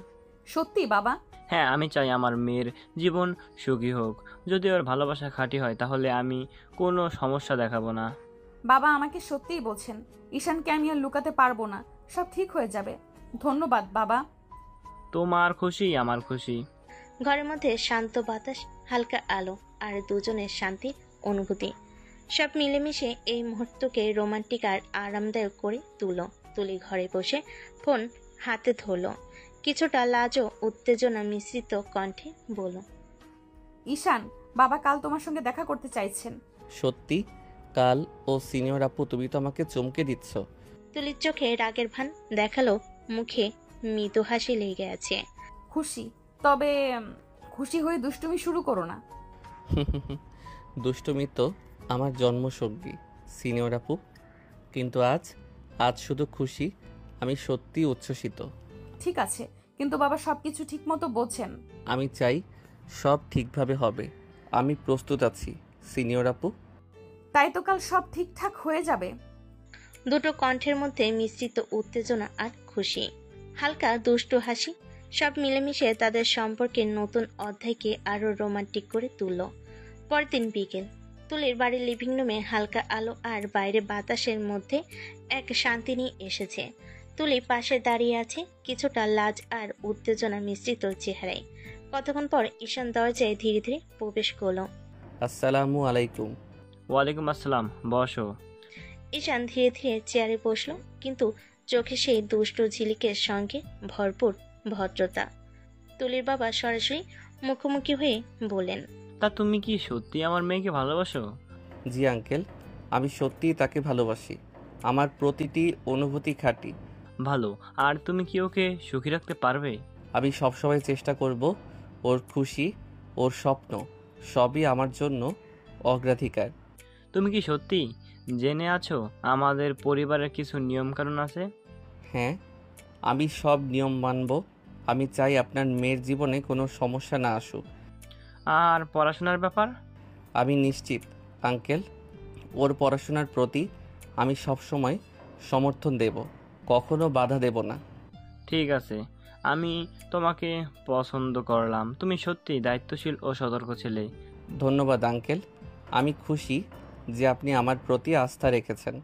সত্যি বাবা? হ্যাঁ, আমি চাই আমার মেয়ের জীবন সুখী হোক। যদি ওর ভালোবাসা খাঁটি হয় তাহলে আমি কোনো সমস্যা দেখাবো না। বাবা আমাকে সত্যিই বলছেন? ঈশানকে আমি আর লুকাতে পারবো না, সব ঠিক হয়ে যাবে। ধন্যবাদ বাবা। তোমার খুশি আমার খুশি। ঘরের মধ্যে শান্ত বাতাস, হালকা আলো, আর দুজনের শান্তির অনুভূতি সব মিলেমিশে এই মুহূর্তকে রোমান্টিক আর আরামদায়ক করে তুলি ঘরে বসে ফোন হাতে ধরলো। কিছুটা লাজ ও উত্তেজনা মিশ্রিত কণ্ঠে বলল, ঈশান, বাবা কাল তোমার সঙ্গে দেখা করতে চাইছেন। সত্যি? কাল? ও সিনিয়র আপু, তুমি তো আমাকে চমকে দিচ্ছ। তুলির চোখে রাগের ভান দেখালো, মুখে মৃদু হাসি লেগে আছে। খুশি, তবে খুশি হয়ে দুষ্টুমি শুরু করো না। দুষ্টুমি তো আমার জন্মসঙ্গী সিনিয়র আপু, কিন্তু আজ শুধু খুশি। আমি সত্যি উচ্ছ্বসিত। ঠিক আছে, কিন্তু বাবা সবকিছু ঠিক মতো বোঝেন। আমি চাই সব ঠিকভাবে হবে। আমি প্রস্তুত আছি সিনিয়র আপু। তাই তো কাল সব ঠিকঠাক হয়ে যাবে। দুটো কণ্ঠের মধ্যে মিশ্রিত উত্তেজনা আর খুশি, হালকা দুষ্টু হাসি, সব মিলেমিশে তাদের সম্পর্কের নতুন অধ্যায়কে আরো রোমান্টিক করে তুলল। পরের দিন বিকেল, তুলির বাড়ির লিভিং রুমে হালকা আলো আর বাইরে বাতাসের মধ্যে এক শান্তি নিয়ে এসেছে। তুলি পাশে দাঁড়িয়ে আছে, কিছুটা লাজ আর উত্তেজনা মিশ্রিত চেহারায়। কতক্ষণ পর ঈশান দরজায় ধীরে ধীরে প্রবেশ করলো। আসসালামু আলাইকুম। ওয়ালাইকুম আসসালাম, বসো। ঈশান ধীরে ধীরে চেয়ারে বসলো, কিন্তু চোখে সেই দুষ্টু ঝিলিকের সঙ্গে ভরপুর ভদ্রতা। তুলির বাবা সরাসরি মুখোমুখি হয়ে বলেন, তা তুমি কি সত্যি আমার মেয়েকে ভালোবাসো? জি আঙ্কেল, আমি সত্যিই তাকে ভালোবাসি। আমার প্রতিটি অনুভূতি খাঁটি। ভালো। আর তুমি কি ওকে সুখী রাখতে পারবে? আমি সবসময় চেষ্টা করব। ওর খুশি, ওর স্বপ্ন সবই আমার জন্য অগ্রাধিকার। তুমি কি সত্যি জেনে আছো আমাদের পরিবারের কিছু নিয়মকানুন আছে? হ্যাঁ, আমি সব নিয়ম মানব। আমি চাই আপনার মেয়ের জীবনে কোনো সমস্যা না আসুক। আর পড়াশোনার ব্যাপার? আমি নিশ্চিত আঙ্কেল, ওর পড়াশোনার প্রতি আমি সবসময় সমর্থন দেব, কখনো বাধা দেব না। ঠিক আছে, আমি তোমাকে পছন্দ করলাম। তুমি সত্যি দায়িত্বশীল ও সতর্ক ছেলে। ধন্যবাদ আঙ্কেল, আমি খুশি যে আপনি আমার প্রতি আস্থা রেখেছেন।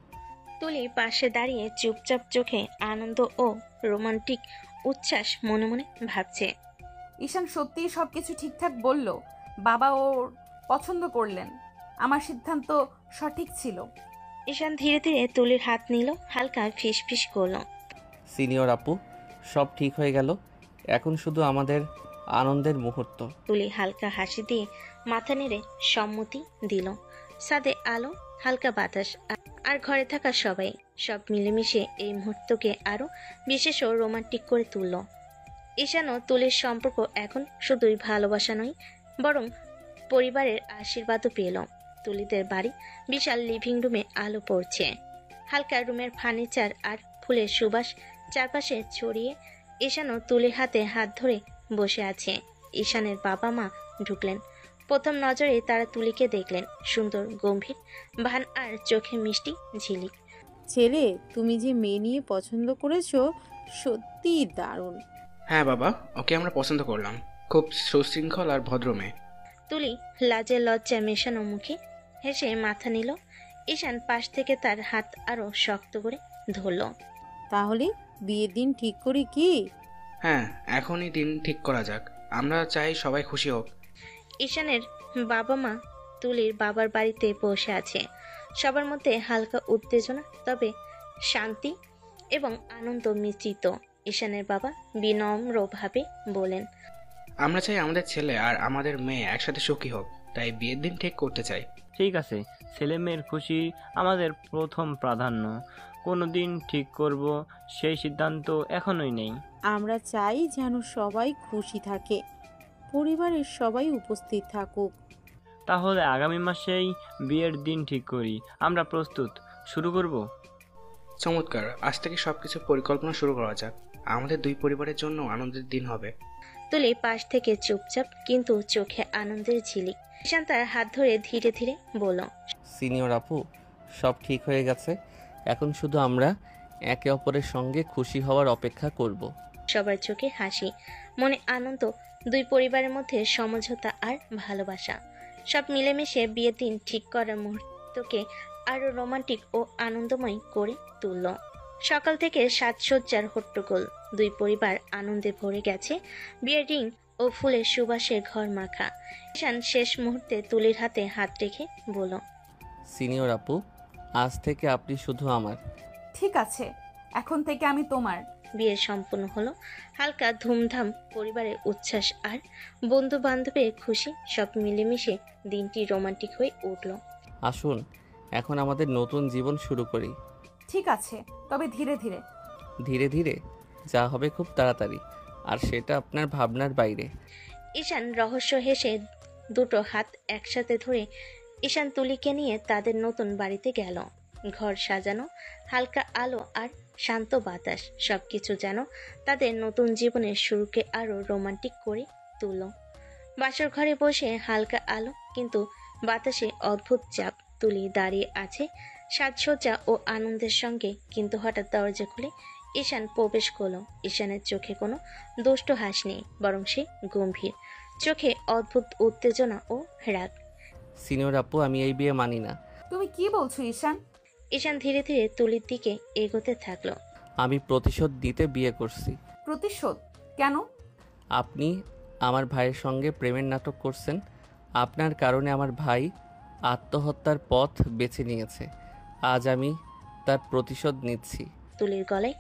তুলি পাশে দাঁড়িয়ে চুপচাপ চোখে আনন্দ ও রোমান্টিক উচ্ছ্বাস মনে মনে ভাবছে। ঈশান সত্যিই সবকিছু ঠিকঠাক বলল। বাবা ওর পছন্দ করলেন। আমার সিদ্ধান্ত সঠিক ছিল। ঈশান ধীরে ধীরে তুলির হাত নিল, হালকা ফিসফিস করলো, সিনিয়র আপু, সব ঠিক হয়ে গেল। এখন শুধু আমাদের আনন্দের মুহূর্ত। তুলি হালকা হাসি দিয়ে মাথা নেড়ে সম্মতি দিল। ছাদে আলো, হালকা বাতাস আর ঘরে থাকা সব মিলেমিশে এই মুহূর্তকে আরো বিশেষ ও রোমান্টিক করে তুলল। ঈশান ও তুলির সম্পর্ক এখন শুধুই ভালোবাসা নয়, বরং পরিবারের আশীর্বাদও পেল। তুলিদের বাড়ি বিশাল লিভিং রুমে আলো পড়ছে, হালকা রুমের ফার্নিচার আর ফুলের সুবাস চারপাশে ছড়িয়ে। ঈশান ও তুলির হাতে হাত ধরে বসে আছে। ঈশানের বাবা মা ঢুকলেন। প্রথম নজরে তারা তুলিকে দেখলেন, সুন্দর গম্ভীর ভান আর চোখে মিষ্টি ঝিলিক। ছেলে, তুমি যে মেয়ে নিয়ে পছন্দ করেছো সত্যিই দারুণ। হ্যাঁ বাবা, ওকে আমরা পছন্দ করলাম। খুব সুশৃঙ্খল আর ভদ্র মেয়ে। তুলি লাজে লজ্জা মেশানো মুখে হেসে মাথা নিল। ঈশান পাশ থেকে তার হাত আরো শক্ত করে ধরল। তাহলে বিয়ের দিন ঠিক করি কি? হ্যাঁ, এখনই দিন ঠিক করা যাক। আমরা চাই সবাই খুশি হোক। ঈশানের বাবা মা তুলির বাবার বাড়িতে বসে আছে। সবার মধ্যে হালকা উত্তেজনা, তবে শান্তি এবং আনন্দ মিশ্রিত। ঈশানের বাবা বিনম্রভাবে বলেন, আমরা চাই আমাদের ছেলে আর আমাদের মেয়ে একসাথে সুখী হোক, তাই বিয়ের দিন ঠিক করতে চাই। ঠিক আছে, ছেলে মেয়ের খুশি আমাদের প্রথম প্রাধান্য। কোনো দিন ঠিক করব সেই সিদ্ধান্ত এখনোই নেই। আমরা চাই যেন সবাই খুশি থাকে, পরিবারের সবাই উপস্থিত থাকুক। তাহলে আগামী মাসেই বিয়ের দিন ঠিক করি। আমরা প্রস্তুত। শুরু করব? চমৎকার, আজ থেকে সবকিছু পরিকল্পনা শুরু করা যাক। আমাদের দুই পরিবারের জন্য আনন্দের দিন হবে। তুলি পাশ থেকে চুপচাপ, কিন্তু চোখে আনন্দের ঝিলিক। ঈশান তার হাত ধরে ধীরে ধীরে বলল, সিনিয়র আপু, সব ঠিক হয়ে গেছে। এখন শুধু আমরা একে অপরের সঙ্গে খুশি হওয়ার অপেক্ষা করব। সবার চোখে হাসি, মনে আনন্দ। দুই পরিবারের মধ্যে সমঝোতা আর ভালোবাসা, সব মিলেমিশে বিয়ের দিন ঠিক করার মুহূর্তকে আরো রোমান্টিক ও আনন্দময় করে তুলল। সকাল থেকে সাজসজ্জার হট্টগোল, দুই পরিবার আনন্দে ভরে গেছে। বিয়ের রিং ও ফুলের সুবাসে ঘর মাখা। ঈশান শেষ মুহূর্তে তুলির হাতে হাত রেখে বলল, সিনিয়র আপু, আজ থেকে আপনি শুধু আমার। ঠিক আছে, এখন থেকে আমি তোমার। বিয়ে সম্পূর্ণ হলো। হালকা ধুমধাম, পরিবারের উচ্ছ্বাস আর বন্ধু বান্ধবের খুশি সব মিলেমিশে দিনটি রোমান্টিক হয়ে উঠল। আসুন এখন আমাদের নতুন জীবন শুরু করি। ঠিক আছে, তবে ধীরে ধীরে। ধীরে ধীরে যা হবে খুব তাড়াতাড়ি, আর সেটা আপনার ভাবনার বাইরে। ঈশান রহস্য হেসে দুটো হাত একসাথে ধরে ঈশান তুলিকে নিয়ে তাদের নতুন বাড়িতে গেল। ঘর সাজানো, হালকা আলো আর শান্ত বাতাস সবকিছু যেন তাদের নতুন জীবনের শুরুকে আরো রোমান্টিক করে তুলল। বাসর ঘরে বসে হালকা আলো কিন্তু বাতাসে অদ্ভুত চাপ। তুলি দাঁড়িয়ে আছে সাজসজ্জা ও আনন্দের সঙ্গে, কিন্তু হঠাৎ দরজা খুলে ঈশান প্রবেশ করলো। ঈশানের চোখে কোনো দুষ্ট হাসি নেই, বরং সে গম্ভীর, চোখে অদ্ভুত উত্তেজনা ও রাগ। সিনিয়র আপু, আমি এই বিয়ে মানি না। তুমি কি বলছো ঈশান? ঈশান ধীরে ধীরে তুলির দিকে এগোতে থাকলো। আমি প্রতিশোধ দিতে বিয়ে করছি। প্রতিশোধ? কেন? আপনি আমার ভাইয়ের সঙ্গে প্রেমের নাটক করছেন। আপনার কারণে আমার ভাই আত্মহত্যার পথ বেছে নিয়েছে। আজ আমি তার প্রতিশোধ নিচ্ছি। তুলির গলায়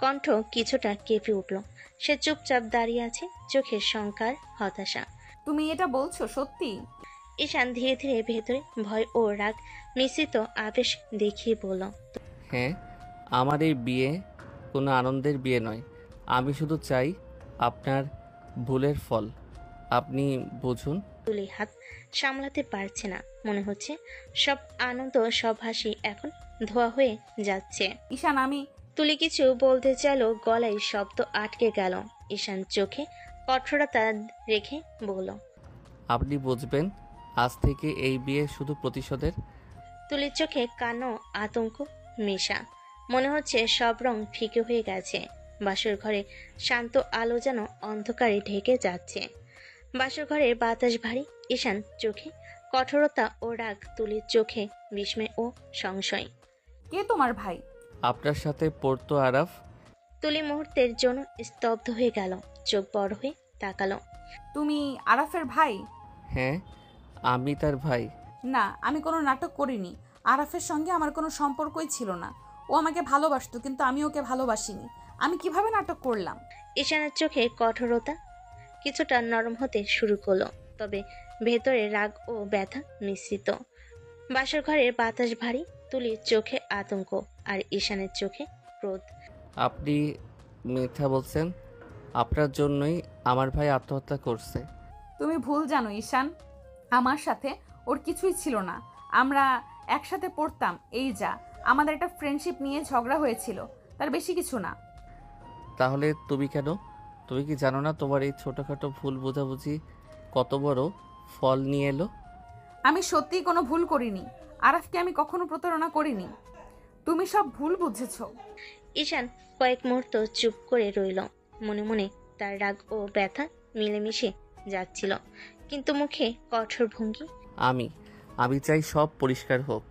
কণ্ঠ কিছুটা কেঁপে উঠল। সে চুপচাপ দাঁড়িয়ে আছে, চোখের শঙ্কার হতাশা। তুমি এটা বলছো সত্যি? ঈশান ধীরে ধীরে ভেতরে ভয় ও রাগ মিশ্রিত আবেশ দেখিয়ে বলল, হ্যাঁ, আমার এই বিয়ে কোনো আনন্দের বিয়ে নয়। আমি শুধু চাই আপনার ভুলের ফল আপনি বুঝুন। তুলি হাত সামলাতে পারছে না, মনে হচ্ছে সব আনন্দ সব হাসি এখন ধোয়া হয়ে যাচ্ছে। ঈশান, আমি তুলি কিছু বলতে চাইল, গলায় শব্দ আটকে গেল। ঈশান চোখে কঠোরতা রেখে বলল, আপনি বুঝবেন আজ থেকে এই বিয়ে শুধু প্রতিশোধের। তুলির চোখে কান্না আতঙ্ক মেশা, মনে হচ্ছে সব রং ফিকে হয়ে গেছে। বাসর ঘরে শান্ত আলো যেন অন্ধকারে ঢেকে যাচ্ছে। বাসর ঘরের বাতাস ভারী। ঈশান চোখে কঠোরতা ও রাগ, তুলির চোখে বিস্ময় ও সংশয়। কে তোমার ভাই? আপনার সাথে পড়তো আরাফ। তুলি মুহূর্তের জন্য স্তব্ধ হয়ে গেল, চোখ বড় হয়ে তাকালো। তুমি আরাফের ভাই? হ্যাঁ, আমি তার ভাই। না, আমি কোনো নাটক করিনি। আরাফের সঙ্গে আমার কোনো সম্পর্কই ছিল না। ও আমাকে ভালোবাসতো, কিন্তু আমি ওকে ভালোবাসিনি। আমি কিভাবে নাটক করলাম? ঈশানের চোখে কঠোরতা কিছুটা নরম হতে শুরু করলো, তবে ভেতরে রাগ ও ব্যথা মিশ্রিত। বাসর ঘরের বাতাস ভারী, তুলির চোখে আতঙ্ক আর ঈশানের চোখে ক্রোধ। আপনি মিথ্যা বলছেন। আপনার জন্যই আমার ভাই আত্মহত্যা করছে। তুমি ভুল জানো ঈশান, আমার সাথে ওর কিছুই ছিল না। আমরা একসাথে পড়তাম, এই যা। আমাদের একটা ফ্রেন্ডশিপ নিয়ে ঝগড়া হয়েছিল, তার বেশি কিছু না। তাহলে তুমি কেন? তুমি কি জানো না তোমার এই ছোটোখাটো ভুল বোঝাবুঝি কত বড় ফল নিয়ে এলো? আমি সত্যিই কোনো ভুল করিনি। আরাফকে আমি কখনো প্রতারণা করিনি। তুমি সব ভুল বুঝেছো। ঈশান কয়েক মুহূর্ত চুপ করে রইল। মনে মনে তার রাগ ও ব্যথা মিলেমিশে যাচ্ছিল, কিন্তু মুখে কঠোর ভঙ্গি। আমি চাই সব পরিষ্কার হোক।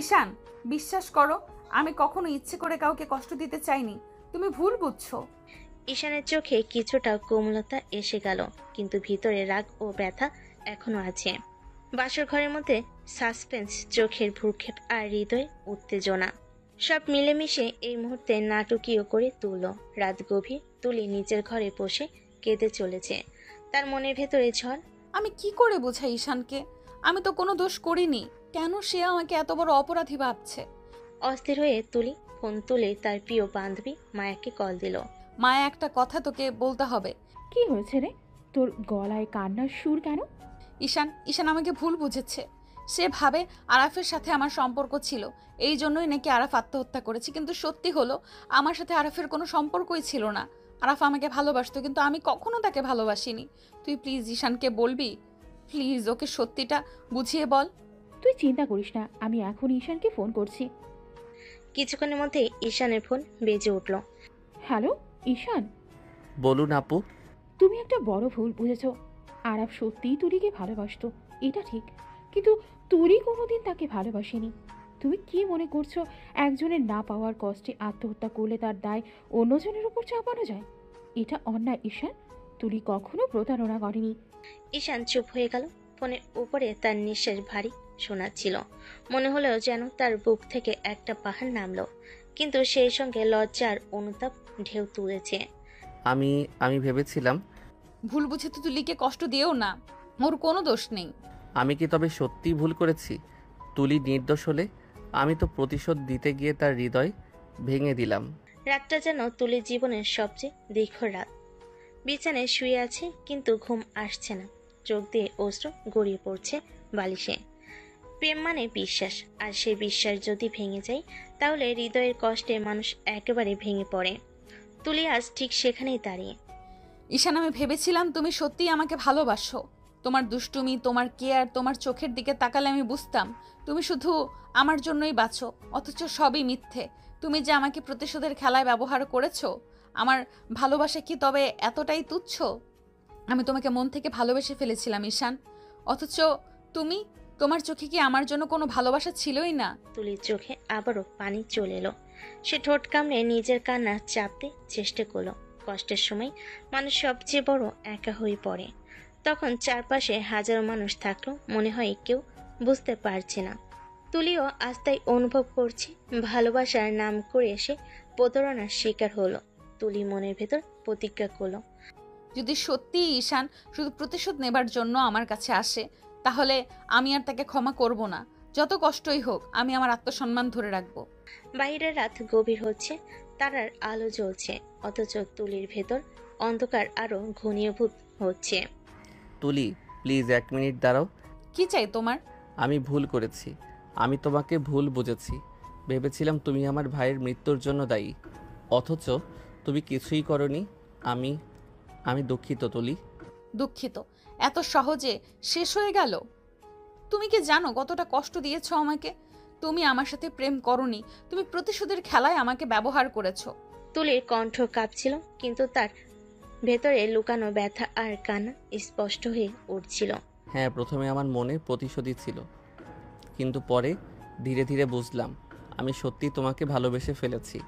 ঈশান, বিশ্বাস করো, আমি কখনো ইচ্ছে করে কাউকে কষ্ট দিতে চাইনি। তুমি ভুল বুঝছো। ঈশানের চোখে কিছুটা কোমলতা এসে গেল, কিন্তু ভিতরে রাগ ও ব্যথা এখনো আছে। বাসর ঘরের মধ্যে সাসপেন্স, চোখের ভ্রুক্ষেপ আর হৃদয় উত্তেজনা সব মিলেমিশে এই মুহূর্তে নাটকীয় করে তুলল। রাত গভীর। তুলি নিজের ঘরে বসে কেঁদে চলেছে, তার মনের ভেতরে ঝড়। আমি কি করে বোঝাই ঈশানকে? আমি তো কোনো দোষ করিনি। কেন সে আমাকে এত বড় অপরাধী ভাবছে? অস্থির হয়ে তুলি ফোন তুলে তার প্রিয় বান্ধবী মায়াকে কল দিল। মায়া, একটা কথা তোকে বলতে হবে। কি হয়েছে রে? তোর গলায় কান্নার সুর কেন? ঈশান আমাকে ভুল বুঝেছে। সে ভাবে আরাফের সাথে আমার সম্পর্ক ছিল, এই জন্যই নাকি আরাফ আত্মহত্যা করেছে। কিন্তু সত্যি হলো আমার সাথে আরাফের কোনো সম্পর্কই ছিল না। আরাফ আমাকে ভালোবাসতো, কিন্তু আমি কখনো তাকে ভালোবাসিনি। তুই প্লিজ ঈশানকে বলবি? প্লিজ ওকে সত্যিটা বুঝিয়ে বল। তুই চিন্তা করিস না, আমি এখন ঈশানকে ফোন করছি। কিছুক্ষণের মধ্যে ঈশানের ফোন বেজে উঠল। হ্যালো ঈশান। বলুন আপু। তুমি একটা বড় ভুল বুঝেছ। আরাফ সত্যিই তুলিকে ভালোবাসতো, এটা ঠিক, কিন্তু তুলি কোনোদিন তাকে ভালোবাসেনি। তুমি কি মনে করছো একজনের না পাওয়ার কষ্টে আত্মহত্যা করলে তার দায় অন্যজনের উপর চাপানো যায়? এটা অন্যায় ঈশান। তুলি কখনো প্রতারণা করেনি। ঈশান চুপ হয়ে গেল। ফোনের উপরে তার নিঃশ্বাস ভারী শোনাচ্ছিল। মনে হলো যেন তার বুক থেকে একটা পাহাড় নামলো, কিন্তু সেই সঙ্গে লজ্জার অনুতাপ ঢেউ তুলেছে। আমি ভেবেছিলাম ভুল বুঝে তো তুলিকে কষ্ট দিও না, ওর কোনো দোষ নেই। আমি কি তবে সত্যিই ভুল করেছি? তুলি নির্দোষ হলে আমি তো প্রতিশোধ দিতে গিয়ে তার হৃদয় ভেঙে দিলাম। রাতটা যেন তুলির জীবনের সবচেয়ে দীর্ঘ রাত। বিছানায় শুয়ে আছে, কিন্তু ঘুম আসছে না। চোখ দিয়ে অশ্রু গড়িয়ে পড়ছে বালিশে। প্রেম মানে বিশ্বাস, আর সেই বিশ্বাস যদি ভেঙে যায় তাহলে হৃদয়ের কষ্টে মানুষ একেবারে ভেঙে পড়ে। তুলি আজ ঠিক সেখানেই দাঁড়িয়ে। ঈশান, আমি ভেবেছিলাম তুমি সত্যিই আমাকে ভালোবাসো। তোমার দুষ্টুমি, তোমার কেয়ার, তোমার চোখের দিকে তাকালে আমি বুঝতাম তুমি শুধু আমার জন্যই বাঁচো, অথচ সবই মিথ্যে। তুমি যে আমাকে প্রতিশোধের খেলায় ব্যবহার করেছো, আমার ভালোবাসা কি তবে এতটাই তুচ্ছ? আমি তোমাকে মন থেকে ভালোবেসে ফেলেছিলাম ঈশান, অথচ তোমার চোখে কি আমার জন্য কোনো ভালোবাসা ছিলই না? তুলির চোখে আবারও পানি চলে এলো। সে ঠোঁট কামড়ে নিজের কান্না চাপতে চেষ্টা করলো। কষ্টের সময় মানুষ সবচেয়ে বড় একা হয়ে পড়ে। তখন চারপাশে হাজারো মানুষ থাকলেও মনে হয় কেউ বুঝতে পারছে না। তুলিও আজ তাই অনুভব করছে ভালোবাসার নাম করে এসে প্রতারণার শিকার হলো। তুলি মনের ভেতর প্রতিজ্ঞা করলো, যদি সত্যিই ঈশান শুধু প্রতিশোধ নেবার জন্য আমার কাছে আসে, তাহলে আমি আর তাকে ক্ষমা করব না। যত কষ্টই হোক, আমি আমার আত্মসম্মান ধরে রাখবো। বাইরের রাত গভীর হচ্ছে, তারার আলো জ্বলছে, অথচ তুলির ভেতর অন্ধকার আরো ঘনীভূত হচ্ছে। তুলি, প্লিজ 1 মিনিট দাঁড়াও। কি চাই তোমার? আমি ভুল করেছি। আমি তোমাকে ভুল বুঝেছি। ভেবেছিলাম তুমি আমার ভাইয়ের মৃত্যুর জন্য দায়ী, অথচ তুমি কিছুই করনি। আমি দুঃখিত তুলি। দুঃখিত? এত সহজে শেষ হয়ে গেল? তুমি কি জানো কতটা কষ্ট দিয়েছো আমাকে? তুমি আমার সাথে প্রেম করনি, তুমি প্রতিশোধের খেলায় আমাকে ব্যবহার করেছো। তুলির কণ্ঠ কাঁপছিল, কিন্তু তার ভেতরে লুকানো ব্যথা আর কান্না স্পষ্ট হয়ে উঠছিল। হ্যাঁ, প্রথমে আমার মনে প্রতিশোধই ছিল, কিন্তু পরে ধীরে ধীরে বুঝলাম আমি সত্যি তোমাকে ভালোবেসে ফেলেছি।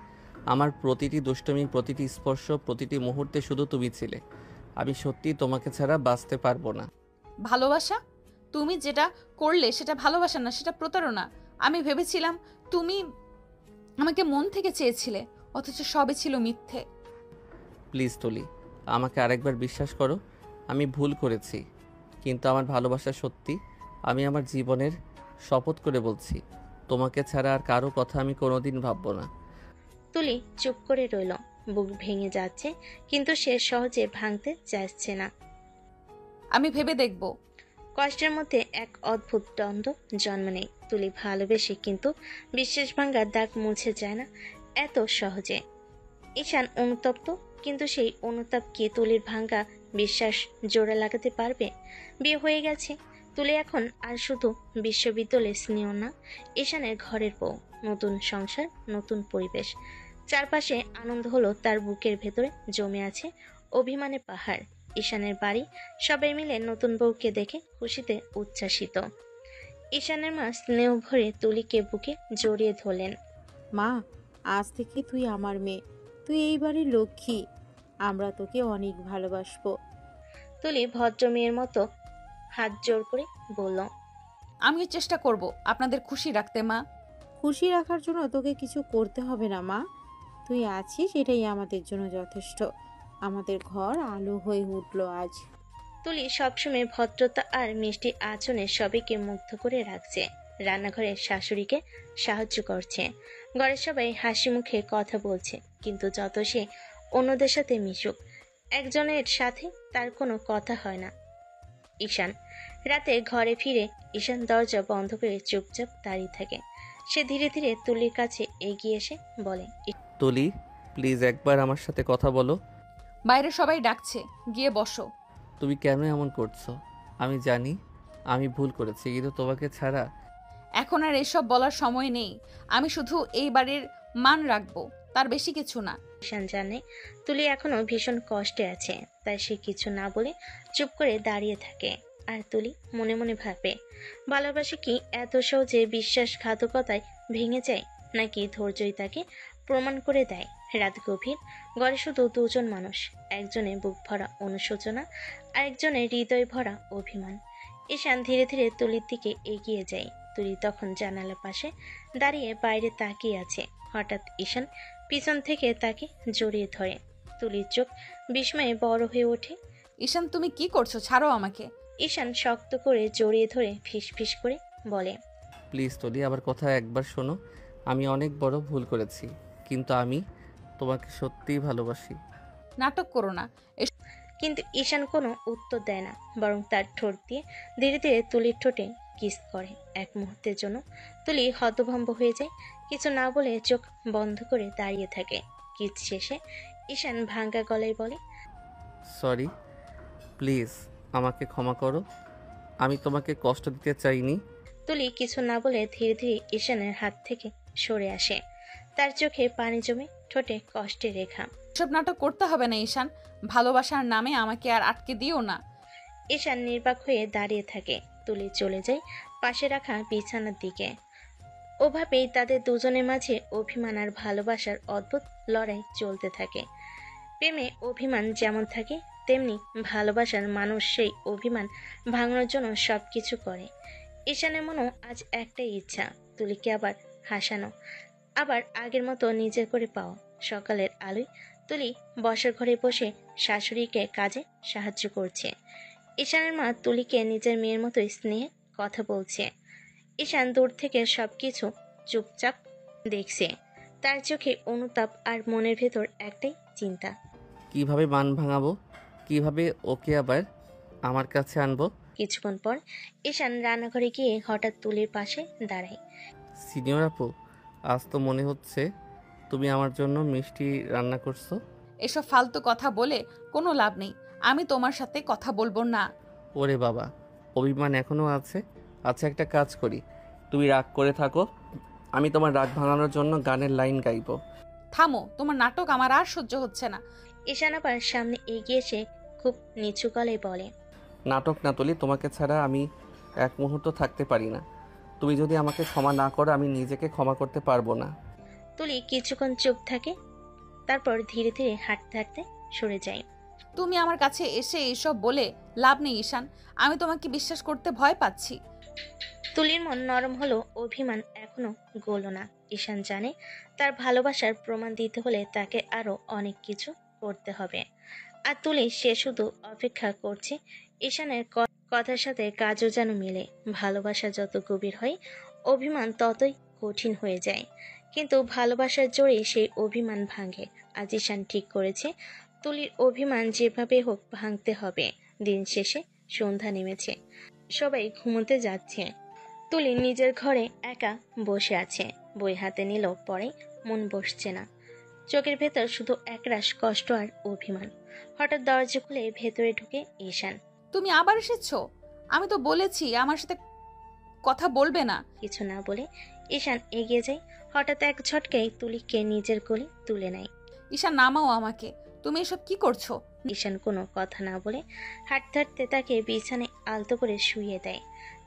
আমার প্রতিটি দুষ্টুমি, প্রতিটি স্পর্শ, প্রতিটি মুহূর্তে শুধু তুমি ছিলে। আমি সত্যি তোমাকে ছাড়া বাঁচতে পারবো না। ভালোবাসা? তুমি যেটা করলে সেটা ভালোবাসা না, সেটা প্রতারণা। আমি ভেবেছিলাম তুমি আমাকে মন থেকে চেয়েছিলে, অথচ সবই ছিল মিথ্যে। প্লিজ তুলি, আমাকে আরেকবার বিশ্বাস করো। আমি ভুল করেছি, কিন্তু আমার ভালোবাসা সত্যি। আমি আমার জীবনের শপথ করে বলছি, তোমাকে ছাড়া আর কারো কথা আমি কোনোদিন ভাববো না। তুলি চুপ করে রইল। বুক ভেঙে যাচ্ছে, কিন্তু সে সহজে ভাঙতে চাইছে না। আমি ভেবে দেখব। কষ্টের মধ্যে এক অদ্ভুত দ্বন্দ্ব জন্ম নেয়। তুলি ভালোবেসে, কিন্তু বিশ্বাস ভাঙার দাগ মুছে যায় না এত সহজে। ঈশান অনুতপ্ত, কিন্তু সেই অনুতাপ কি তুলির ভাঙা বিশ্বাস জোড়া লাগাতে পারবে? বিয়ে হয়ে গেছে, তুলি এখন আর শুধু বিশ্ববিদ্যালয়ের স্নেহ না, ঈশানের ঘরের বউ। নতুন সংসার, নতুন পরিবেশ। চারপাশে আনন্দ হলো তার বুকের ভেতরে জমে আছে অভিমানে পাহাড়। ঈশানের বাড়ি, সবাই মিলে নতুন বউকে দেখে খুশিতে উচ্ছ্বাসিত। ঈশানের মা স্নেহ ভরে তুলিকে বুকে জড়িয়ে ধরলেন। মা, আজ থেকে তুই আমার মেয়ে, তুই এই বাড়ির লক্ষ্মী। আমরা তোকে অনেক ভালোবাসবো। তুলি ভদ্র মেয়ের মতো হাত জোর করে বলল, আমিও চেষ্টা করব আপনাদের খুশি রাখতে মা। খুশি রাখার জন্য তোকে কিছু করতে হবে না মা, তুই আছিস, এটাই আমাদের জন্য যথেষ্ট। আমাদের ঘর আলো হয়ে উঠলো আজ। তুলি সবসময় ভদ্রতা আর মিষ্টি আচরণে সবাইকে মুগ্ধ করে রাখছে। রান্নাঘরে শাশুড়িকে সাহায্য করছে, ঘরের সবাই হাসি মুখে কথা বলছে। কিন্তু যত সে অন্যদের সাথে মিশুক, একজনের সাথে তার কোনো কথা হয় না। ঈশান রাতে ঘরে ফিরে ঈশান দরজা বন্ধ করে চুপচাপ দাঁড়িয়ে থাকে। সে ধীরে ধীরে তুলির কাছে এগিয়ে এসে বলে, তুলি, প্লিজ একবার আমার সাথে কথা বলো। বাইরে সবাই ডাকছে, গিয়ে বসো। তুমি কেন এমন করছো? আমি জানি আমি ভুল করেছি, কিন্তু তোমাকে ছাড়া এখন আর এসব বলার সময় নেই। আমি শুধু এই বাড়ির মান রাখবো, তার বেশি কিছু না। ঈশান জানে তুলি এখনো ভীষণ কষ্টে আছে, তাই সে কিছু না বলে চুপ করে দাঁড়িয়ে থাকে। আর তুলি মনে মনে ভাবে, ভালোবাসা কি এত সহজে বিশ্বাসঘাতকতায় ভেঙে যায়, নাকি ধৈর্যই তাকে প্রমাণ করে দেয়? রাত গভীর, ঘরে শুধু দুজন মানুষ, একজনের বুক ভরা অনুশোচনা, আরেকজনের হৃদয় ভরা অভিমান। ঈশান ধীরে ধীরে তুলির দিকে এগিয়ে যায়। তুলি তখন জানালার পাশে দাঁড়িয়ে বাইরে তাকিয়ে আছে। হঠাৎ ঈশান পিছন থেকে তাকে জড়িয়ে ধরে। তুলির চোখ বিস্ময়ে বড় হয়ে ওঠে। ঈশান তুমি কি করছো? ছাড়ো আমাকে। ঈশান শক্ত করে জড়িয়ে ধরে ফিসফিস করে বলে, প্লিজ তুলি, আবার কথা একবার শোনো। আমি অনেক বড় ভুল করেছি, কিন্তু আমি তোমাকে সত্যিই ভালোবাসি। নাটক করো না। কিন্তু ঈশান কোনো উত্তর দেয় না, বরং তার ঠোঁট দিয়ে ধীরে ধীরে তুলির ঠোঁটে কিস করে। এক মুহূর্তের জন্য তুলি হতভম্ব হয়ে যায়। কিছু না বলে চোখ বন্ধ করে দাঁড়িয়ে থাকে। কিস শেষে ঈশান ভাঙ্গা গলায় বলে, সরি, প্লিজ আমাকে ক্ষমা করো। আমি তোমাকে কষ্ট দিতে চাইনি। তুলি কিছু না বলে ধীরে ধীরে ঈশানের হাত থেকে সরে আসে। তার চোখে পানি জমে, ঠোঁটে কষ্টের রেখা। এসব নাটক করতে হবে না ঈশান। ভালোবাসার নামে আমাকে আর আটকে দিও না। ঈশান নির্বাক হয়ে দাঁড়িয়ে থাকে। তুলি চলে যায় পাশে রাখা বিছানার দিকে। ওভাবেই তাদের দুজনের মাঝে অভিমান আর ভালোবাসার অদ্ভুত লড়াই চলতে থাকে। প্রেমে অভিমান যেমন থাকে, তেমনি ভালোবাসার মানুষ সেই অভিমান ভাঙানোর জন্য সবকিছু করে। ঈশানের মনেও আজ একটাই ইচ্ছা, তুলিকে আবার হাসানো, আবার আগের মতো নিজের করে পাওয়া। সকালের আলোয় তুলি বসার ঘরে বসে শাশুড়িকে কাজে সাহায্য করছে। ঈশানের মা তুলিকে নিজের মেয়ের মতোই স্নেহে কথা বলছে। ঈশান দূর থেকে সবকিছু চুপচাপ দেখছে। তার চোখে অনুতাপ আর মনের ভেতর একটাই চিন্তা, কিভাবে মান ভাঙাবো, কিভাবে ওকে আবার আমার কাছে আনবো। কিছুক্ষণ পর ঈশান রান্নাঘরে গিয়ে হঠাৎ তুলির পাশে দাঁড়ায়। সিনিয়র আপু, আজ তো মনে হচ্ছে তুমি আমার জন্য মিষ্টি রান্না করছো। এসব ফালতু কথা বলে কোনো লাভ নেই। আমি তোমার সাথে কথা বলবো না। ওরে বাবা, অভিমান এখনো আছে। আচ্ছা, একটা কাজ করি, তুমি রাগ করে থাকো, আমি তোমার রাগ ভাঙানোর জন্য গানের লাইন গাইবো। থামো, তোমার নাটক আমার আর সহ্য হচ্ছে না। ঈশান আবার সামনে এগিয়ে এসে খুব নিচু গলায় বলে, নাটক না তুলি, তোমাকে ছাড়া আমি এক মুহূর্ত থাকতে পারি না। তুমি যদি আমাকে ক্ষমা না করো, আমি নিজেকে ক্ষমা করতে পারবো না। তুলি কিছুক্ষণ চুপ থাকে, তারপর ধীরে ধীরে হাঁটতে হাঁটতে সরে যায়। তুমি আমার কাছে এসে এসব বলে লাভ নেই ঈশান। আমি তোমাকে বিশ্বাস করতে ভয় পাচ্ছি। তুলির মন নরম হলো, অভিমান এখনো গলো না। ঈশান জানে তার ভালোবাসার প্রমাণ দিতে হলে তাকে আরো অনেক কিছু করতে হবে। আর তুলি সে শুধু অপেক্ষা করছে। ঈশানের কথার সাথে কাজও যেন মিলে। ভালোবাসা যত গভীর হয়, অভিমান ততই কঠিন হয়ে যায়। কিন্তু ভালোবাসার জোরে সেই অভিমান ভাঙে। আজ ঈশান ঠিক করেছে, তুলির অভিমান যেভাবে হোক ভাঙতে হবে। দিন শেষে সন্ধ্যা নেমেছে, সবাই ঘুমোতে যাচ্ছে। তুলি নিজের ঘরে একা বসে আছে। বই হাতে নিল, পরে মন বসছে না। চোখের ভেতর শুধু একরাশ কষ্ট আর অভিমান। হঠাৎ দরজা খুলে ভেতরে ঢুকে ঈশান। তুমি আবার এসেছো? আমি তো বলেছি আমার সাথে কথা বলবে না। কিছু না বলে ঈশান এগিয়ে যায়। হঠাৎ এক ঝটকায় তুলিকে নিজের কোলে তুলে নেয়। ঈশান নামাও আমাকে। তুমি এসব কি করছো? ঈশান কোনো কথা না বলে হাঁটতে হাঁটতে তাকে বিছানায় আলতো করে শুইয়ে দেয়।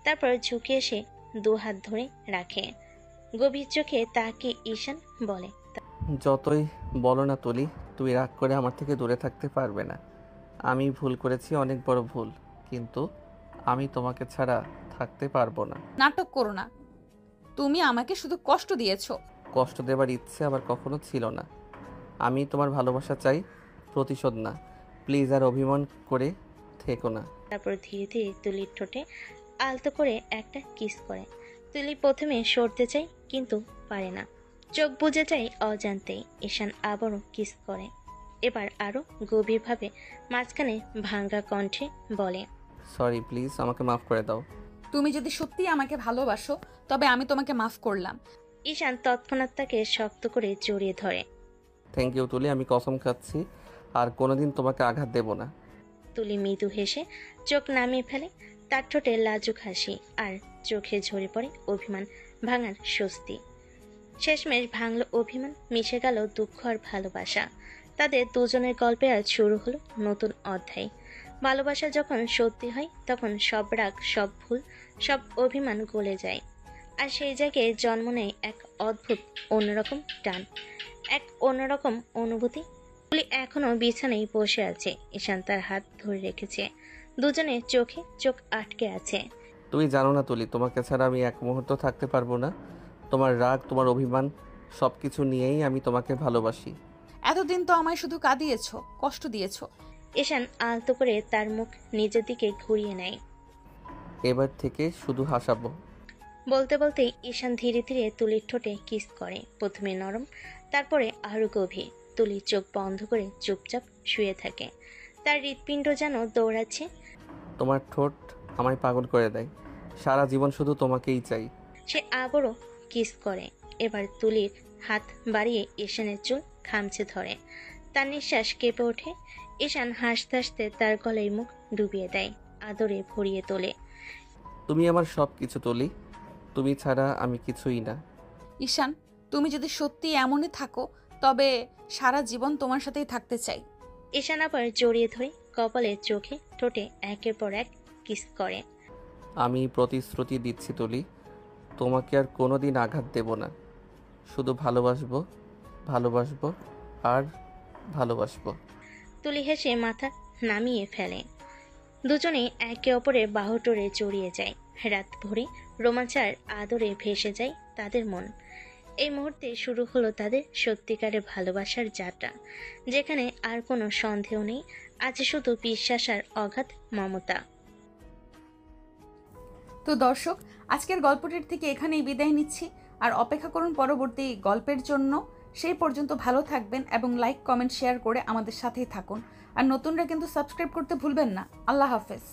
তারপর ঝুঁকে এসে দু হাত ধরে রাখে। গভীর চোখে তাকে ঈশান বলে, যতই বলো না তুলি, তুই রাগ করে আমার থেকে দূরে থাকতে পারবে না। আমি ভুল করেছি, অনেক বড় ভুল, কিন্তু আমি তোমাকে ছাড়া থাকতে পারবো না। নাটক করো না। তুমি আমাকে শুধু কষ্ট দিয়েছো। কষ্ট দেবার ইচ্ছে আবার কখনো ছিল না। আমি তোমার ভালোবাসা চাই, প্রতিশোধ না। প্লিজ আর অভিমান করে থেকো না। তারপর ধীরে ধীরে তুলির ঠোঁটে আলতো করে একটা কিস করে। তুলি প্রথমে সরতে চায়, কিন্তু পারে না। চোখ বুজে যায় অজান্তেই। ঈশান আবারও কিস করে, এবার আরো গভীরভাবে। মাঝখানে ভাঙ্গা কণ্ঠে বলে, সরি, প্লিজ আমাকে মাফ করে দাও। তুমি যদি সত্যি আমাকে ভালোবাসো তবে আমি তোমাকে মাফ করলাম। ঈশান তৎক্ষণাৎ তাকে শক্ত করে জড়িয়ে ধরে। থ্যাংক ইউ তুলি, আমি কসম খাচ্ছি আর কোনোদিন তোমাকে আঘাত দেব না। তুলি মৃদু হেসে চোখ নামিয়ে ফেলে। তার ঠোঁটে লাজুক হাসি, আর চোখে ঝরে পড়ে অভিমান ভাঙার স্বস্তি। শেষমেশ ভাঙল অভিমান, মিশে গেল দুঃখ আর ভালোবাসা। তাদের দুজনের গল্পে আজ শুরু হলো নতুন অধ্যায়। ভালোবাসা যখন সত্যি হয়, তখন সব রাগ, সব ভুল, সব অভিমান গলে যায়। আর সেই জায়গায় জন্ম নেয় এক অদ্ভুত অন্যরকম টান, এক অন্যরকম অনুভূতি। তুলি এখনো বিছানায় বসে আছে। ঈশান তার হাত ধরে রেখেছে। দুজনে চোখে চোখ আটকে আছে। তুমি জানো না তুলি, তোমাকে ছাড়া আমি এক মুহূর্ত থাকতে পারবো না। তোমার রাগ, তোমার অভিমান সব কিছু নিয়েই আমি তোমাকে ভালোবাসি। এতদিন তো আমায় শুধু কাঁদিয়েছো, কষ্ট দিয়েছো। ঈশান আলতো করে তার মুখ নিজের দিকে ঘুরিয়ে নেয়। এবার থেকে শুধু হাসাবো। বলতে বলতে ঈশান ধীরে ধীরে তুলির ঠোঁটে কিস করে, প্রথমে নরম, তারপরে আরো গভীর। তুলি চোখ বন্ধ করে চুপচাপ শুয়ে থাকে, তার হৃৎপিণ্ড যেন দৌড়াচ্ছে। তোমার ঠোঁট আমায় পাগল করে দেয়, সারা জীবন শুধু তোমাকেই চাই। সে আবারও কিস করে, এবার তুলির হাত বাড়িয়ে ঈশানের চুল খামচে ধরে, তার নিঃশ্বাস কেঁপে ওঠে। ঈশান হাসতে হাসতে তার গলায় মুখ ডুবিয়ে দেয়, আদরে ভরিয়ে তোলে। তুমি আমার সব কিছু তুলি, তুমি ছাড়া আমি কিছুই না। ঈশান, তুমি যদি সত্যি এমনই থাকো তবে সারা জীবন তোমার সাথেই থাকতে চাই। ঈশান আবার জড়িয়ে ধরে কপালে, চোখে, ঠোঁটে একের পর এক কিস করে। আমি প্রতিশ্রুতি দিচ্ছি তুলি, তোমাকে আর কোনোদিন আঘাত দেব না। শুধু ভালোবাসবো, ভালোবাসবো আর ভালোবাসবো। তুলি হেসে মাথা নামিয়ে ফেলে। দুজনেই একে অপরের বাহুটোরে জড়িয়ে যায়। রাত ভরে রোমাঞ্চার আদরে ভেসে যায় তাদের মন। এই মুহূর্তে শুরু হলো তাদের সত্যিকারের ভালোবাসার যাত্রা, যেখানে আর কোনো সন্দেহ নেই, আছে শুধু বিশ্বাস আর অগাধ মমতা। তো দর্শক, আজকের গল্পটির থেকে এখানেই বিদায় নিচ্ছি, আর অপেক্ষা করুন পরবর্তী গল্পের জন্য। সেই পর্যন্ত ভালো থাকবেন এবং লাইক, কমেন্ট, শেয়ার করে আমাদের সাথেই থাকুন। আর নতুনরা কিন্তু সাবস্ক্রাইব করতে ভুলবেন না। আল্লাহ হাফেজ।